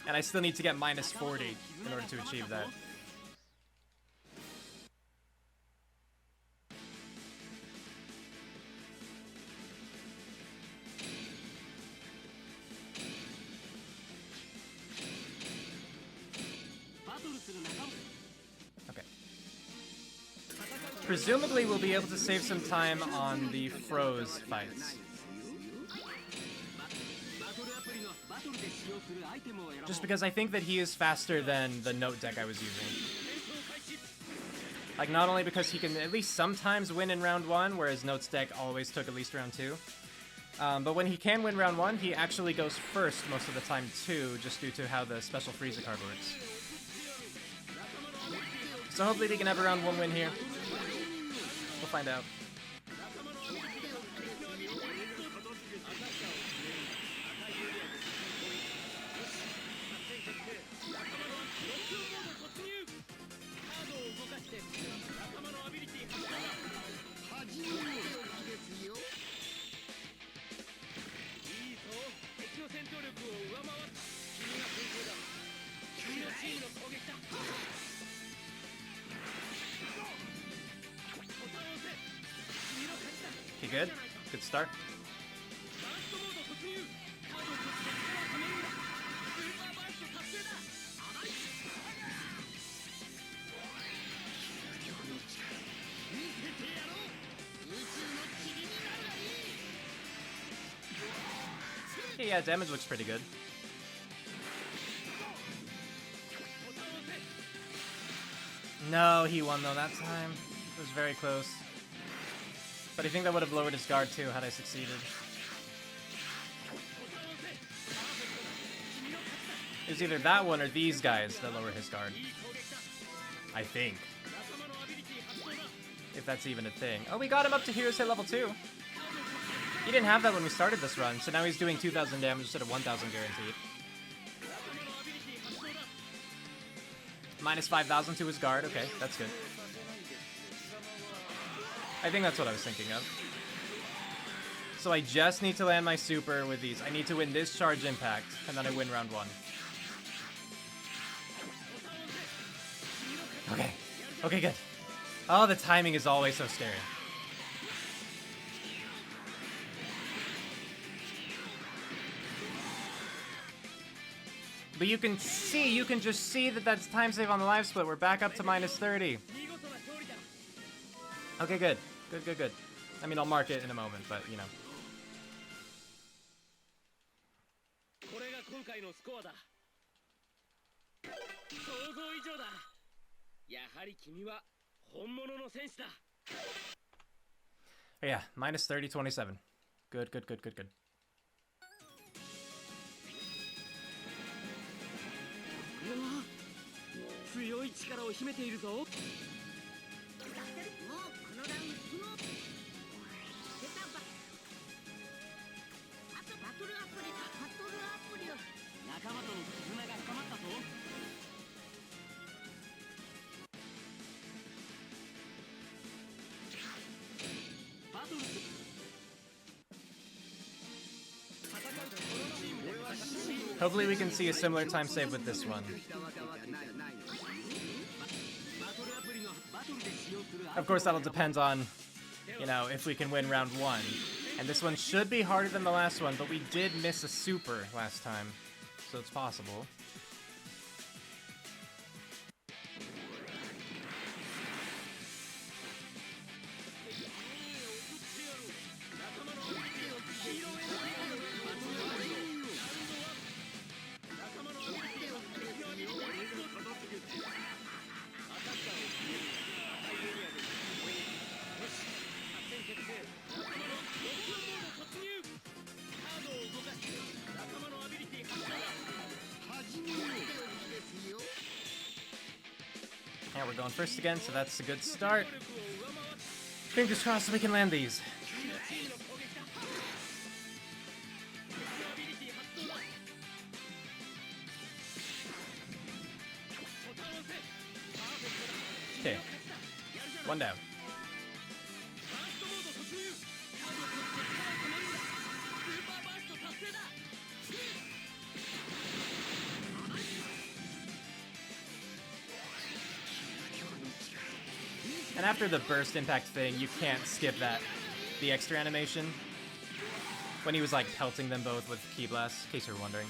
And I still need to get minus 40 in order to achieve that. Okay. Presumably we'll be able to save some time on the froze fights. Just because I think that he is faster than the note deck I was using. Like, not only because he can at least sometimes win in round 1, whereas Note's deck always took at least round 2. But when he can win round 1, he actually goes first most of the time too, just due to how the special Frieza card works. So hopefully they can have a round 1 win here. We'll find out. Okay, good. Good start. Okay, yeah, damage looks pretty good. No, he won though that time. It was very close. But I think that would have lowered his guard too had I succeeded. It was either that one or these guys that lower his guard. I think. If that's even a thing. Oh, we got him up to Hero's Hit level 2. He didn't have that when we started this run, so now he's doing 2,000 damage instead of 1,000 guaranteed. Minus 5,000 to his guard. Okay, that's good. I think that's what I was thinking of. So I just need to land my super with these. I need to win this charge impact, and then I win round 1. Okay. Okay, good. Oh, the timing is always so scary. But you can just see that that's time save on the live split. We're back up to minus 30. Okay, good. Good, good, good. I mean, I'll mark it in a moment, but, you know. Yeah, minus 30, 27. Good, good, good, good, good. Hopefully we can see a similar time save with this one. Of course, that'll depend on, you know, if we can win round 1. And this one should be harder than the last one, but we did miss a super last time, so it's possible. Yeah, we're going first again, so that's a good start. Fingers crossed we can land these. Okay. One down. And after the burst impact thing, you can't skip that. The extra animation. When he was like pelting them both with Ki Blast, in case you're wondering.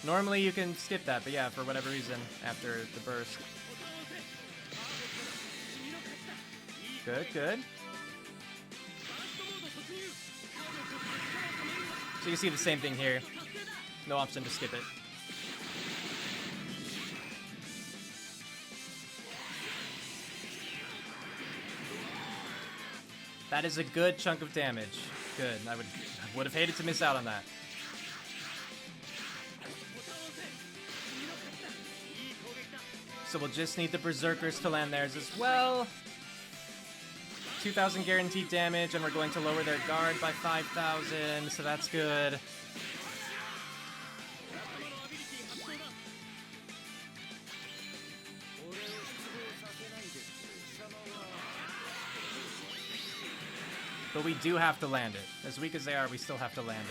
Normally you can skip that, but yeah, for whatever reason, after the burst. Good, good. So you see the same thing here. No option to skip it. That is a good chunk of damage. Good. I would have hated to miss out on that. So we'll just need the Berserkers to land theirs as well. 2,000 guaranteed damage, and we're going to lower their guard by 5,000, so that's good. But we do have to land it. As weak as they are, we still have to land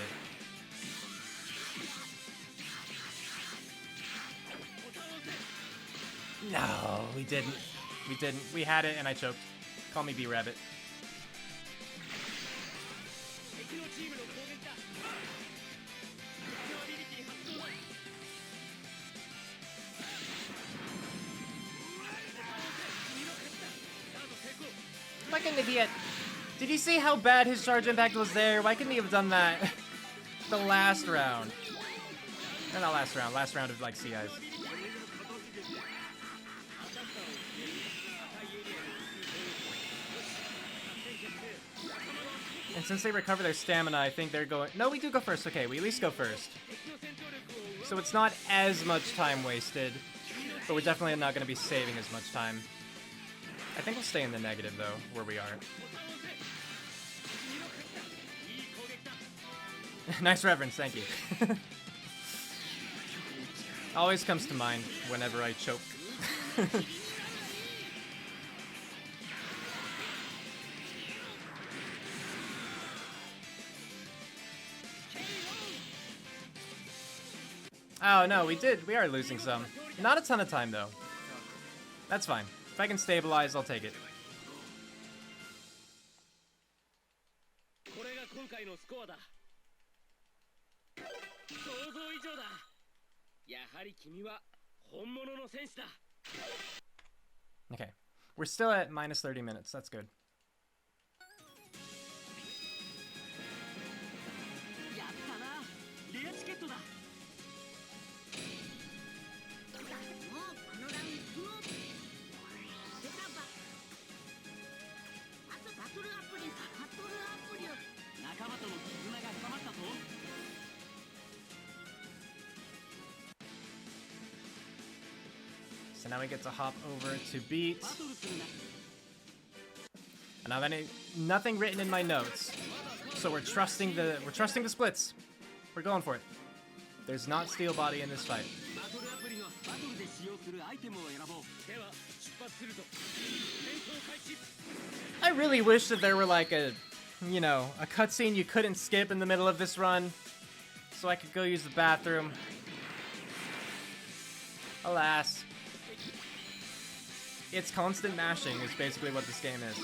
it. No, we didn't. We didn't. We had it and I choked. Call me B-Rabbit. Fucking idiot. Did you see how bad his charge impact was there? Why couldn't he have done that the last round? Or not last round of like CIs. And since they recover their stamina, I think they're going... No, we do go first. Okay, we at least go first. So it's not as much time wasted, but we're definitely not going to be saving as much time. I think we'll stay in the negative, though, where we are. Nice reference, thank you. Always comes to mind whenever I choke. Oh no, we are losing some. Not a ton of time though. That's fine. If I can stabilize, I'll take it. Okay. We're still at minus 30 minutes. That's good. So now we get to hop over to beat. And I have nothing written in my notes. So we're trusting the splits. We're going for it. There's not steel body in this fight. I really wish that there were like a cutscene you couldn't skip in the middle of this run, so I could go use the bathroom. Alas, it's constant mashing is basically what this game is.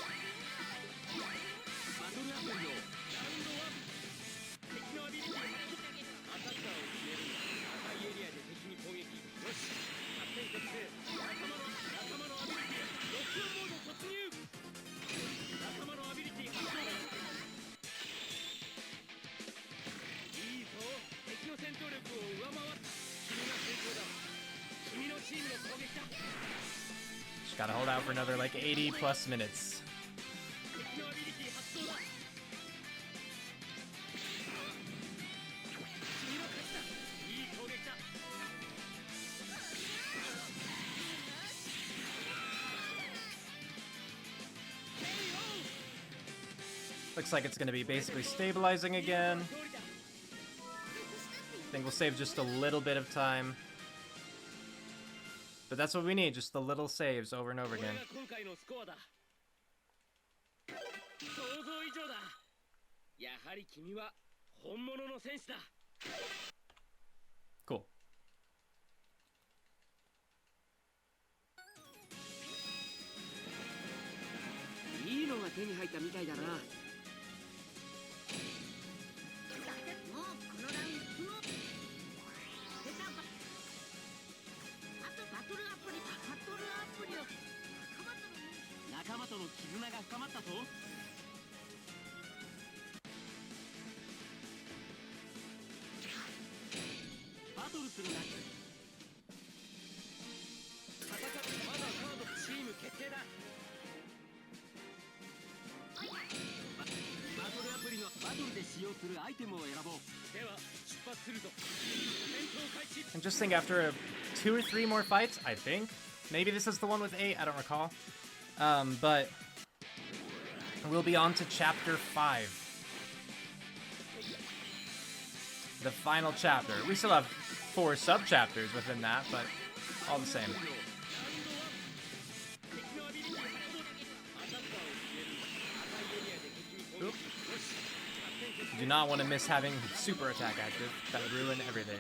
Just gotta hold out for another like 80 plus minutes. Looks like it's gonna be basically stabilizing again. I think we'll save just a little bit of time. But that's what we need, just the little saves over and over again. Cool. And just think after 2 or 3 more fights, I think. Maybe this is the one with 8, I don't recall. But we'll be on to chapter 5. The final chapter. We still have 4 sub-chapters within that, but all the same. Oop. You do not want to miss having super attack active. That would ruin everything.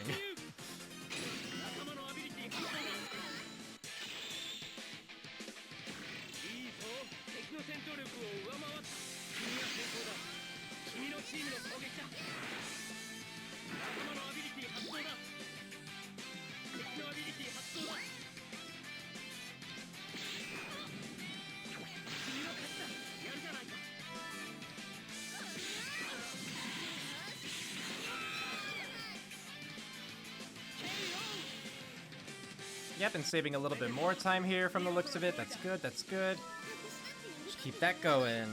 Yep, and saving a little bit more time here from the looks of it. That's good, that's good. Just keep that going.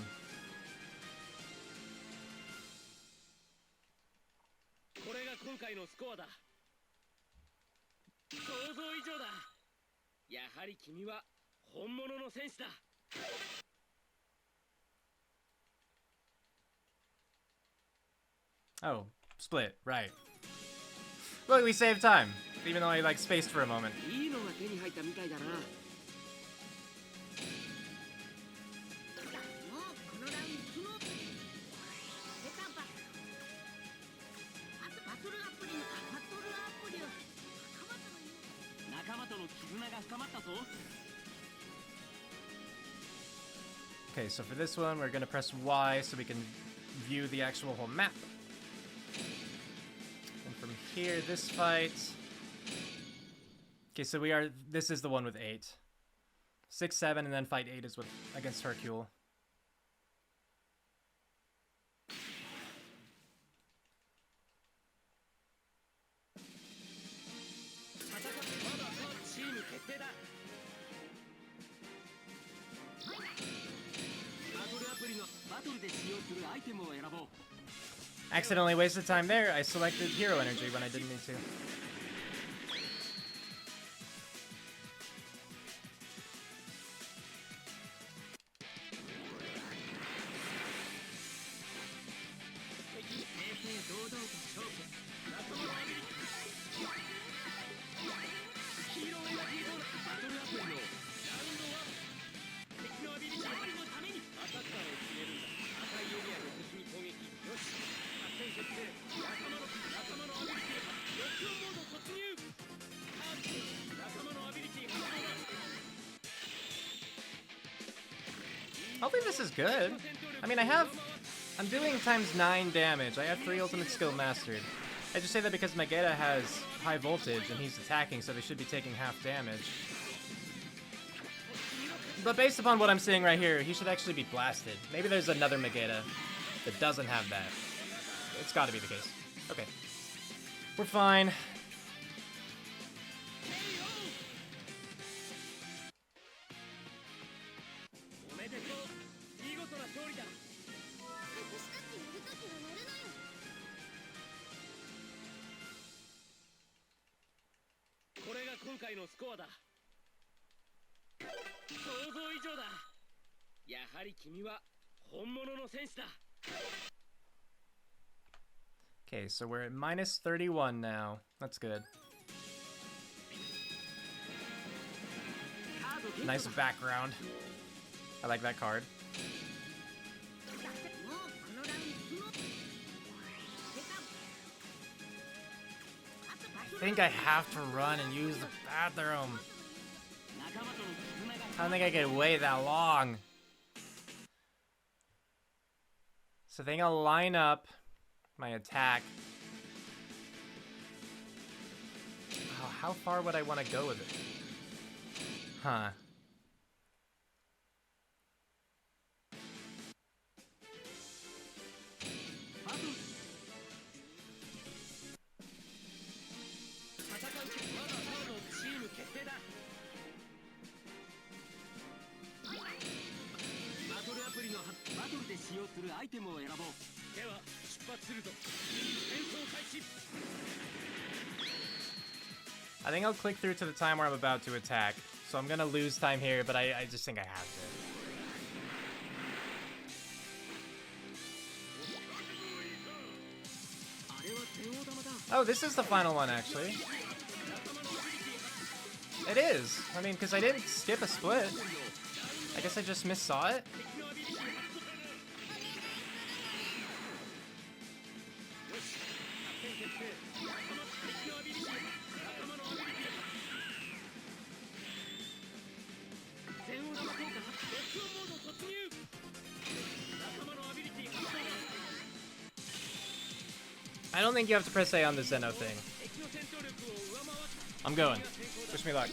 Oh, split, right. Look, we saved time. Even though I like spaced for a moment. Okay, so for this one, we're gonna press Y so we can view the actual whole map. And from here, this fight. Okay, so this is the one with 8. 6, 7, and then fight 8 is against Hercule. Accidentally wasted time there. I selected hero energy when I didn't need to. Hopefully this is good. I mean, I'm doing ×9 damage. I have 3 ultimate skill mastered. I just say that because Megeta has high voltage and he's attacking, so they should be taking half damage. But based upon what I'm seeing right here, he should actually be blasted. Maybe there's another Megeta that doesn't have that. It's gotta be the case. Okay. We're fine. Okay, so we're at -31 now. That's good. Nice background. I like that card. I think I have to run and use the bathroom. I don't think I can wait that long. So I think I'll line up my attack. Oh, how far would I want to go with it? Huh. I think I'll click through to the time where I'm about to attack. So I'm gonna lose time here, but I just think I have to. Oh, this is the final one, actually. It is. I mean, because I didn't skip a split. I guess I just missaw it. I don't think you have to press A on the Zeno thing. I'm going. Wish me luck.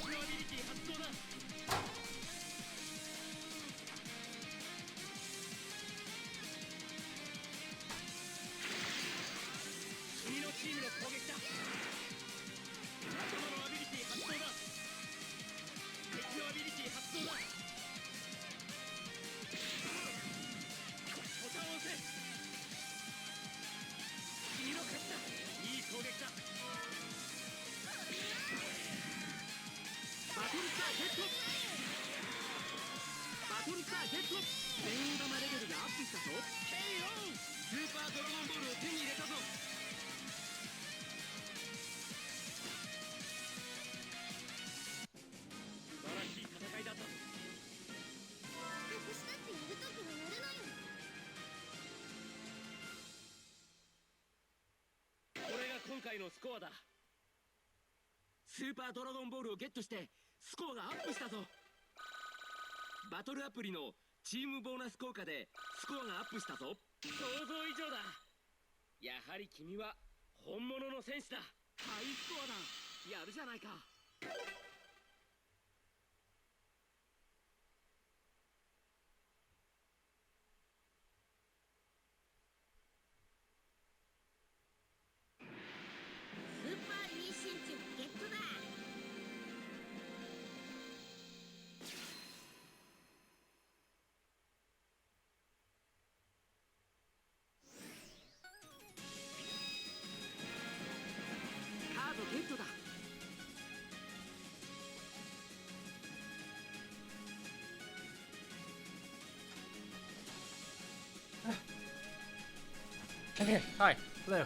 Okay, hi. Hello.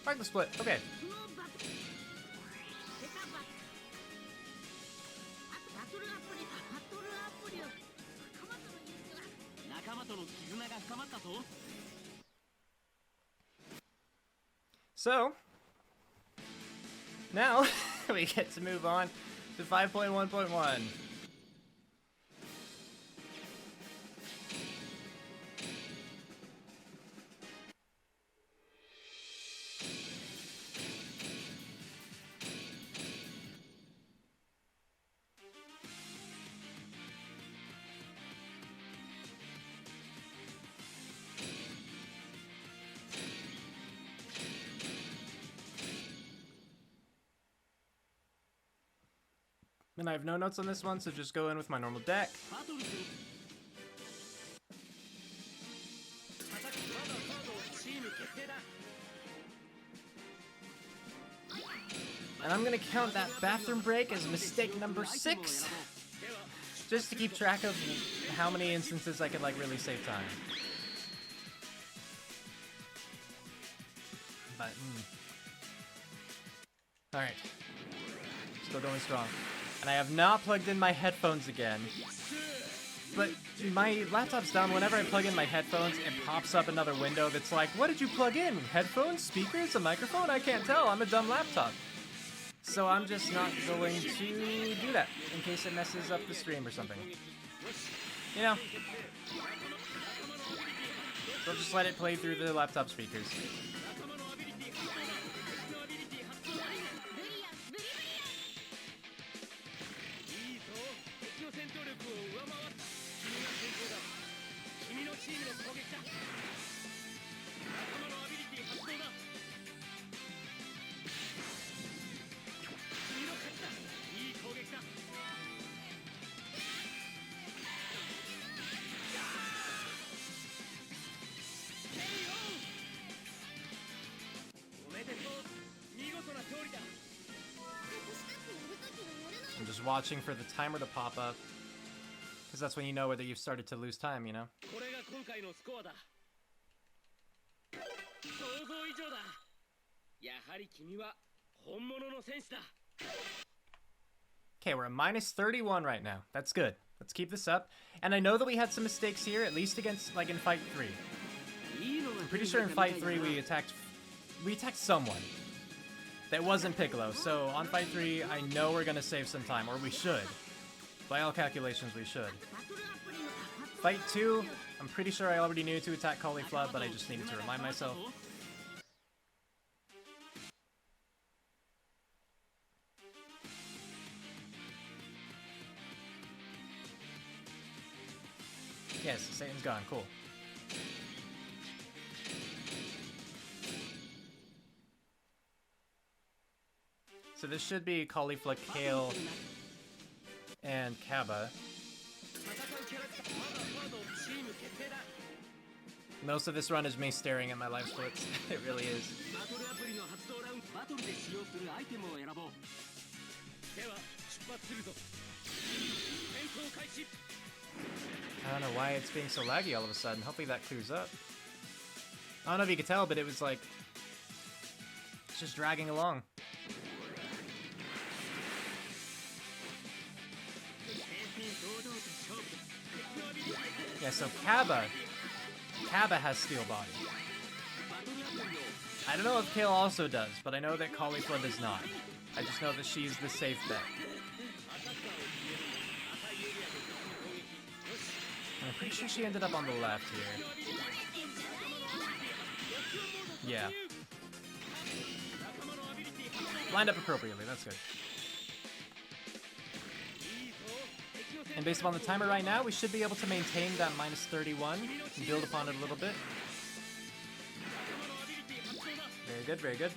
Fight the split. Okay. So, now we get to move on to 5.1.1. And I have no notes on this one, so just go in with my normal deck. And I'm gonna count that bathroom break as mistake number 6. Just to keep track of how many instances I could like really save time. But, Alright. Still going strong. And I have not plugged in my headphones again. But my laptop's dumb. Whenever I plug in my headphones, it pops up another window that's like, what did you plug in? Headphones? Speakers? A microphone? I can't tell. I'm a dumb laptop. So I'm just not going to do that in case it messes up the stream or something. You know. So just let it play through the laptop speakers. I'm just watching for the timer to pop up, because that's when you know whether you've started to lose time, you know? Okay, we're at minus 31 right now. That's good. Let's keep this up. And I know that we had some mistakes here, at least against, like, in Fight 3. I'm pretty sure in Fight 3 we attacked someone that wasn't Piccolo. So on Fight 3, I know we're gonna save some time, or we should. By all calculations, we should. Fight 2, I'm pretty sure I already knew to attack Caulifla, but I just needed to remind myself. Yes, Satan's gone, cool. So this should be Caulifla, Kale, and Kaba. Most of this run is me staring at my life splits. It really is. I don't know why it's being so laggy all of a sudden. Hopefully that clears up. I don't know if you could tell, but it was like... it's just dragging along. Yeah, so Kaba has Steel Body. I don't know if Kale also does, but I know that Caulifla does not. I just know that she's the safe bet. I'm pretty sure she ended up on the left here. Yeah. Lined up appropriately, that's good. And based upon the timer right now, we should be able to maintain that minus 31 and build upon it a little bit. Very good, very good.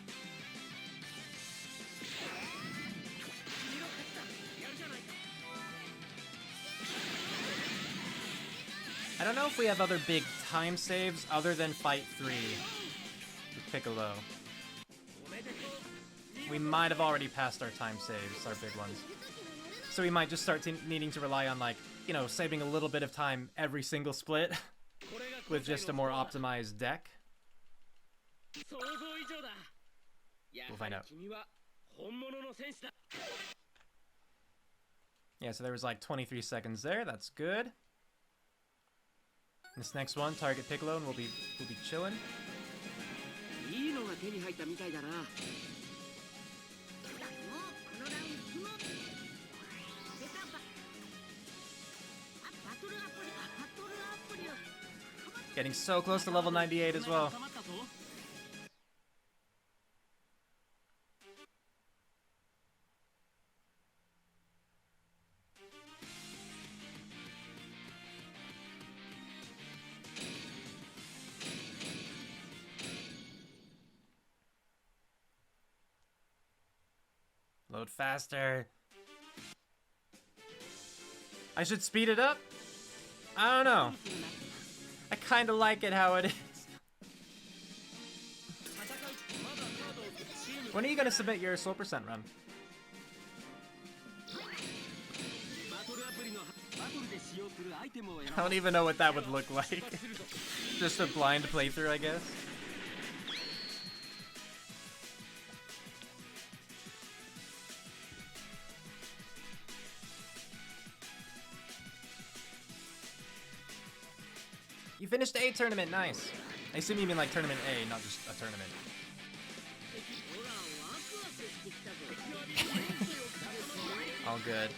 I don't know if we have other big time saves other than Fight 3 with Piccolo. We might have already passed our time saves, our big ones. So we might just start needing to rely on, like, you know, saving a little bit of time every single split with just a more optimized deck. We'll find out. Yeah, so there was like 23 seconds there. That's good. This next one, target Piccolo, and we'll be chilling. Getting so close to level 98 as well. Load faster. I should speed it up? I don't know. I kind of like it how it is. When are you gonna submit your slow percent run? I don't even know what that would look like. Just a blind playthrough, I guess. You finished A tournament, nice. I assume you mean like tournament A, not just a tournament. All good.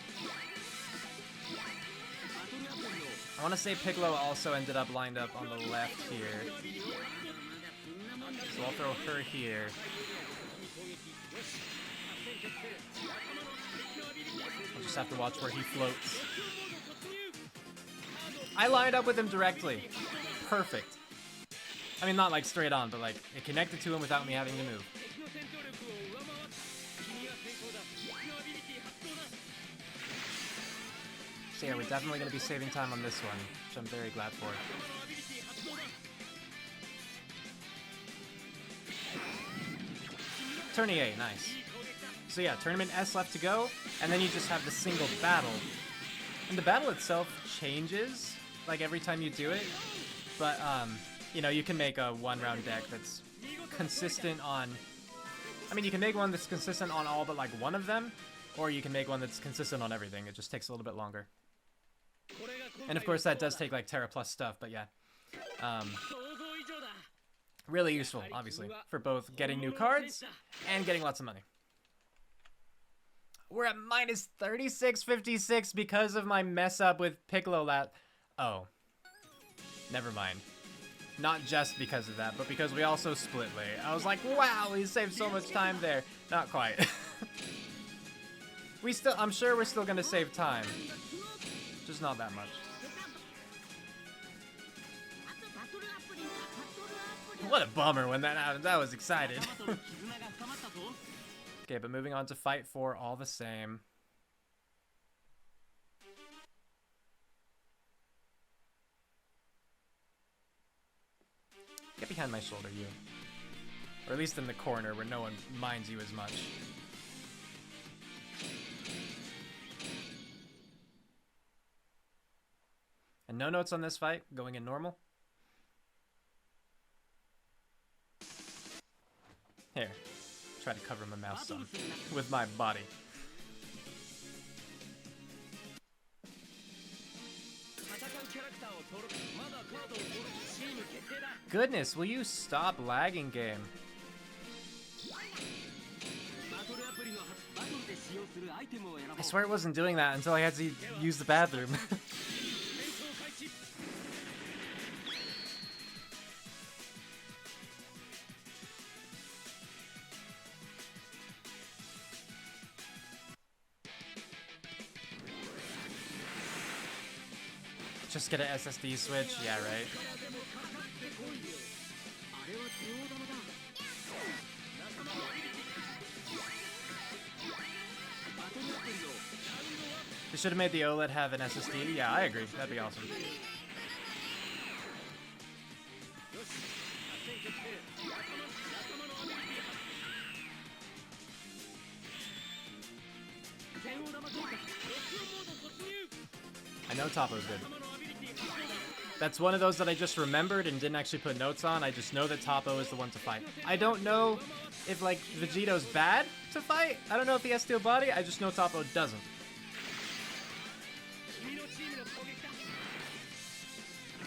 I want to say Piccolo also ended up lined up on the left here. So I'll throw her here. I'll just have to watch where he floats. I lined up with him directly. Perfect. I mean, not like straight on, but like it connected to him without me having to move. So yeah, we're definitely going to be saving time on this one, which I'm very glad for. Tourney A, nice. So yeah, Tournament S left to go, and then you just have the single battle. And the battle itself changes, like every time you do it, but you know, you can make a one-round deck that's consistent on... I mean, you can make one that's consistent on all but like one of them, or you can make one that's consistent on everything. It just takes a little bit longer. And of course that does take like Terra Plus stuff, but yeah. Really useful, obviously, for both getting new cards and getting lots of money. We're at minus 3656 because of my mess up with Piccolo Oh. Never mind. Not just because of that, but because we also split late. I was like, wow, he saved so much time there. Not quite. I'm sure we're still gonna save time. Just not that much. What a bummer when that happened. I was excited. Okay, but moving on to Fight 4 all the same. Get behind my shoulder, you. Or at least in the corner where no one minds you as much. And no notes on this fight, going in normal. Here, try to cover my mouth some with my body. Goodness, will you stop lagging, game? I swear it wasn't doing that until I had to use the bathroom. Just get an SSD switch? Yeah, right. They should have made the OLED have an SSD. Yeah, I agree. That'd be awesome. I know Topo's good. That's one of those that I just remembered and didn't actually put notes on. I just know that Topo is the one to fight. I don't know if, like, Vegito's bad to fight. I don't know if he has steel body. I just know Topo doesn't.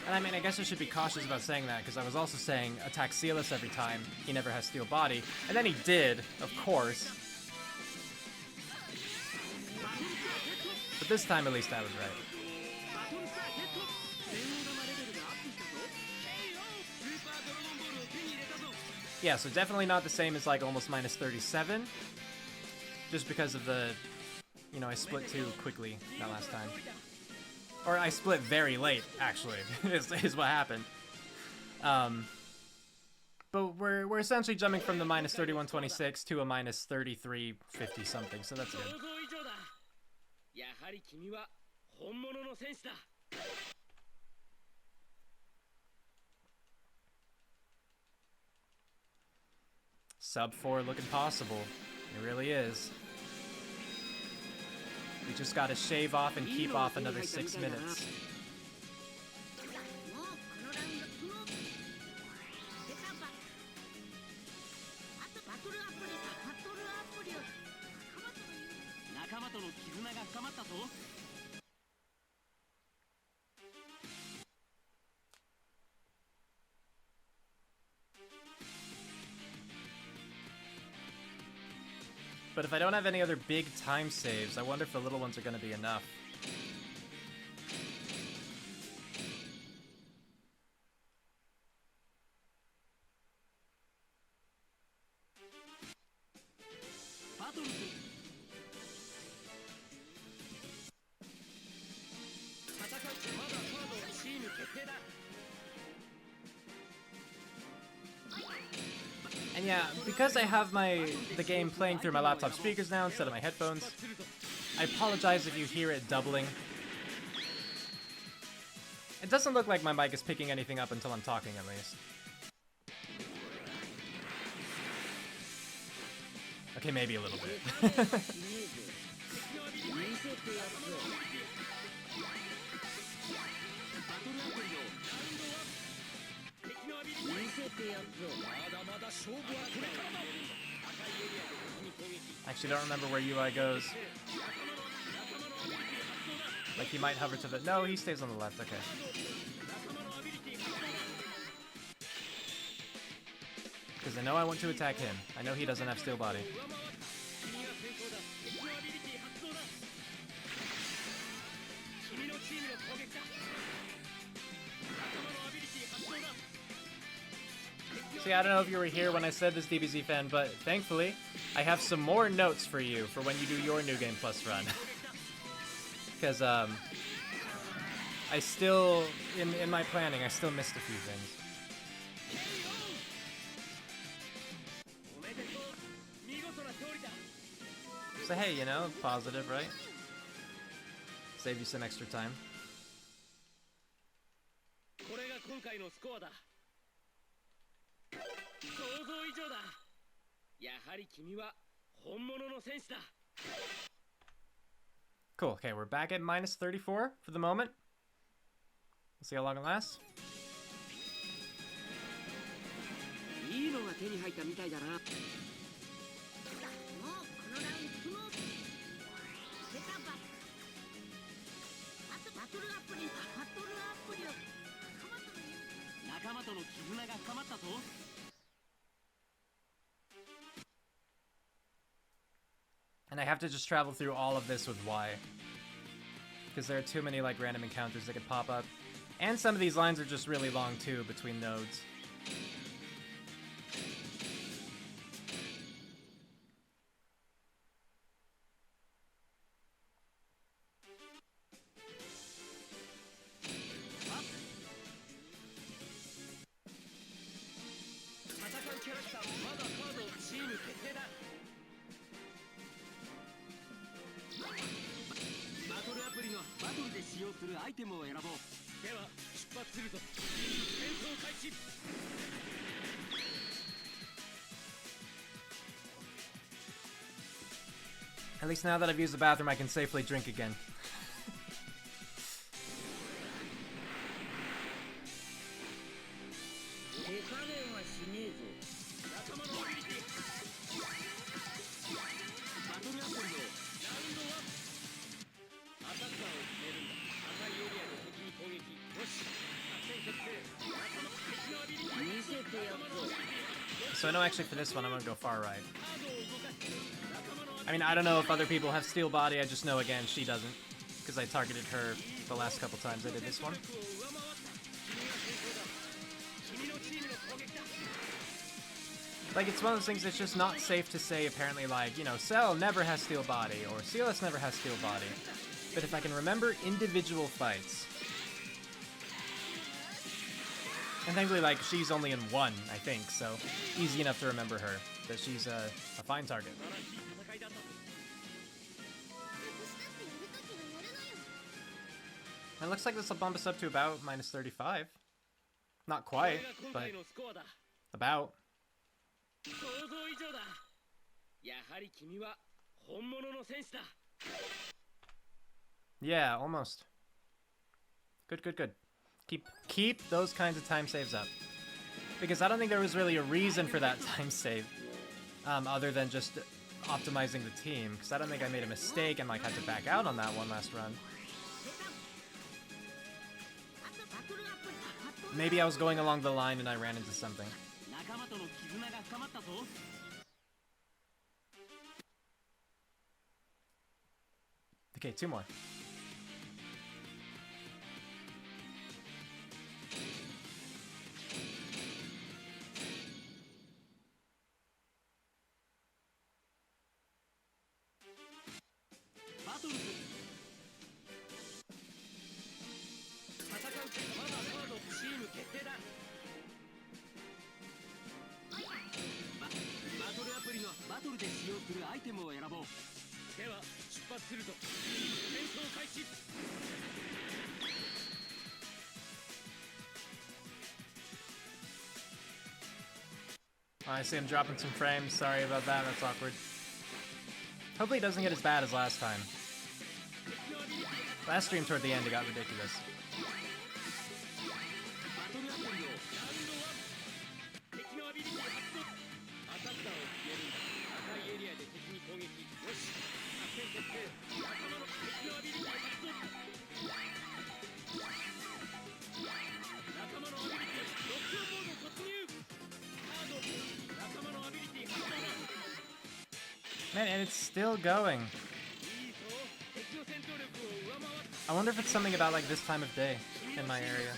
And I mean, I guess I should be cautious about saying that, because I was also saying attack Sealus every time. He never has steel body. And then he did, of course. But this time, at least, I was right. Yeah, so definitely not the same as, like, almost minus 37. Just because of the, you know, I split too quickly that last time. Or I split very late, actually, is what happened. But we're essentially jumping from the minus 3126 to a minus 3350 something, so that's good. Sub 4 looking possible. It really is. We just gotta shave off and keep off another 6 minutes. But if I don't have any other big time saves, I wonder if the little ones are going to be enough. And yeah, because I have the game playing through my laptop speakers now instead of my headphones, I apologize if you hear it doubling. It doesn't look like my mic is picking anything up until I'm talking, at least. Okay, maybe a little bit. Actually, don't remember where UI goes. Like, he might hover to the... No, he stays on the left, okay. Because I know I want to attack him. I know he doesn't have steel body. See, I don't know if you were here when I said this, DBZ fan, but thankfully, I have some more notes for you for when you do your New Game Plus run. Because, I still, in my planning, I still missed a few things. So hey, you know, positive, right? Save you some extra time. Cool, okay, we're back at minus 34 for the moment. Let's see how long it lasts. And I have to just travel through all of this with Y. Because there are too many like random encounters that could pop up. And some of these lines are just really long too between nodes. At least now that I've used the bathroom, I can safely drink again. So I know actually for this one, I'm gonna go far right. I mean, I don't know if other people have steel body, I just know, again, she doesn't. Because I targeted her the last couple times I did this one. Like, it's one of those things that's just not safe to say, apparently, like, you know, Cell never has steel body, or CLS never has steel body. But if I can remember individual fights... And thankfully, like, she's only in one, I think, so easy enough to remember her. That she's a fine target. It looks like this will bump us up to about minus 35. Not quite, but about. Yeah, almost. Good, good, good. Keep those kinds of time saves up. Because I don't think there was really a reason for that time save. Other than just optimizing the team. Because I don't think I made a mistake and like had to back out on that one last run. Maybe I was going along the line and I ran into something. Okay, 2 more. I see I'm dropping some frames. Sorry about that. That's awkward. Hopefully it doesn't get as bad as last time. Last stream toward the end it got ridiculous. Man, and it's still going. I wonder if it's something about like this time of day in my area.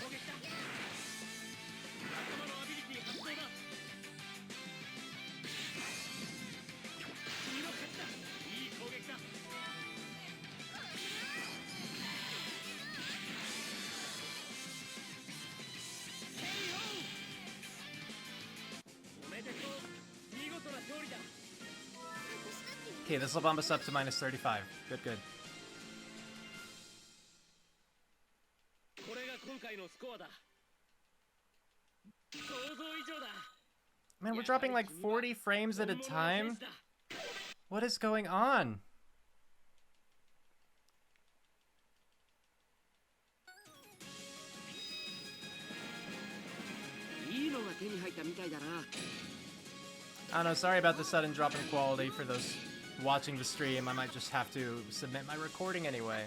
Okay, this will bump us up to minus 35. Good, good. Man, we're dropping like 40 frames at a time? What is going on? I don't know, sorry about the sudden drop in quality for those watching the stream. I might just have to submit my recording anyway.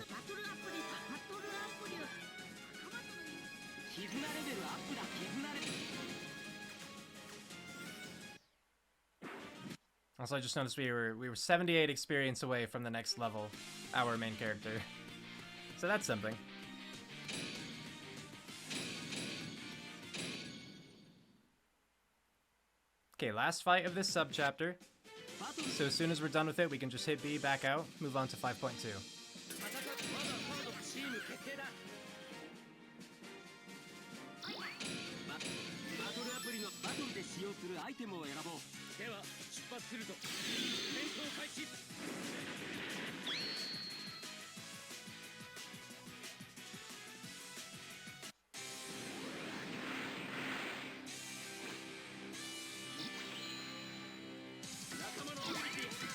Also, I just noticed we were 78 experience away from the next level, our main character. So that's something. Okay, last fight of this subchapter. So as soon as we're done with it, we can just hit B, back out, move on to 5.2.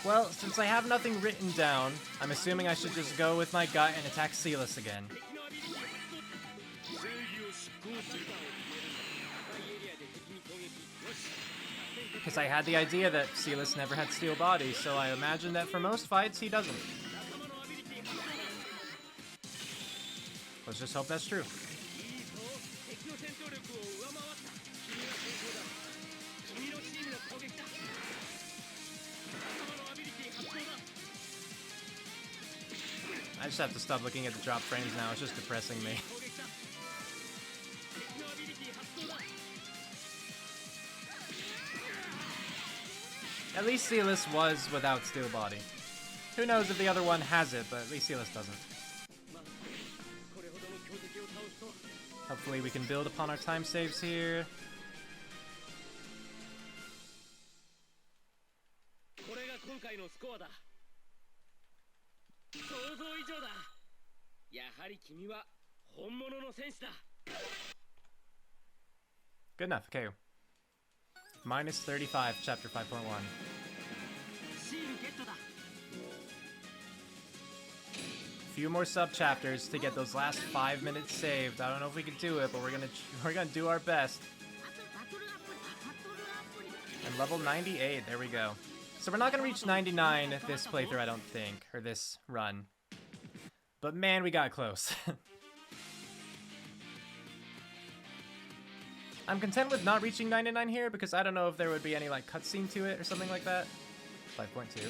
Well, since I have nothing written down, I'm assuming I should just go with my gut and attack Silas again. Because I had the idea that Silas never had steel body, so I imagine that for most fights he doesn't. Let's just hope that's true. I just have to stop looking at the drop frames now, it's just depressing me. At least Silas was without steel body. Who knows if the other one has it, but at least Silas doesn't. Hopefully we can build upon our time saves here. Good enough, okay. Minus 35, chapter 5.1. Few more sub-chapters to get those last 5 minutes saved. I don't know if we can do it, but we're gonna do our best. And level 98, there we go. So we're not gonna reach 99 this playthrough, I don't think, or this run. But man, we got close. I'm content with not reaching 99 here because I don't know if there would be any like cutscene to it or something like that. 5.2.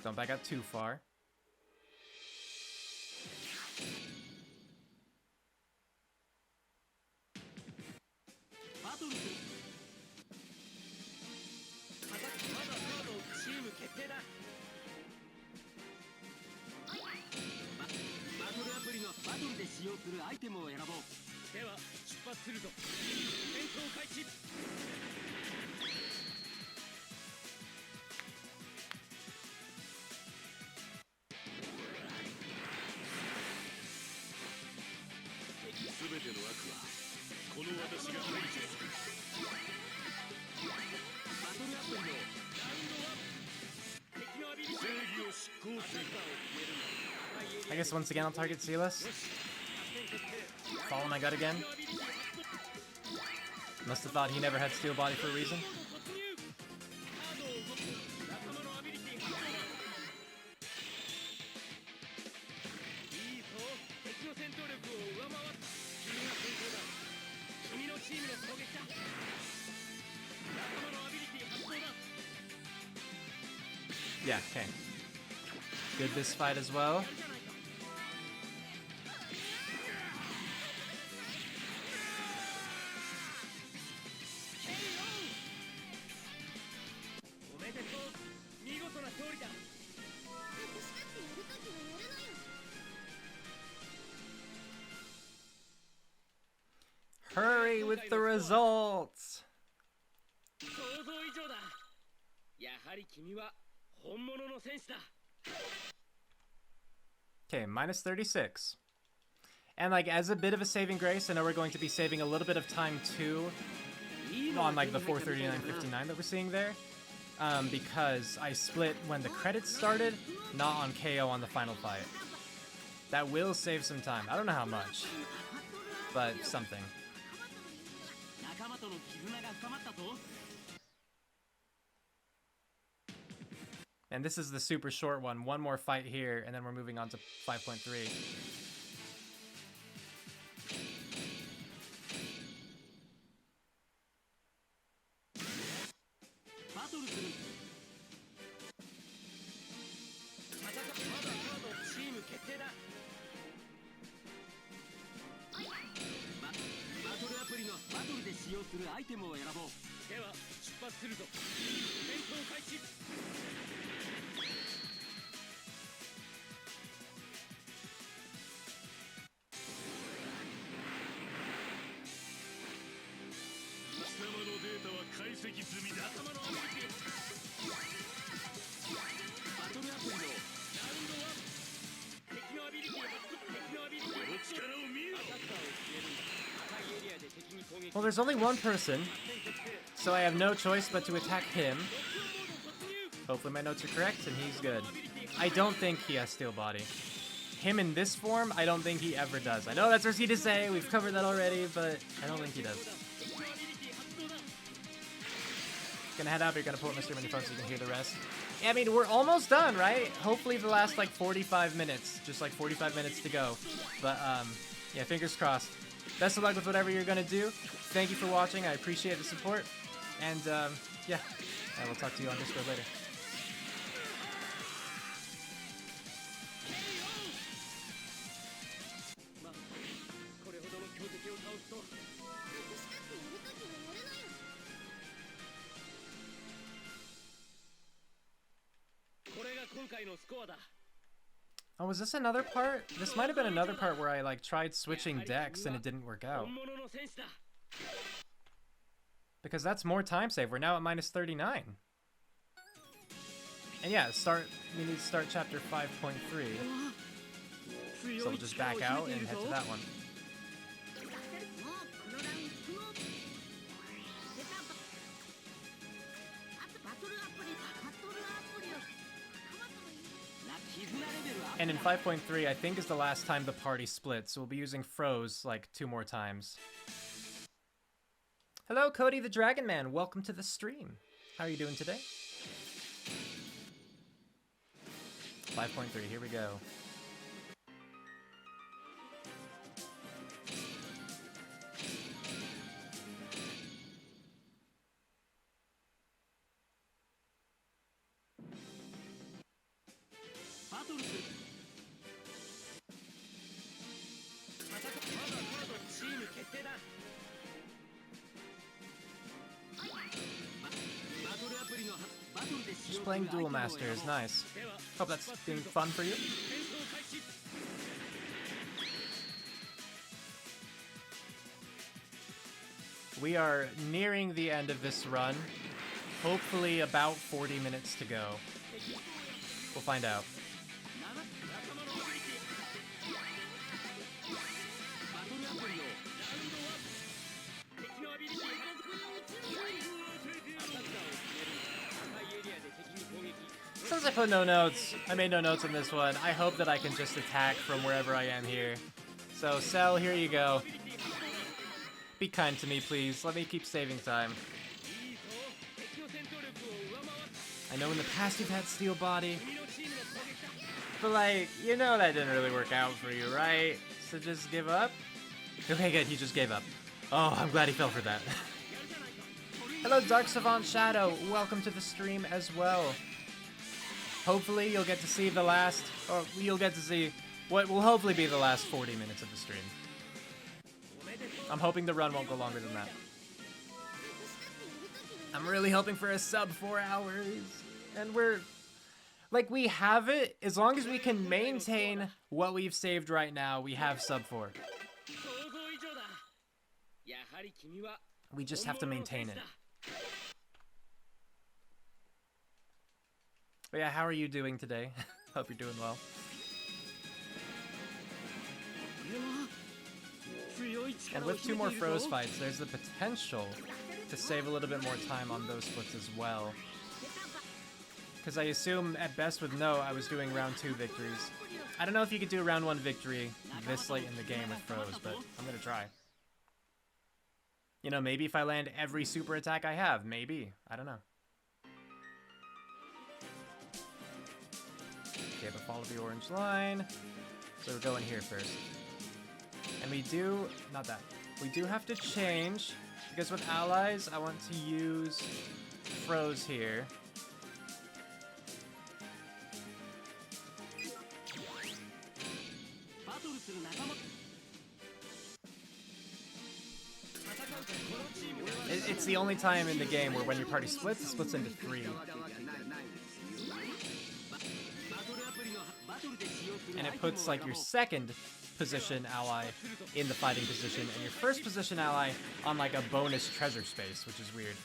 Don't back up too far. I guess once again I'll target Silas. Follow my gut again. Must have thought he never had steel body for a reason. Yeah, okay. Good this fight as well. Hurry with the results! Okay, minus 36. And like, as a bit of a saving grace, I know we're going to be saving a little bit of time too on like the 439.59 that we're seeing there. Because I split when the credits started, not on KO on the final fight. That will save some time. I don't know how much, but something. And this is the super short one. One more fight here, and then we're moving on to 5.3. Well, there's only one person, so I have no choice but to attack him. Hopefully my notes are correct, and he's good. I don't think he has steel body. Him in this form, I don't think he ever does. I know that's risky to say, we've covered that already, but I don't think he does. Gonna head out, but you're gonna pull up my stream on your phone so you can hear the rest. I mean, we're almost done, right? Hopefully the last, like, 45 minutes. Just, like, 45 minutes to go. But, yeah, fingers crossed. Best of luck with whatever you're gonna do. Thank you for watching. I appreciate the support. And, yeah, I will talk to you on Discord later. Oh, was this another part? This might have been another part where I like tried switching decks and it didn't work out. Because that's more time save. We're now at minus 39. And yeah, we need to start chapter 5.3. So we'll just back out and head to that one. And in 5.3, I think is the last time the party splits, so we'll be using Froze like 2 more times. Hello, Cody the Dragon Man. Welcome to the stream. How are you doing today? 5.3, here we go. Just playing Duel Master is nice. Hope that's being fun for you. We are nearing the end of this run. Hopefully about 40 minutes to go. We'll find out. Since I put no notes, I made no notes on this one, I hope that I can just attack from wherever I am here. So, Cell, here you go. Be kind to me, please. Let me keep saving time. I know in the past you've had Steel Body, but like, you know that didn't really work out for you, right? So just give up? Okay, good, he just gave up. Oh, I'm glad he fell for that. Hello, Dark Savant Shadow. Welcome to the stream as well. Hopefully you'll get to see the last, or you'll get to see what will hopefully be the last 40 minutes of the stream. I'm hoping the run won't go longer than that. I'm really hoping for a sub 4 hours. And we're, like, we have it. As long as we can maintain what we've saved right now, we have sub 4. We just have to maintain it. But yeah, how are you doing today? Hope you're doing well. And with 2 more Froze fights, there's the potential to save a little bit more time on those splits as well. Because I assume, at best with no, I was doing round 2 victories. I don't know if you could do a round 1 victory this late in the game with Froze, but I'm gonna try. You know, maybe if I land every super attack I have, maybe. I don't know. Okay, but follow the orange line. So we're going here first. And we do, not that. We do have to change, because with allies, I want to use Froze here. It's the only time in the game where when your party splits, it splits into 3. And it puts like your second position ally in the fighting position and your first position ally on like a bonus treasure space, which is weird.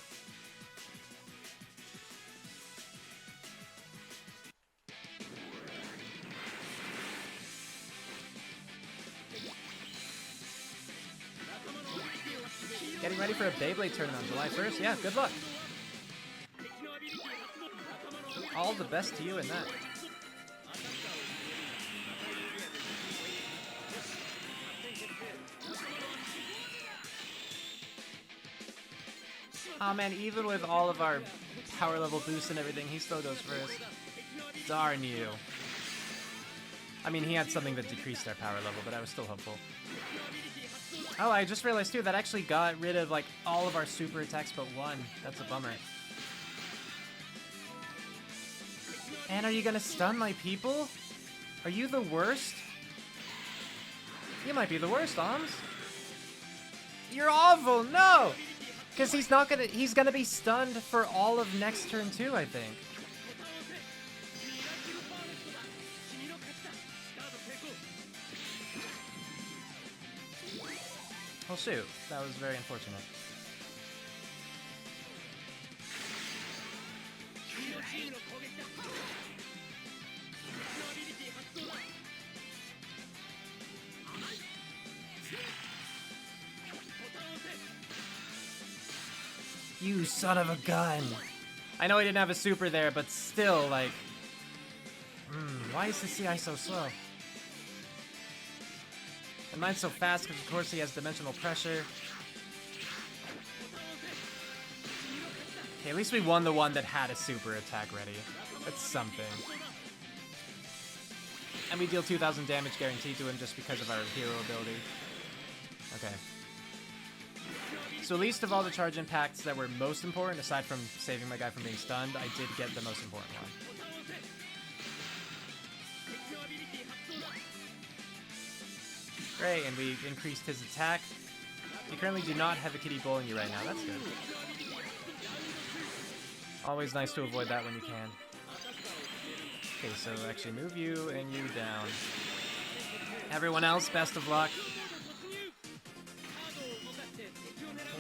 Getting ready for a Beyblade tournament on July 1st? Yeah, good luck. All the best to you in that. Oh man, even with all of our power level boosts and everything, he still goes first. Darn you. I mean, he had something that decreased our power level, but I was still hopeful. Oh, I just realized too, that actually got rid of like all of our super attacks but 1. That's a bummer. And are you gonna stun my people? Are you the worst? You might be the worst, Oms. You're awful, no! Because he's gonna be stunned for all of next turn too, I think. Well, shoot, that was very unfortunate. You son of a gun! I know I didn't have a super there, but still, like... why is the CI so slow? And mine's so fast because, of course, he has dimensional pressure. Okay, at least we won the one that had a super attack ready. That's something. And we deal 2,000 damage guaranteed to him just because of our hero ability. Okay. So at least of all the charge impacts that were most important, aside from saving my guy from being stunned, I did get the most important one. Great, and we increased his attack. You currently do not have a kitty bowling you right now. That's good. Always nice to avoid that when you can. Okay, so actually move you and you down. Everyone else, best of luck.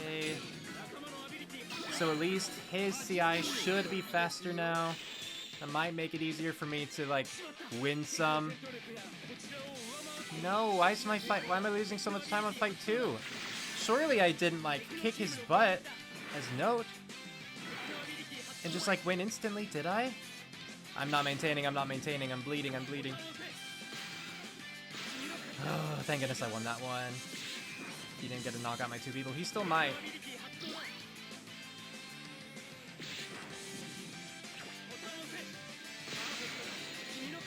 Okay. So at least his CI should be faster now. That might make it easier for me to, like, win some. No, why am I losing so much time on fight 2? Surely I didn't, like, kick his butt as Note. And just, like, win instantly, did I? I'm not maintaining, I'm bleeding. Oh, thank goodness I won that one. He didn't get to knock out my 2 people. He still might.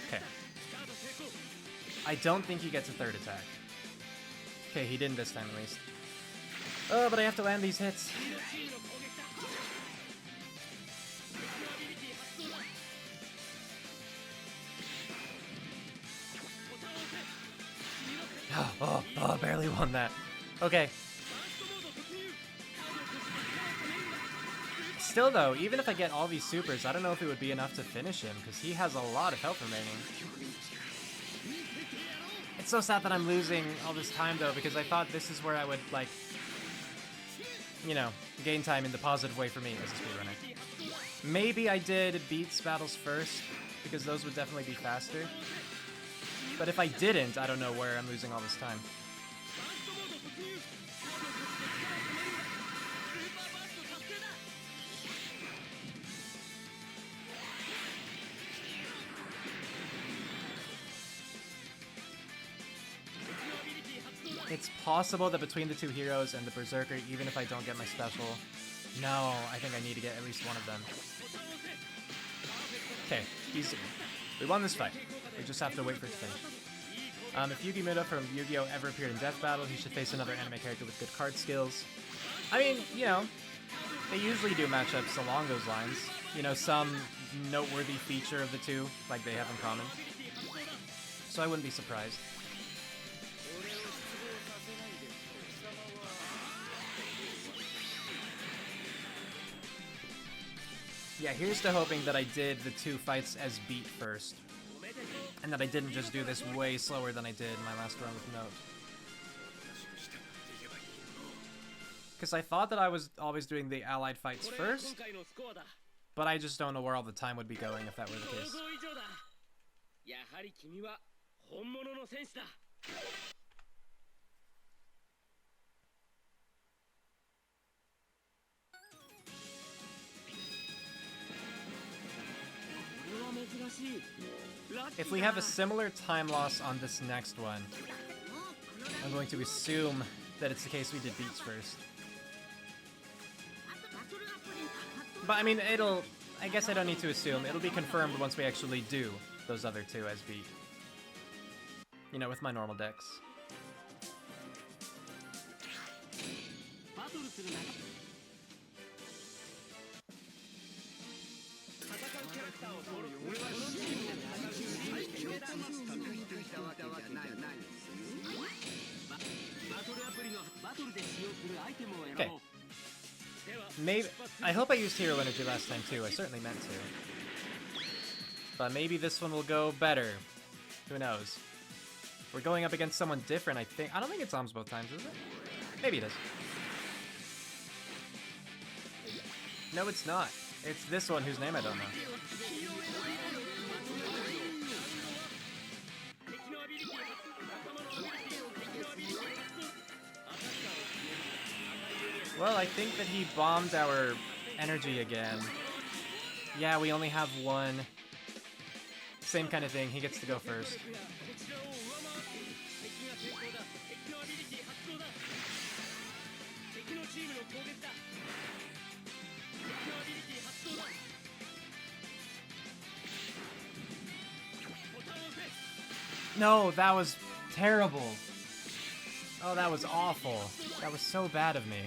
Okay. I don't think he gets a third attack. Okay, he didn't this time at least. Oh, but I have to land these hits. Oh, barely won that. Okay. Still though, even if I get all these supers, I don't know if it would be enough to finish him, because he has a lot of health remaining. It's so sad that I'm losing all this time though, because I thought this is where I would, like, you know, gain time in the positive way for me as a speedrunner. Maybe I did beats battles first, because those would definitely be faster. But if I didn't, I don't know where I'm losing all this time. It's possible that between the 2 heroes and the Berserker, even if I don't get my special... No, I think I need to get at least one of them. Okay, easy. We won this fight. We just have to wait for it to finish. If Yugi Muda from Yu-Gi-Oh! Ever appeared in Death Battle, he should face another anime character with good card skills. I mean, you know, they usually do matchups along those lines. You know, some noteworthy feature of the 2, like they have in common. So I wouldn't be surprised. Yeah, here's to hoping that I did the 2 fights as beat first. And that I didn't just do this way slower than I did in my last run with Note. Because I thought that I was always doing the allied fights first, but I just don't know where all the time would be going if that were the case. If we have a similar time loss on this next one, I'm going to assume that it's the case we did beats first. But I mean, I guess I don't need to assume. It'll be confirmed once we actually do those other 2 as beat. You know, with my normal decks. Okay. Maybe I hope I used hero energy last time too. I certainly meant to. But maybe this one will go better. Who knows? We're going up against someone different, I think. I don't think it's Oms both times, is it? Maybe it is. No, it's not. It's this one whose name I don't know. Well, I think that he bombed our energy again. Yeah, we only have one. Same kind of thing, he gets to go first. No, that was terrible. Oh, that was awful. That was so bad of me.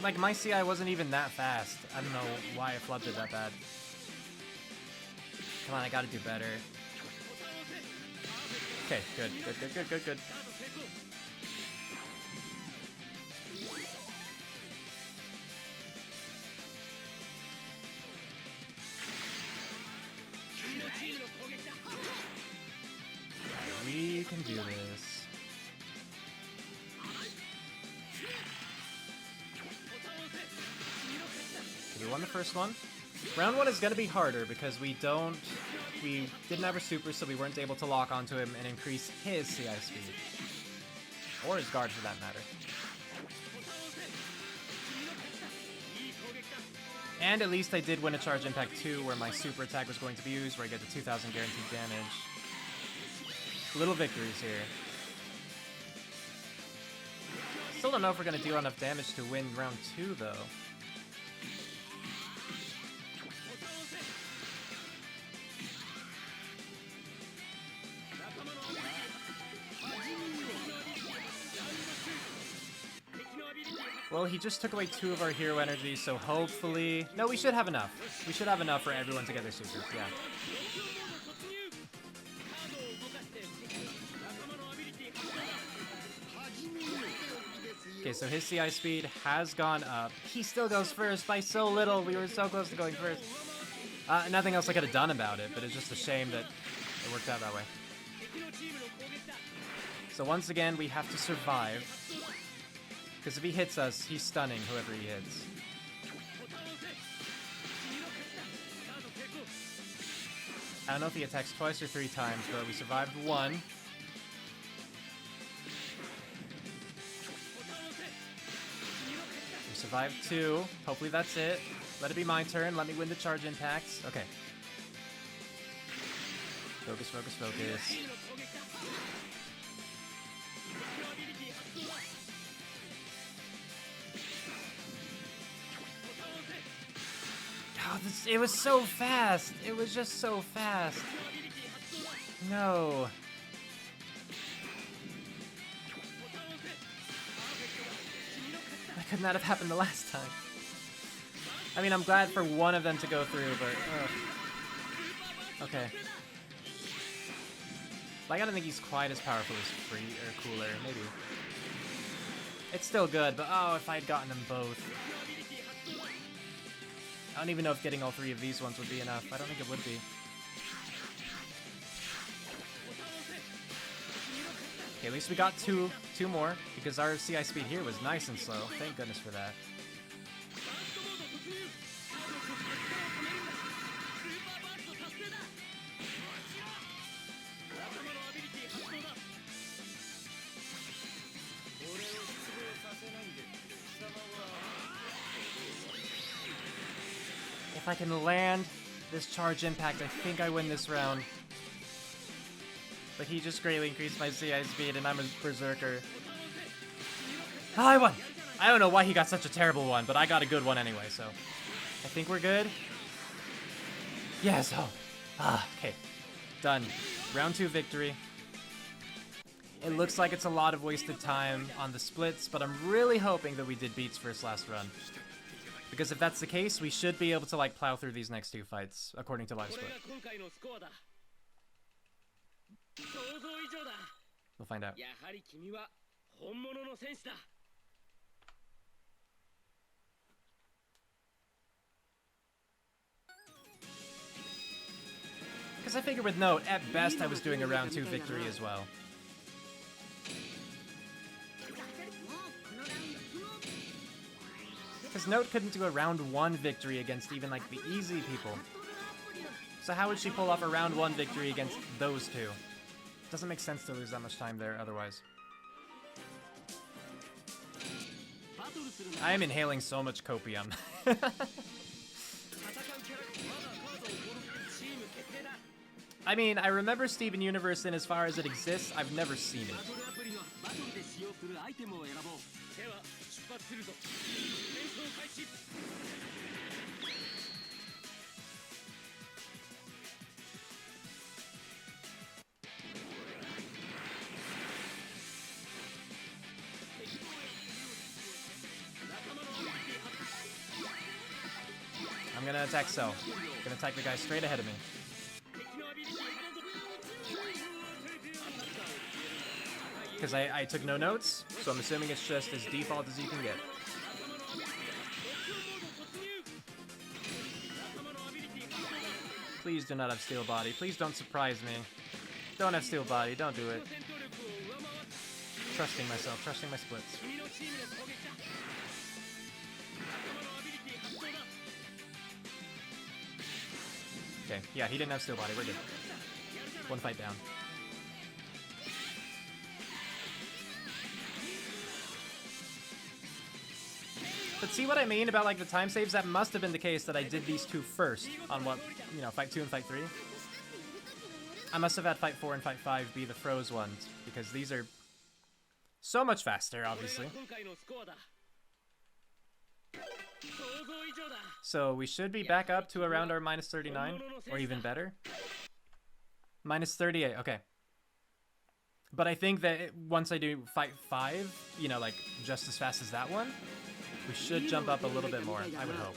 Like, my CI wasn't even that fast. I don't know why I flubbed it that bad. Come on, I gotta do better. Okay, good, good, good, good, good, good. We can do this. We won the first one. Round 1 is gonna be harder because we didn't have a super, so we weren't able to lock onto him and increase his CI speed. Or his guard, for that matter. And at least I did win a Charge Impact 2, where my super attack was going to be used, where I get the 2,000 guaranteed damage. Little victories here. Still don't know if we're gonna do enough damage to win round 2, though. Well, he just took away 2 of our hero energy, so hopefully... No, we should have enough. We should have enough for everyone to get their supers, yeah. Okay, so his CI speed has gone up. He still goes first by so little. We were so close to going first. Nothing else I could have done about it, but it's just a shame that it worked out that way. So once again, we have to survive. Because if he hits us, he's stunning whoever he hits. I don't know if he attacks twice or 3 times, but we survived 1. We survived 2. Hopefully that's it. Let it be my turn. Let me win the charge impacts. Okay. Focus, focus, focus. Oh, it was so fast. It was just so fast. No. That could not have happened the last time. I mean, I'm glad for one of them to go through, but... Okay. Like, I don't think he's quite as powerful as Free or Cooler. Maybe. It's still good, but oh, if I had gotten them both. I don't even know if getting all 3 of these ones would be enough. I don't think it would be. Okay, at least we got two more, because our CI speed here was nice and slow. Thank goodness for that. If I can land this charge impact, I think I win this round. But he just greatly increased my CI speed, and I'm a berserker. Oh, I won! I don't know why he got such a terrible one, but I got a good one anyway, so... I think we're good. Yes, oh. Okay. Done. Round 2 victory. It looks like it's a lot of wasted time on the splits, but I'm really hoping that we did beats for his last run. Because if that's the case, we should be able to, like, plow through these next 2 fights, according to Live Split. We'll find out. Because I figured with Note, at best I was doing a round 2 victory as well. Because Note couldn't do a round 1 victory against even, like, the easy people. So how would she pull off a round 1 victory against those 2? Doesn't make sense to lose that much time there otherwise. I am inhaling so much copium. I mean, I remember Steven Universe, and as far as it exists, I've never seen it. I'm gonna attack Cell. I'm gonna attack the guy straight ahead of me. Because I took no notes, so I'm assuming it's just as default as you can get. Please do not have Steel Body. Please don't surprise me. Don't have Steel Body. Don't do it. Trusting myself. Trusting my splits. Okay, yeah, he didn't have Steel Body. We're good. One fight down. But see what I mean about, like, the time saves? That must have been the case that I did these two first on what, you know, Fight 2 and Fight 3. I must have had Fight 4 and Fight 5 be the froze ones, because these are so much faster, obviously. So we should be back up to around our minus 39, or even better. Minus 38, okay. But I think that once I do Fight 5, you know, like, just as fast as that one, we should jump up a little bit more, I would hope.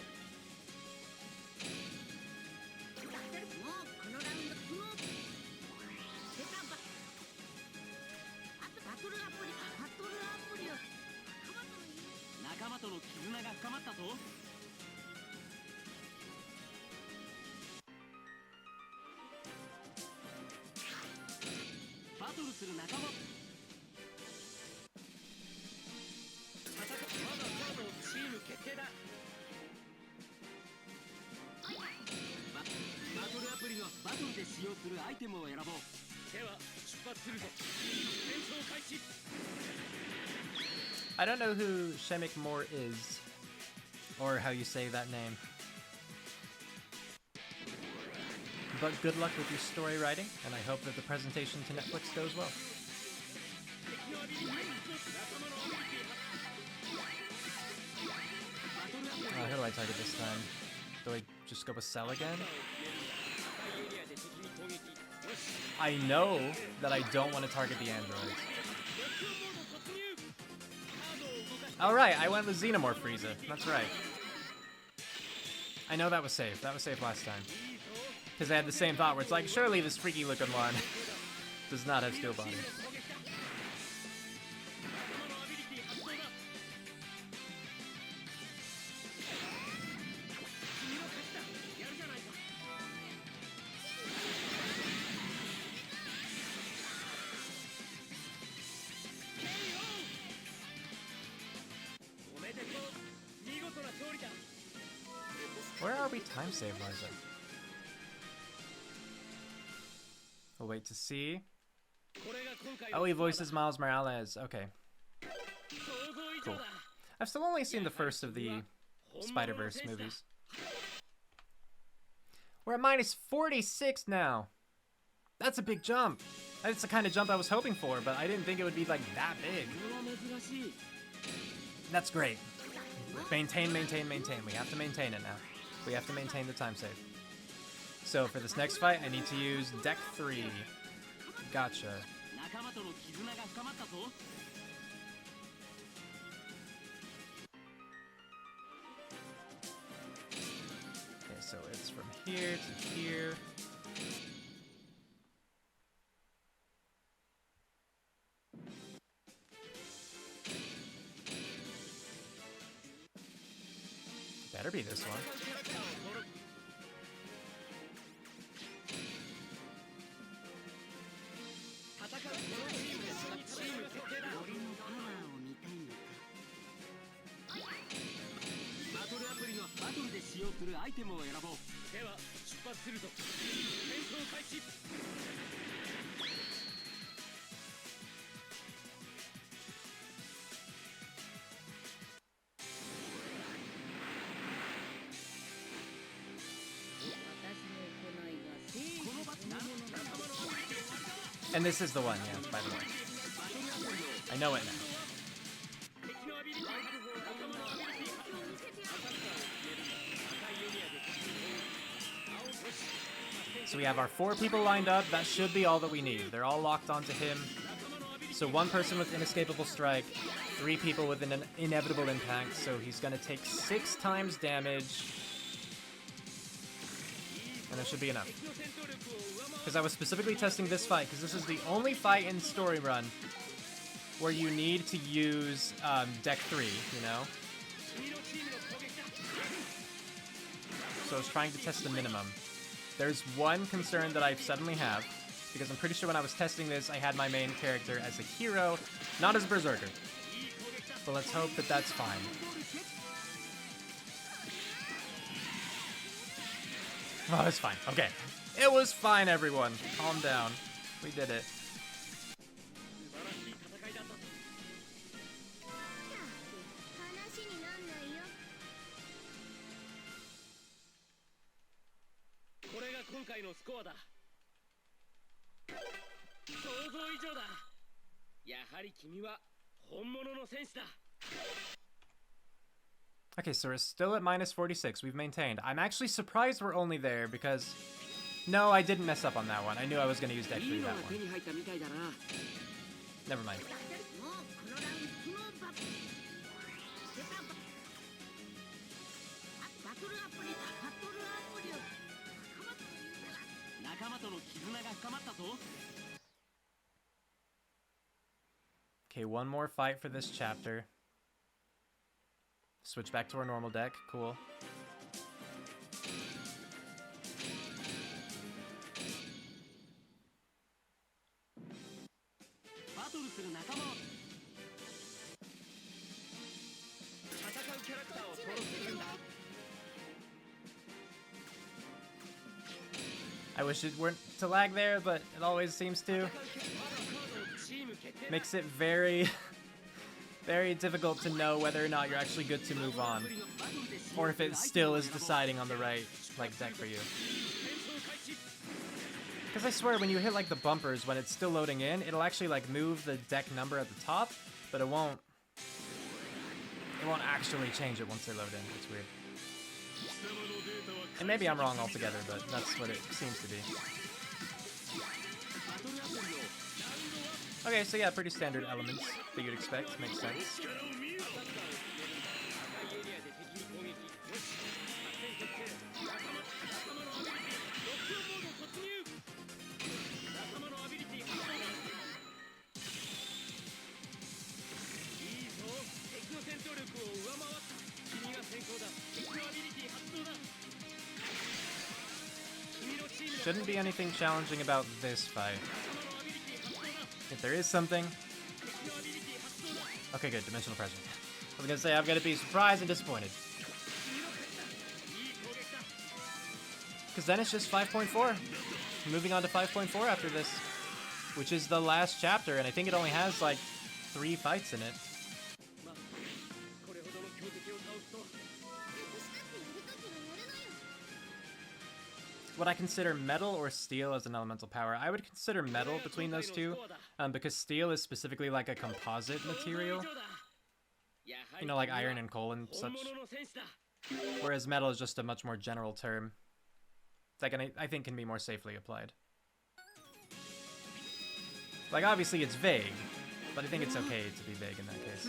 I don't know who Shemik Moore is, or how you say that name. But good luck with your story writing, and I hope that the presentation to Netflix goes well. Who do I target this time? Do I just go with Cell again? I know that I don't want to target the androids. Alright, I went with Xenomorph Frieza. That's right. I know that was safe. That was safe last time. Because I had the same thought where it's like, surely this freaky looking one does not have Steel Body. Where are we time save wise? We'll wait to see. Oh, he voices Miles Morales. Okay. Cool. I've still only seen the first of the Spider-Verse movies. We're at minus 46 now. That's a big jump. That's the kind of jump I was hoping for, but I didn't think it would be like that big. That's great. Maintain, maintain, maintain. We have to maintain it now. We have to maintain the time save. So for this next fight, I need to use Deck 3. Gotcha. Okay, so it's from here to here. Better be this one. And this is the one, yes, by the way. I know it now. So we have our 4 people lined up. That should be all that we need. They're all locked onto him. So 1 person with inescapable strike, 3 people with an inevitable impact. So he's going to take 6 times damage. And that should be enough. Because I was specifically testing this fight, because this is the only fight in story run where you need to use deck 3, you know? So I was trying to test the minimum. There's one concern that I suddenly have, because I'm pretty sure when I was testing this, I had my main character as a hero, not as a berserker. But let's hope that that's fine. Oh, it's fine. Okay. It was fine, everyone. Calm down. We did it. Okay, so we're still at minus 46. We've maintained. I'm actually surprised we're only there because... No, I didn't mess up on that one. I knew I was going to use deck 3 that one. Never mind. Okay, one more fight for this chapter. Switch back to our normal deck. Cool. I wish it weren't to lag there, but it always seems to. Makes it very, very difficult to know whether or not you're actually good to move on. Or if it still is deciding on the right, like, deck for you. Because I swear, when you hit, like, the bumpers, when it's still loading in, it'll actually, like, move the deck number at the top, but it won't actually change it once they load in. It's weird. And maybe I'm wrong altogether, but that's what it seems to be. Okay, so yeah, pretty standard elements that you'd expect. Makes sense. Shouldn't be anything challenging about this fight. If there is something... Okay, good. Dimensional pressure. I was gonna say, I'm gonna be surprised and disappointed. Because then it's just 5.4. Moving on to 5.4 after this. Which is the last chapter, and I think it only has, like, 3 fights in it. Would I consider metal or steel as an elemental power? I would consider metal between those two, because steel is specifically like a composite material. You know, like iron and coal and such. Whereas metal is just a much more general term that I think can be more safely applied. Like, obviously it's vague, but I think it's okay to be vague in that case.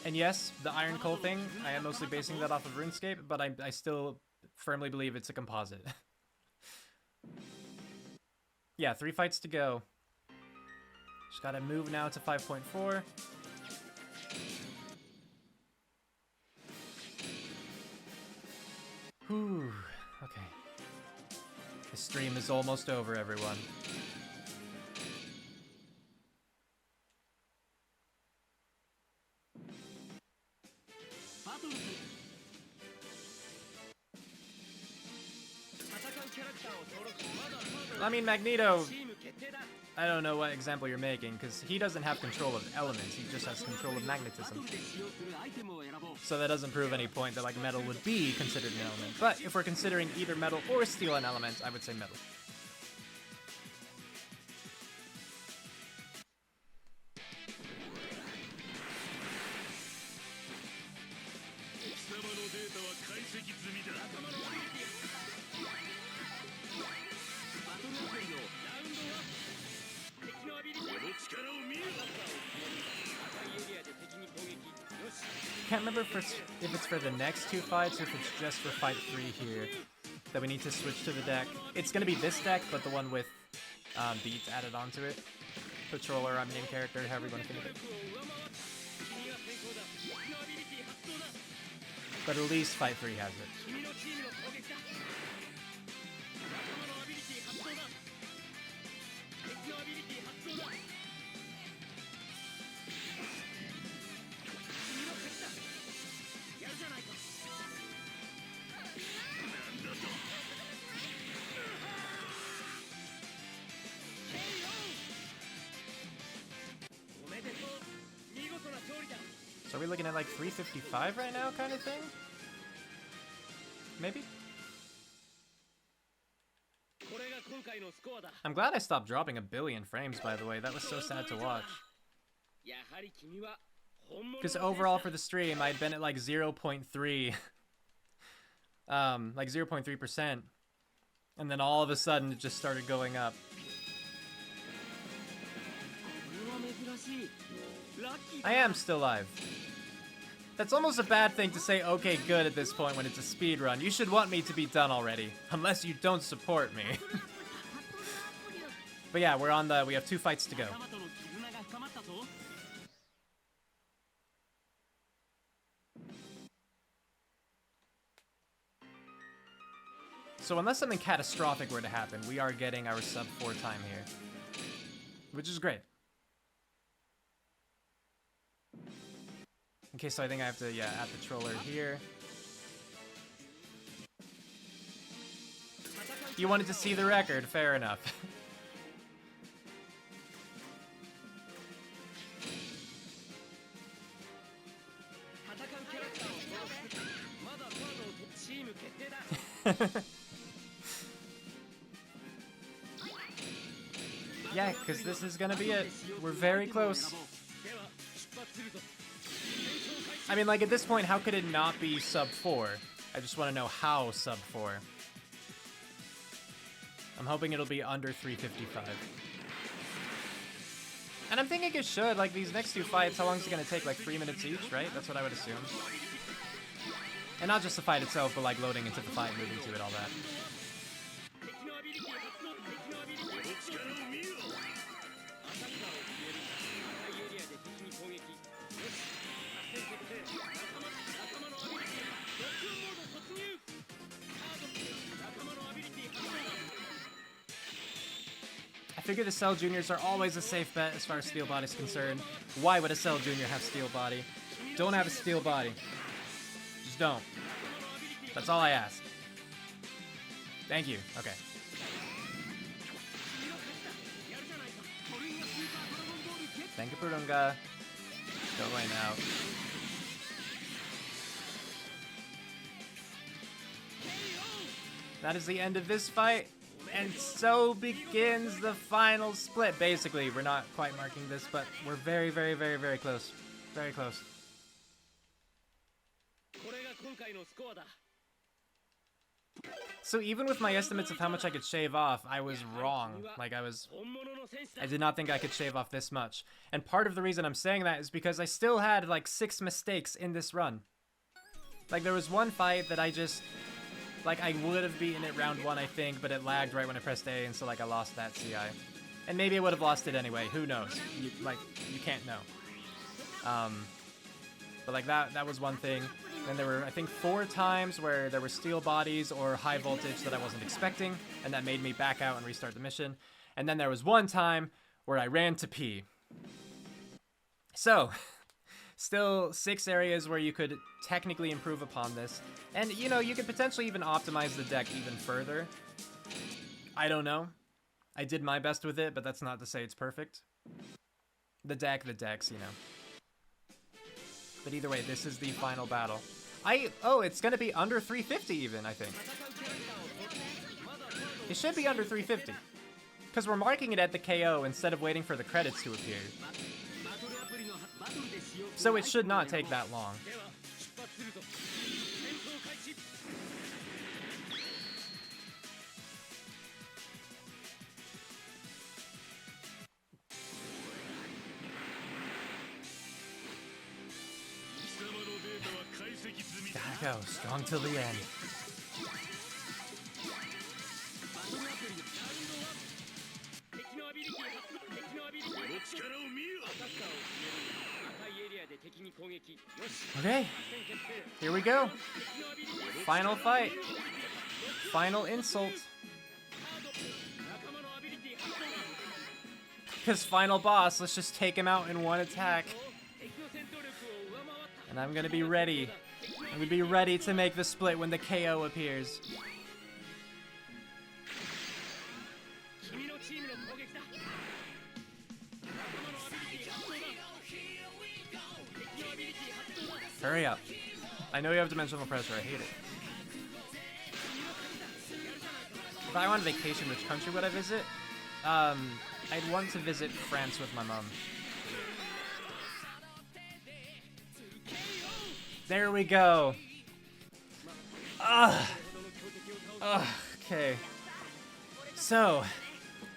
And yes, the iron coal thing, I am mostly basing that off of RuneScape, but I still firmly believe it's a composite. Yeah, 3 fights to go. Just gotta move now to 5.4. Whew, okay. The stream is almost over, everyone. I mean, Magneto I don't know what example you're making, because he doesn't have control of elements, he just has control of magnetism. So that doesn't prove any point that like metal would be considered an element. But if we're considering either metal or steel an element, I would say metal. Can't remember if it's for the next two fights or if it's just for fight 3 here that we need to switch to the deck. It's gonna be this deck, but the one with beats added onto it. Patroller, I mean, in character, however you want to think of it. But at least fight 3 has it. So are we looking at like 355 right now kind of thing? Maybe? I'm glad I stopped dropping 1 billion frames, by the way. That was so sad to watch. Because overall for the stream, I'd been at like 0.3. Like 0.3%. And then all of a sudden, it just started going up. I am still live. That's almost a bad thing to say, okay, good at this point when it's a speed run. You should want me to be done already, unless you don't support me. But yeah, we have 2 fights to go. So unless something catastrophic were to happen, we are getting our sub 4 time here. Which is great. Okay, so I think I have to, add the troller here. You wanted to see the record, fair enough. Yeah, because this is gonna be it. We're very close. I mean, like, at this point, how could it not be sub 4? I just want to know how sub 4. I'm hoping it'll be under 355. And I'm thinking it should. Like, these next 2 fights, how long is it going to take? Like, 3 minutes each, right? That's what I would assume. And not just the fight itself, but, like, loading into the fight, moving to it, all that. I figure the Cell Juniors are always a safe bet as far as Steel Body is concerned. Why would a Cell Junior have Steel Body? Don't have a Steel Body. Just don't. That's all I ask. Thank you. Okay. Thank you, Purunga. Go away now. That is the end of this fight. And so begins the final split. Basically, we're not quite marking this, but we're very, very, very, very close. Very close. So even with my estimates of how much I could shave off, I was wrong. Like, I did not think I could shave off this much. And part of the reason I'm saying that is because I still had, like, 6 mistakes in this run. Like, there was one fight that I just... Like, I would have beaten it round 1, I think, but it lagged right when I pressed A, and so, like, I lost that CI. And maybe I would have lost it anyway. Who knows? You can't know. But, like, that was one thing. Then there were, I think, 4 times where there were steel bodies or high voltage that I wasn't expecting, and that made me back out and restart the mission. And then there was one time where I ran to pee. So... Still 6 areas where you could technically improve upon this. And, you know, you could potentially even optimize the deck even further. I don't know. I did my best with it, but that's not to say it's perfect. The decks, you know. But either way, this is the final battle. Oh, it's gonna be under 350 even, I think. It should be under 350. Because we're marking it at the KO instead of waiting for the credits to appear. So it should not take that long. Gotta go, strong till the end. Okay, here we go. Final fight. Final insult. Because final boss, let's just take him out in one attack. And I'm gonna be ready. I'm gonna be ready to make the split when the KO appears. Hurry up. I know you have dimensional pressure, I hate it. If I went on vacation, which country would I visit? I'd want to visit France with my mom. There we go. Okay. So,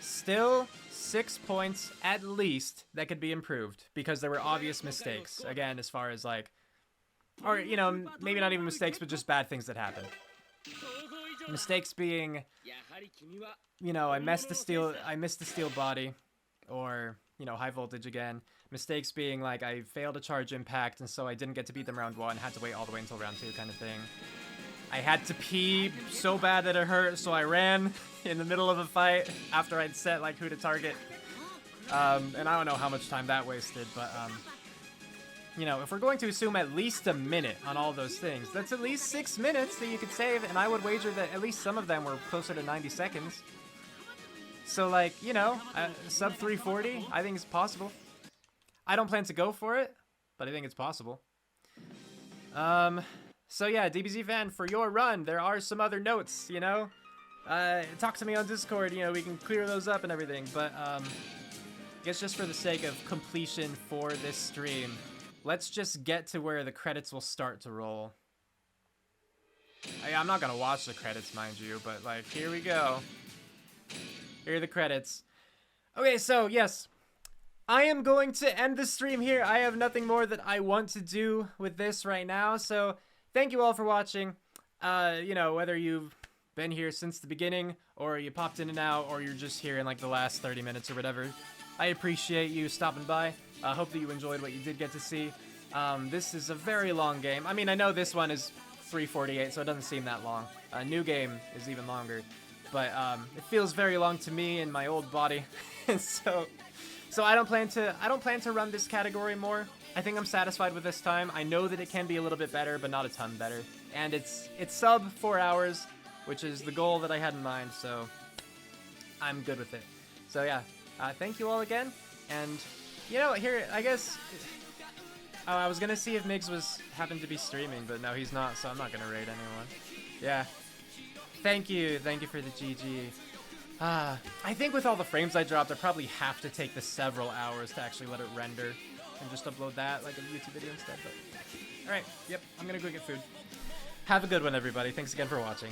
still 6 points at least that could be improved because there were obvious mistakes. Again, as far as like, or you know, maybe not even mistakes, but just bad things that happened. Mistakes being, you know, I missed the steel body, or you know, high voltage again. Mistakes being like I failed to charge impact, and so I didn't get to beat them round 1, had to wait all the way until round 2 kind of thing. I had to pee so bad that it hurt, so I ran in the middle of a fight after I'd set like who to target. And I don't know how much time that wasted, but you know, if we're going to assume at least a minute on all those things, that's at least 6 minutes that you could save, and I would wager that at least some of them were closer to 90 seconds. So like, you know, sub 340, I think it's possible. I don't plan to go for it, but I think it's possible. So yeah, DBZ fan, for your run, there are some other notes, you know? Talk to me on Discord, you know, we can clear those up and everything, but I guess just for the sake of completion for this stream, let's just get to where the credits will start to roll. I'm not gonna watch the credits, mind you, but like, here we go. Here are the credits. Okay, so yes, I am going to end the stream here. I have nothing more that I want to do with this right now, so thank you all for watching. You know, whether you've been here since the beginning, or you popped in and out, or you're just here in like the last 30 minutes or whatever, I appreciate you stopping by. I hope that you enjoyed what you did get to see. This is a very long game. I mean, I know this one is 3:48, so it doesn't seem that long. A new game is even longer, but it feels very long to me in my old body, and so I don't plan to run this category more. I think I'm satisfied with this time. I know that it can be a little bit better, but not a ton better. And it's sub 4 hours, which is the goal that I had in mind, so I'm good with it. So yeah, thank you all again, and you know, here, I guess, oh, I was gonna see if Migs happened to be streaming, but no, he's not, so I'm not gonna raid anyone. Yeah, thank you for the GG. I think with all the frames I dropped, I probably have to take the several hours to actually let it render and just upload that like a YouTube video instead, but alright, yep, I'm gonna go get food. Have a good one, everybody. Thanks again for watching.